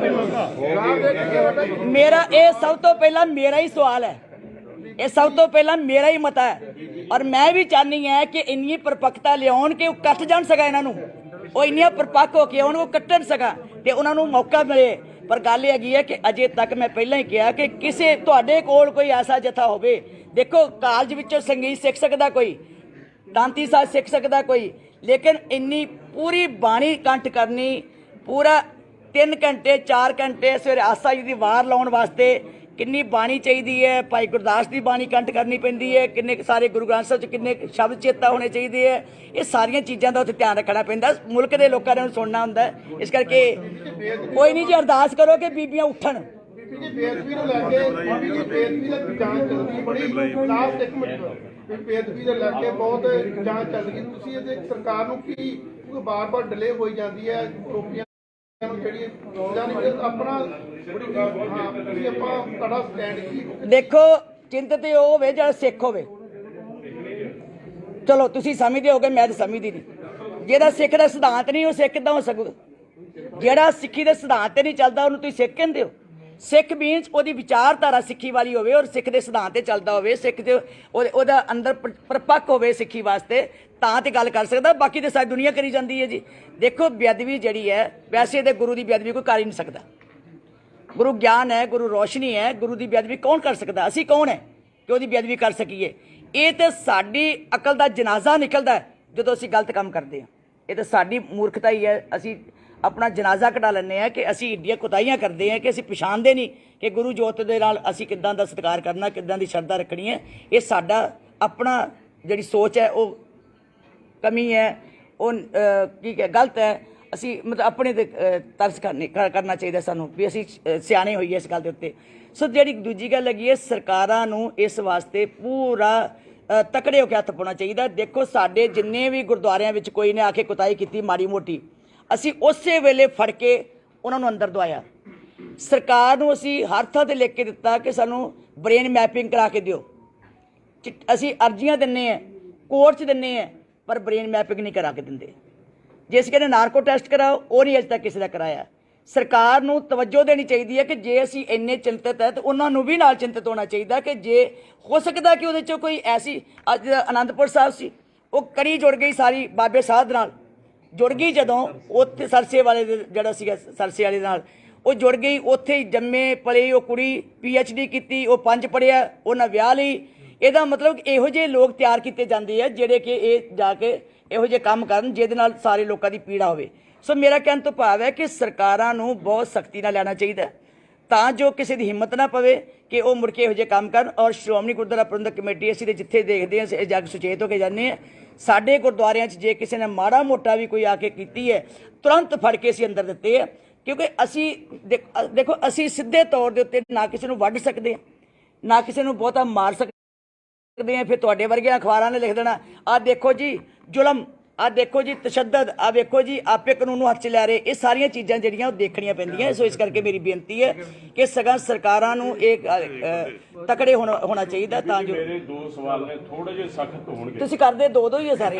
ਮੇਰਾ ਇਹ ਸਭ ਤੋਂ ਪਹਿਲਾਂ ਮੇਰਾ ਹੀ ਸਵਾਲ ਹੈ, ਇਹ ਸਭ ਤੋਂ ਪਹਿਲਾਂ ਮੇਰਾ ਹੀ ਮਤਾ ਹੈ, ਔਰ ਮੈਂ ਵੀ ਚਾਹੁੰਦੀ ਹਾਂ ਕਿ ਇੰਨੀ ਪਰਪੱਕਤਾ ਲਿਆਉਣ ਕਿ ਉਹ ਕੱਟ ਜਾਣ ਸਕਾ, ਇਹਨਾਂ ਨੂੰ ਉਹ ਇੰਨੀਆਂ ਪਰਪੱਕ ਹੋ ਕੇ ਉਹਨਾਂ ਨੂੰ ਕੱਟਣ ਸਕਾ ਤੇ ਉਹਨਾਂ ਨੂੰ ਮੌਕਾ ਮਿਲੇ। ਪਰ ਗੱਲ ਇਹ ਹੈਗੀ ਹੈ ਕਿ ਅਜੇ ਤੱਕ ਮੈਂ ਪਹਿਲਾਂ ਹੀ ਕਿਹਾ ਕਿ ਕਿਸੇ ਤੁਹਾਡੇ ਕੋਲ ਕੋਈ ਐਸਾ ਜਥਾ ਹੋਵੇ, ਦੇਖੋ ਕਾਲਜ ਵਿੱਚੋਂ ਸੰਗੀਤ ਸਿੱਖ ਸਕਦਾ ਕੋਈ, ਤਾਂਤੀ ਸਾਜ਼ ਸਿੱਖ ਸਕਦਾ ਕੋਈ, ਲੇਕਿਨ ਇੰਨੀ ਪੂਰੀ ਬਾਣੀ ਕੰਠ ਕਰਨੀ, ਪੂਰਾ 3 ਘੰਟੇ 4 ਘੰਟੇ ਸਵੇਰੇ ਆਸਾ ਜੀ ਦੀ ਵਾਰ ਲਾਉਣ ਵਾਸਤੇ ਕਿੰਨੀ ਬਾਣੀ ਚਾਹੀਦੀ ਹੈ। ਭਾਈ ਗੁਰਦਾਸ ਦੀ ਬਾਣੀ ਕੰਠ ਕਰਨੀ ਪੈਂਦੀ ਹੈ, ਕਿੰਨੇ ਸਾਰੇ ਗੁਰੂ ਗ੍ਰੰਥ ਸਾਹਿਬ 'ਚ ਕਿੰਨੇ ਸ਼ਬਦ ਚੇਤਾ ਹੋਣੇ ਚਾਹੀਦੇ ਹੈ। ਇਹ ਸਾਰੀਆਂ ਚੀਜ਼ਾਂ ਦਾ ਉੱਥੇ ਧਿਆਨ ਰੱਖਣਾ ਪੈਂਦਾ, ਮੁਲਕ ਦੇ ਲੋਕਾਂ ਨੇ ਸੁਣਨਾ ਹੁੰਦਾ। ਇਸ ਕਰਕੇ ਕੋਈ ਨਹੀਂ ਜੀ, ਅਰਦਾਸ ਕਰੋ ਕਿ ਬੀਬੀਆਂ ਉੱਠਣ। ਬੇਅਦਬੀ ਨੂੰ ਲੈ ਕੇ, ਬੇਅਦਬੀ ਦੀ ਜਾਂਚ ਚੱਲਦੀ ਬੜੀ ਲਾਸਟ 1 ਮਿੰਟ, ਬੇਅਦਬੀ ਦੇ ਲੈ ਕੇ ਬਹੁਤ ਜਾਂਚ ਚੱਲ ਰਹੀ। ਤੁਸੀਂ ਇਹਦੇ ਸਰਕਾਰ ਨੂੰ ਕੀ ਬਾਰ-ਬਾਰ ਡਿਲੇ ਹੋਈ ਜਾਂਦੀ ਹੈ ਟੋਪੀਆਂ ਨੂੰ, ਜਿਹੜੀ ਆਪਣਾ ਆਪਾਂ ਤੁਹਾਡਾ ਸਟੈਂਡ ਕੀ? ਦੇਖੋ, ਚਿੰਤਤ ਉਹ ਹੋਵੇ ਜਿਹੜਾ ਸਿੱਖ ਹੋਵੇ। ਚਲੋ ਤੁਸੀਂ ਸਮਝਦੇ ਹੋਗੇ, ਮੈਂ ਤਾਂ ਸਮਝਦੀ ਨਹੀਂ। ਜਿਹੜਾ ਸਿੱਖ ਦਾ ਸਿਧਾਂਤ ਨਹੀਂ, ਉਹ ਸਿੱਖ ਕਿੱਦਾਂ ਹੋ ਸਕਦਾ? ਜਿਹੜਾ ਸਿੱਖੀ ਦੇ ਸਿਧਾਂਤ ਤੇ ਨਹੀਂ ਚੱਲਦਾ ਉਹਨੂੰ ਤੁਸੀਂ ਸਿੱਖ ਕਹਿੰਦੇ ਹੋ? ਸਿੱਖ ਮੀਨਸ ਉਹਦੀ ਵਿਚਾਰਧਾਰਾ ਸਿੱਖੀ ਵਾਲੀ ਹੋਵੇ ਔਰ ਸਿੱਖ ਦੇ ਸਿਧਾਂਤ ਤੇ ਚੱਲਦਾ ਹੋਵੇ, ਸਿੱਖ ਦੇ ਉਹਦਾ ਅੰਦਰ ਪਰਪੱਕ ਹੋਵੇ ਸਿੱਖੀ ਵਾਸਤੇ, ਤਾਂ ਤੇ ਗੱਲ ਕਰ ਸਕਦਾ। ਬਾਕੀ ਤੇ ਸਾਰੀ ਦੁਨੀਆ ਕਰੀ ਜਾਂਦੀ ਹੈ ਜੀ। ਦੇਖੋ, ਬੇਅਦਬੀ ਜਿਹੜੀ ਹੈ, ਵੈਸੇ ਤੇ ਗੁਰੂ ਦੀ ਬੇਅਦਬੀ ਕੋਈ ਕਰ ਹੀ ਨਹੀਂ ਸਕਦਾ। ਗੁਰੂ ਗਿਆਨ ਹੈ, ਗੁਰੂ ਰੋਸ਼ਨੀ ਹੈ, ਗੁਰੂ ਦੀ ਬੇਅਦਬੀ ਕੌਣ ਕਰ ਸਕਦਾ? ਅਸੀਂ ਕੌਣ ਹੈ ਕਿ ਉਹਦੀ ਬੇਅਦਬੀ ਕਰ ਸਕੀਏ? ਇਹ ਤੇ ਸਾਡੀ ਅਕਲ ਦਾ ਜਨਾਜ਼ਾ ਨਿਕਲਦਾ ਜਦੋਂ ਅਸੀਂ ਗਲਤ ਕੰਮ ਕਰਦੇ ਹਾਂ। ਇਹ ਤਾਂ ਸਾਡੀ ਮੂਰਖਤਾ ਹੀ ਹੈ। ਅਸੀਂ ਆਪਣਾ ਜਨਾਜ਼ਾ ਕਢਾ ਲੈਂਦੇ ਹਾਂ ਕਿ ਅਸੀਂ ਏਡੀਆਂ ਕੁਤਾਹੀਆਂ ਕਰਦੇ ਹਾਂ ਕਿ ਅਸੀਂ ਪਛਾਣਦੇ ਨਹੀਂ ਕਿ ਗੁਰੂ ਜੋਤ ਦੇ ਨਾਲ ਅਸੀਂ ਕਿੱਦਾਂ ਦਾ ਸਤਿਕਾਰ ਕਰਨਾ, ਕਿੱਦਾਂ ਦੀ ਸ਼ਰਧਾ ਰੱਖਣੀ ਹੈ। ਇਹ ਸਾਡਾ ਆਪਣਾ ਜਿਹੜੀ ਸੋਚ ਹੈ ਉਹ ਕਮੀ ਹੈ, ਉਹ ਕੀ ਹੈ, ਗਲਤ ਹੈ। ਅਸੀਂ ਮਤਲਬ ਆਪਣੇ ਤੇ ਤਰਸ ਕਰਨਾ ਚਾਹੀਦਾ ਸਾਨੂੰ ਵੀ ਅਸੀਂ ਸਿਆਣੇ ਹੋਈਏ ਇਸ ਗੱਲ ਦੇ ਉੱਤੇ। ਸੋ ਜਿਹੜੀ ਦੂਜੀ ਗੱਲ ਹੈਗੀ ਹੈ, ਸਰਕਾਰਾਂ ਨੂੰ ਇਸ ਵਾਸਤੇ ਪੂਰਾ ਤਕੜੇ ਹੋ ਕੇ ਹੱਥ ਪਾਉਣਾ ਚਾਹੀਦਾ। ਦੇਖੋ, ਸਾਡੇ ਜਿੰਨੇ ਵੀ ਗੁਰਦੁਆਰਿਆਂ ਵਿੱਚ ਕੋਈ ਨੇ ਆ ਕੇ ਕੁਤਾਹੀ ਕੀਤੀ ਮਾੜੀ ਮੋਟੀ, ਅਸੀਂ ਉਸੇ ਵੇਲੇ ਫੜ ਕੇ ਉਹਨਾਂ ਨੂੰ ਅੰਦਰ ਦਵਾਇਆ। ਸਰਕਾਰ ਨੂੰ ਅਸੀਂ ਹਰ ਥਾਂ 'ਤੇ ਲਿਖ ਕੇ ਦਿੱਤਾ ਕਿ ਸਾਨੂੰ ਬ੍ਰੇਨ ਮੈਪਿੰਗ ਕਰਾ ਕੇ ਦਿਓ। ਅਸੀਂ ਅਰਜ਼ੀਆਂ ਦਿੰਦੇ ਹਾਂ, ਕੋਰਟ 'ਚ ਦਿੰਦੇ ਹਾਂ, ਪਰ ਬ੍ਰੇਨ ਮੈਪਿੰਗ ਨਹੀਂ ਕਰਾ ਕੇ ਦਿੰਦੇ। ਜੇ ਅਸੀਂ ਕਹਿੰਦੇ ਨਾਰਕੋ ਟੈਸਟ ਕਰਾਓ, ਉਹ ਨਹੀਂ ਅਜੇ ਤੱਕ ਕਿਸੇ ਦਾ ਕਰਾਇਆ। ਸਰਕਾਰ ਨੂੰ ਤਵੱਜੋ ਦੇਣੀ ਚਾਹੀਦੀ ਹੈ ਕਿ ਜੇ ਅਸੀਂ ਇੰਨੇ ਚਿੰਤਤ ਹੈ ਤਾਂ ਉਹਨਾਂ ਨੂੰ ਵੀ ਨਾਲ ਚਿੰਤਤ ਹੋਣਾ ਚਾਹੀਦਾ ਕਿ ਜੇ ਹੋ ਸਕਦਾ ਕਿ ਉਹਦੇ 'ਚੋਂ ਕੋਈ ਐਸੀ, ਅੱਜ ਅਨੰਦਪੁਰ ਸਾਹਿਬ ਸੀ, ਉਹ ਕੜੀ ਜੁੜ ਗਈ ਸਾਰੀ ਬਾਬੇ ਸਾਧ ਨਾਲ। ਜੁੜ ਗਈ ਜਦੋਂ ਉੱਥੇ ਸਰਸੇ ਵਾਲੇ ਜਿਹੜਾ ਸੀਗਾ ਸਰਸੇ ਵਾਲੇ ਨਾਲ ਉਹ ਜੁੜ ਗਈ, ਉੱਥੇ ਹੀ ਜੰਮੇ ਪਲੇ ਉਹ ਕੁੜੀ PhD ਕੀਤੀ, ਉਹ 5 ਪੜ੍ਹਿਆ, ਉਹਨਾਂ ਵਿਆਹ ਲਈ। ਇਹਦਾ ਮਤਲਬ ਇਹੋ ਜਿਹੇ ਲੋਕ ਤਿਆਰ ਕੀਤੇ ਜਾਂਦੇ ਆ ਜਿਹੜੇ ਕਿ ਇਹ ਜਾ ਕੇ ਇਹੋ ਜਿਹੇ ਕੰਮ ਕਰਨ ਜਿਹਦੇ ਨਾਲ ਸਾਰੇ ਲੋਕਾਂ ਦੀ ਪੀੜਾ ਹੋਵੇ। ਸੋ ਮੇਰਾ ਕਹਿਣ ਤੋਂ ਭਾਵ ਹੈ ਕਿ ਸਰਕਾਰਾਂ ਨੂੰ ਬਹੁਤ ਸਖਤੀ ਨਾਲ ਲੈਣਾ ਚਾਹੀਦਾ ਤਾਂ ਜੋ ਕਿਸੇ ਦੀ ਹਿੰਮਤ ਨਾ ਪਵੇ ਕਿ ਉਹ ਮੁੜ ਕੇ ਇਹੋ ਜਿਹੇ ਕੰਮ ਕਰਨ। ਔਰ ਸ਼੍ਰੋਮਣੀ ਗੁਰਦੁਆਰਾ ਪ੍ਰਬੰਧਕ ਕਮੇਟੀ ਅਸੀਂ ਤੇ ਜਿੱਥੇ ਦੇਖਦੇ ਹਾਂ ਇਹ ਜੱਗ ਸੁਚੇਤ ਹੋ ਕੇ ਜਾਂਦੇ ਹਾਂ। ਸਾਡੇ ਗੁਰਦੁਆਰਿਆਂ 'ਚ ਜੇ ਕਿਸੇ ਨੇ ਮਾੜਾ ਮੋਟਾ ਵੀ ਕੋਈ ਆ ਕੇ ਕੀਤੀ ਹੈ ਤੁਰੰਤ ਫੜ ਕੇ ਅਸੀਂ ਅੰਦਰ ਦਿੱਤੇ ਆ, ਕਿਉਂਕਿ ਅਸੀਂ ਦੇਖੋ ਅਸੀਂ ਸਿੱਧੇ ਤੌਰ ਦੇ ਉੱਤੇ ਨਾ ਕਿਸੇ ਨੂੰ ਵੱਢ ਸਕਦੇ ਹਾਂ, ਨਾ ਕਿਸੇ ਨੂੰ ਬਹੁਤਾ ਮਾਰ ਸਕਦੇ ਹਾਂ। ਫਿਰ ਤੁਹਾਡੇ ਵਰਗੇ ਅਖਬਾਰਾਂ ਨੇ ਲਿਖ ਦੇਣਾ ਆਹ ਦੇਖੋ ਜੀ ਜ਼ੁਲਮ, ਆਹ ਦੇਖੋ ਜੀ ਤਸ਼ੱਦਦ, ਆਹ ਵੇਖੋ ਜੀ ਆਪੇ ਕਾਨੂੰਨ ਨੂੰ ਹੱਥ 'ਚ ਲੈ ਰਹੇ। ਇਹ ਸਾਰੀਆਂ ਚੀਜ਼ਾਂ ਜਿਹੜੀਆਂ ਉਹ ਦੇਖਣੀਆਂ ਪੈਂਦੀਆਂ। ਸੋ ਇਸ ਕਰਕੇ ਮੇਰੀ ਬੇਨਤੀ ਹੈ ਕਿ ਸਗੋਂ ਸਰਕਾਰਾਂ ਨੂੰ ਇਹ ਤਕੜੇ ਹੋਣਾ ਚਾਹੀਦਾ ਤਾਂ ਜੋ। ਮੇਰੇ 2 ਸਵਾਲ ਨੇ, ਥੋੜੇ ਜਿਹੇ ਸਖਤ ਹੋਣਗੇ। ਤੁਸੀਂ ਕਰਦੇ ਦੋ ਹੀ ਆ ਸਾਰੇ,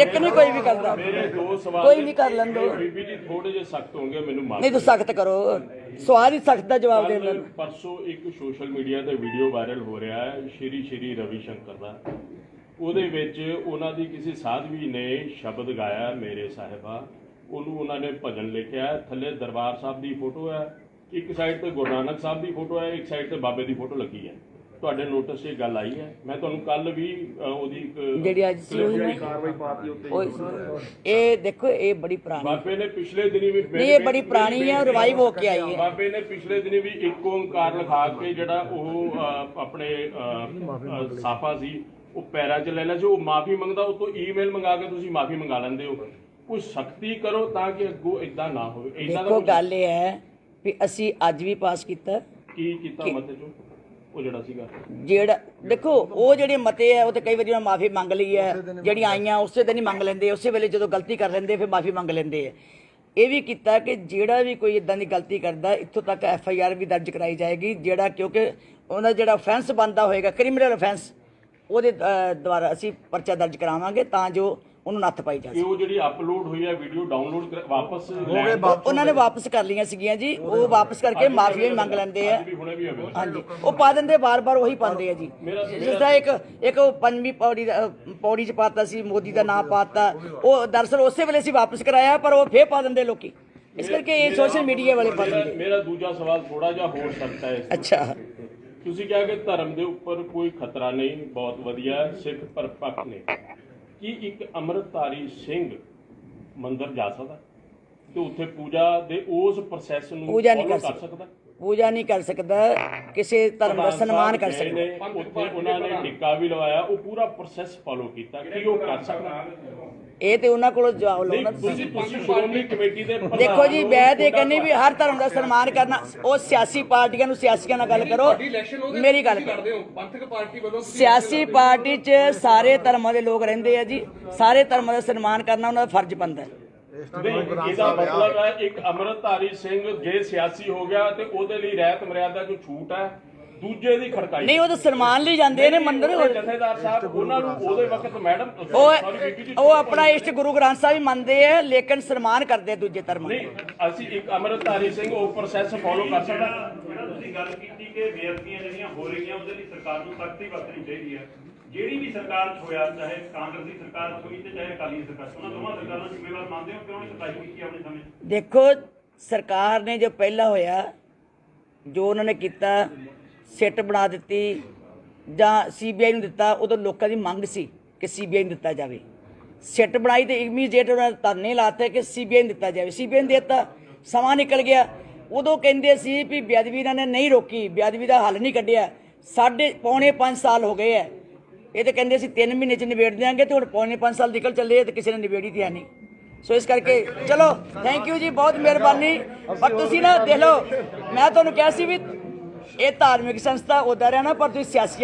ਇੱਕ ਨਹੀਂ ਕੋਈ ਵੀ ਕਰਦਾ। ਮੇਰੇ 2 ਸਵਾਲ ਕੋਈ ਨਹੀਂ ਕਰ ਲੈਂਦੇ। ਬੀਬੀ ਜੀ ਥੋੜੇ ਜਿਹੇ ਸਖਤ ਹੋਣਗੇ, ਮੈਨੂੰ ਮਾਫ ਨਹੀਂ ਤੁਸੀਂ ਸਖਤ ਕਰੋ, ਸਵਾਲ ਹੀ ਸਖਤ ਦਾ ਜਵਾਬ ਦੇ ਦੇਣ। ਪਰਸੋਂ ਇੱਕ ਸੋਸ਼ਲ ਮੀਡੀਆ ਤੇ ਵੀਡੀਓ ਵਾਇਰਲ ਹੋ ਰਿਹਾ ਹੈ ਸ਼੍ਰੀ ਰਵੀ ਸ਼ੰਕਰ ਦਾ। ਉਹਦੇ ਵਿੱਚ ਉਹਨਾਂ ਦੀ ਕਿਸੇ ਸਾਧਵੀ ਨੇ ਸ਼ਬਦ ਗਾਇਆ ਮੇਰੇ ਸਾਹਿਬਾ, ਉਹਨੂੰ ਉਹਨਾਂ ਨੇ ਭਜਨ ਲਿਖਿਆ, ਥੱਲੇ ਦਰਬਾਰ ਸਾਹਿਬ ਦੀ ਫੋਟੋ ਹੈ, ਇੱਕ ਸਾਈਡ ਤੇ ਗੁਰੂ ਨਾਨਕ ਸਾਹਿਬ ਦੀ ਫੋਟੋ ਹੈ, ਇੱਕ ਸਾਈਡ ਤੇ ਬਾਬੇ ਦੀ ਫੋਟੋ ਲੱਗੀ ਹੈ। ਤੁਹਾਡੇ ਨੋਟਿਸ 'ਚ ਇਹ ਗੱਲ ਆਈ ਹੈ? ਮੈਂ ਤੁਹਾਨੂੰ ਕੱਲ ਵੀ ਉਹਦੀ ਜਿਹੜੀ ਅੱਜ ਕਾਰਵਾਈ ਪਾਤੀ ਉੱਤੇ। ਇਹ ਦੇਖੋ ਇਹ ਬੜੀ ਪੁਰਾਣੀ ਬਾਬੇ ਨੇ ਪਿਛਲੇ ਦਿਨੀ ਵੀ ਨਹੀਂ, ਇਹ ਬੜੀ ਪੁਰਾਣੀ ਹੈ, ਰਿਵਾਈਵ ਹੋ ਕੇ ਆਈ ਹੈ। ਬਾਬੇ ਨੇ ਪਿਛਲੇ ਦਿਨੀ ਵੀ ਇੱਕ ਓਂਕਾਰ ਲਿਖਾ ਕੇ ਜਿਹੜਾ ਉਹ ਆਪਣੇ ਸਾਫਾ ਸੀ ਉਹ ਪੈਰਾਂ 'ਚ ਲੈ ਲਿਆ ਸੀ, ਉਹ ਮਾਫੀ ਮੰਗਦਾ, ਉਹ ਤੋਂ ਈਮੇਲ ਮੰਗਾ ਕੇ ਤੁਸੀਂ ਮਾਫੀ ਮੰਗਾ ਲੈਂਦੇ ਹੋ। ਕੋਈ ਸਖਤੀ ਕਰੋ ਤਾਂ ਕਿ ਅੱਗੋਂ ਇਦਾਂ ਨਾ ਹੋਵੇ। ਇਦਾਂ ਦੇਖੋ ਗੱਲ ਇਹ ਹੈ ਵੀ ਅਸੀਂ ਅੱਜ ਵੀ ਪਾਸ ਕੀਤਾ। ਕੀ ਕੀਤਾ ਮਤੇ 'ਚੋਂ ਉਹ ਜਿਹੜਾ ਸੀਗਾ ਜਿਹੜਾ ਦੇਖੋ ਉਹ ਜਿਹੜੇ ਮਤੇ ਹੈ ਉਹ ਤੇ ਕਈ ਵਾਰੀ ਉਹਨਾਂ ਮਾਫੀ ਮੰਗ ਲਈ ਹੈ, ਜਿਹੜੀਆਂ ਆਈਆਂ ਉਸੇ ਦਿਨ ਹੀ ਮੰਗ ਲੈਂਦੇ, ਉਸੇ ਵੇਲੇ ਜਦੋਂ ਗਲਤੀ ਕਰ ਲੈਂਦੇ ਫਿਰ ਮਾਫੀ ਮੰਗ ਲੈਂਦੇ ਆ। ਇਹ ਵੀ ਕੀਤਾ ਕਿ ਜਿਹੜਾ ਵੀ ਕੋਈ ਇਦਾਂ ਦੀ ਗਲਤੀ ਕਰਦਾ ਇੱਥੋਂ ਤੱਕ FIR ਵੀ ਦਰਜ ਕਰਾਈ ਜਾਏਗੀ, ਜਿਹੜਾ ਕਿਉਂਕਿ ਉਹਨਾਂ ਜਿਹੜਾ ਅਫੈਂਸ ਬਣਦਾ ਹੋਏਗਾ ਕ੍ਰਿਮੀਨਲ ਅਫੈਂਸ ਉਹਦੇ ਦੁਆਰਾ ਅਸੀਂ ਪਰਚਾ ਦਰਜ ਕਰਾਵਾਂਗੇ ਤਾਂ ਜੋ ਉਹਨੂੰ ਨੱਥ ਪਾਈ ਜਾ ਸਕੇ। ਉਹ ਜਿਹੜੀ ਅਪਲੋਡ ਹੋਈ ਹੈ ਵੀਡੀਓ ਡਾਊਨਲੋਡ ਵਾਪਸ ਉਹਨਾਂ ਨੇ ਵਾਪਸ ਕਰ ਲਈਆਂ ਸੀਗੀਆਂ ਜੀ, ਉਹ ਵਾਪਸ ਕਰਕੇ ਮਾਫੀ ਵੀ ਮੰਗ ਲੈਂਦੇ ਆ। ਹਾਂਜੀ ਉਹ ਪਾ ਦਿੰਦੇ, ਬਾਰ-ਬਾਰ ਉਹੀ ਪਾਉਂਦੇ ਆ ਜੀ। ਜਿਸ ਦਾ ਇੱਕ 5ਵੀਂ ਪੌੜੀ 'ਚ ਪਾਤਾ ਸੀ, ਮੋਦੀ ਦਾ ਨਾਮ ਪਾਤਾ, ਉਹ ਦਰਅਸਲ ਉਸੇ ਵੇਲੇ ਅਸੀਂ ਵਾਪਸ ਕਰਾਇਆ ਪਰ ਉਹ ਫੇਰ ਪਾ ਦਿੰਦੇ ਲੋਕੀ। ਇਸ ਕਰਕੇ ਇਹ ਸੋਸ਼ਲ ਮੀਡੀਆ ਵਾਲੇ ਪਾ ਦਿੰਦੇ। ਮੇਰਾ ਦੂਜਾ ਸਵਾਲ ਥੋੜਾ ਜਿਹਾ ਹੋਰ ਸਕਦਾ ਹੈ। ਅੱਛਾ, ਤੁਸੀਂ ਕਿਹਾ ਕਿ ਧਰਮ ਦੇ ਉੱਪਰ ਕੋਈ ਖਤਰਾ ਨਹੀਂ, ਬਹੁਤ ਵਧੀਆ, ਸਿੱਖ ਪਰਪੱਕ ਨੇ। ਕੀ ਇੱਕ ਅੰਮ੍ਰਿਤਧਾਰੀ ਸਿੰਘ ਮੰਦਿਰ ਜਾ ਸਕਦਾ ਤੇ ਉੱਥੇ ਪੂਜਾ ਦੇ ਉਸ ਪ੍ਰੋਸੈਸ ਨੂੰ ਪੂਜਾ ਨਹੀਂ follow ਕਰ ਸਕਦਾ, ਪੂਜਾ ਨਹੀਂ ਕਰ ਸਕਦਾ, ਕਿਸੇ ਧਰਮ ਦਾ ਸਨਮਾਨ ਕਰ ਸਕਦਾ। ਉੱਥੇ ਉਹਨਾਂ ਨੇ ਟਿੱਕਾ ਵੀ ਲਵਾਇਆ, ਉਹ ਪੂਰਾ ਪ੍ਰੋਸੈਸ ਫਾਲੋ ਕੀਤਾ, ਕੀ ਉਹ ਕਰ ਸਕਦਾ? ਇਹ ਤੇ ਉਹਨਾਂ ਕੋਲੋਂ ਜਵਾਬ ਲਓ। ਤੁਸੀਂ ਸ਼੍ਰੋਮਣੀ ਕਮੇਟੀ ਦੇ ਦੇਖੋ ਜੀ ਮੈਂ ਤੇ ਕਹਿੰਦੀ ਵੀ ਹਰ ਧਰਮ ਦਾ ਸਨਮਾਨ ਕਰਨਾ। ਉਹ ਸਿਆਸੀ ਪਾਰਟੀਆਂ ਨੂੰ ਸਿਆਸੀਆਂ ਨਾਲ ਗੱਲ ਕਰੋ, ਮੇਰੀ ਗੱਲ ਕਰੋ। ਪੰਥਕ ਪਾਰਟੀ ਵੱਲੋਂ ਸਿਆਸੀ ਪਾਰਟੀ 'ਚ ਸਾਰੇ ਧਰਮਾਂ ਦੇ ਲੋਕ ਰਹਿੰਦੇ ਆ ਜੀ, ਸਾਰੇ ਧਰਮਾਂ ਦਾ ਸਨਮਾਨ ਕਰਨਾ ਉਹਨਾਂ ਦਾ ਫਰਜ਼ ਬਣਦਾ ਹੈ। ਇਹਦਾ ਮਤਲਬ ਹੈ ਇੱਕ ਅੰਮ੍ਰਿਤਧਾਰੀ ਸਿੰਘ ਜੇ ਸਿਆਸੀ ਹੋ ਗਿਆ ਤੇ ਉਹਦੇ ਲਈ ਰਹਿਤ ਮਰਿਆਦਾ ਜੋ ਛੂਟ ਹੈ, ਦੂਜੇ ਦੀ ਖੜਕਾਈ ਨਹੀਂ ਉਹ ਤਾਂ ਸਨਮਾਨ ਲਈ ਜਾਂਦੇ ਨੇ ਮੰਦਰ। ਜਥੇਦਾਰ ਸਾਹਿਬ ਉਹਨਾਂ ਨੂੰ ਉਹਦੇ ਵਕਤ ਮੈਡਮ ਉਹ ਆਪਣਾ ਇਸ਼ਟ ਗੁਰੂ ਗ੍ਰੰਥ ਸਾਹਿਬ ਹੀ ਮੰਨਦੇ ਆ ਲੇਕਿਨ ਸਨਮਾਨ ਕਰਦੇ ਆ ਦੂਜੇ ਧਰਮਾਂ ਨਹੀਂ। ਅਸੀਂ ਇੱਕ ਅੰਮ੍ਰਿਤਧਾਰੀ ਸਿੰਘ ਉਹ ਪ੍ਰੋਸੈਸ ਫਾਲੋ ਕਰ ਸਕਦਾ। ਜਿਹੜਾ ਤੁਸੀਂ ਗੱਲ ਕੀਤੀ ਕਿ ਬੇਅਦਬੀਆਂ ਜਿਹੜੀਆਂ ਹੋ ਰਹੀਆਂ ਉਹਦੇ ਲਈ ਸਰਕਾਰ ਨੂੰ ਸਖਤੀ ਵਰਤਣੀ ਚਾਹੀਦੀ ਹੈ। ਜਿਹੜੀ ਵੀ ਸਰਕਾਰ ਹੋਇਆ, ਚਾਹੇ ਕਾਂਗਰਸ ਦੀ ਸਰਕਾਰ ਹੋਈ ਤੇ ਚਾਹੇ ਅਕਾਲੀ ਸਰਕਾਰ, ਉਹਨਾਂ ਦੋਵਾਂ ਸਰਕਾਰਾਂ ਨੂੰ ਜ਼ਿੰਮੇਵਾਰ ਮੰਨਦੇ ਹੋ? ਕਿਉਂ ਨਹੀਂ ਸਫਾਈ ਕੀਤੀ ਆਪਣੇ ਸਮੇਂ? ਦੇਖੋ ਸਰਕਾਰ ਨੇ ਜੋ ਪਹਿਲਾਂ ਹੋਇਆ, ਜੋ ਉਹਨਾਂ ਨੇ ਕੀਤਾ, ਸਿੱਟ ਬਣਾ ਦਿੱਤੀ ਜਾਂ CBI ਨੂੰ ਦਿੱਤਾ, ਉਦੋਂ ਲੋਕਾਂ ਦੀ ਮੰਗ ਸੀ ਕਿ CBI ਨੂੰ ਦਿੱਤਾ ਜਾਵੇ। ਸਿੱਟ ਬਣਾਈ ਤੇ ਇਮੀਡੀਏਟ ਉਹਨਾਂ ਨੇ ਧਰਨੇ ਲਾਤੇ ਕਿ CBI ਨੂੰ ਦਿੱਤਾ ਜਾਵੇ। CBI ਨੂੰ ਦਿੱਤਾ, ਸਮਾਂ ਨਿਕਲ ਗਿਆ। ਉਦੋਂ ਕਹਿੰਦੇ ਸੀ ਵੀ ਬੇਅਦਬੀ ਇਹਨਾਂ ਨੇ ਨਹੀਂ ਰੋਕੀ, ਬੇਅਦਬੀ ਦਾ ਹੱਲ ਨਹੀਂ ਕੱਢਿਆ। ਪੌਣੇ 5 ਸਾਲ ਹੋ ਗਏ ਹੈ। ਇਹ ਤਾਂ ਕਹਿੰਦੇ ਸੀ 3 ਮਹੀਨੇ 'ਚ ਨਿਬੇੜ ਦਿਆਂਗੇ ਤੇ ਹੁਣ ਪੌਣੇ 5 ਸਾਲ ਨਿਕਲ ਚੱਲੇ ਤੇ ਕਿਸੇ ਨੇ ਨਿਬੇੜੀ ਤੇ ਹੈ ਨਹੀਂ। ਸੋ ਇਸ ਕਰਕੇ ਚਲੋ ਥੈਂਕ ਯੂ ਜੀ, ਬਹੁਤ ਮਿਹਰਬਾਨੀ। ਪਰ ਤੁਸੀਂ ਨਾ ਦੇਖ ਲਓ, ਮੈਂ ਤੁਹਾਨੂੰ ਕਿਹਾ ਸੀ ਵੀ ਇਹ ਧਾਰਮਿਕ ਸੰਸਥਾ ਉੱਦਾਂ ਰਹਿਣਾ, ਪਰ ਤੁਸੀਂ ਸਿਆਸੀ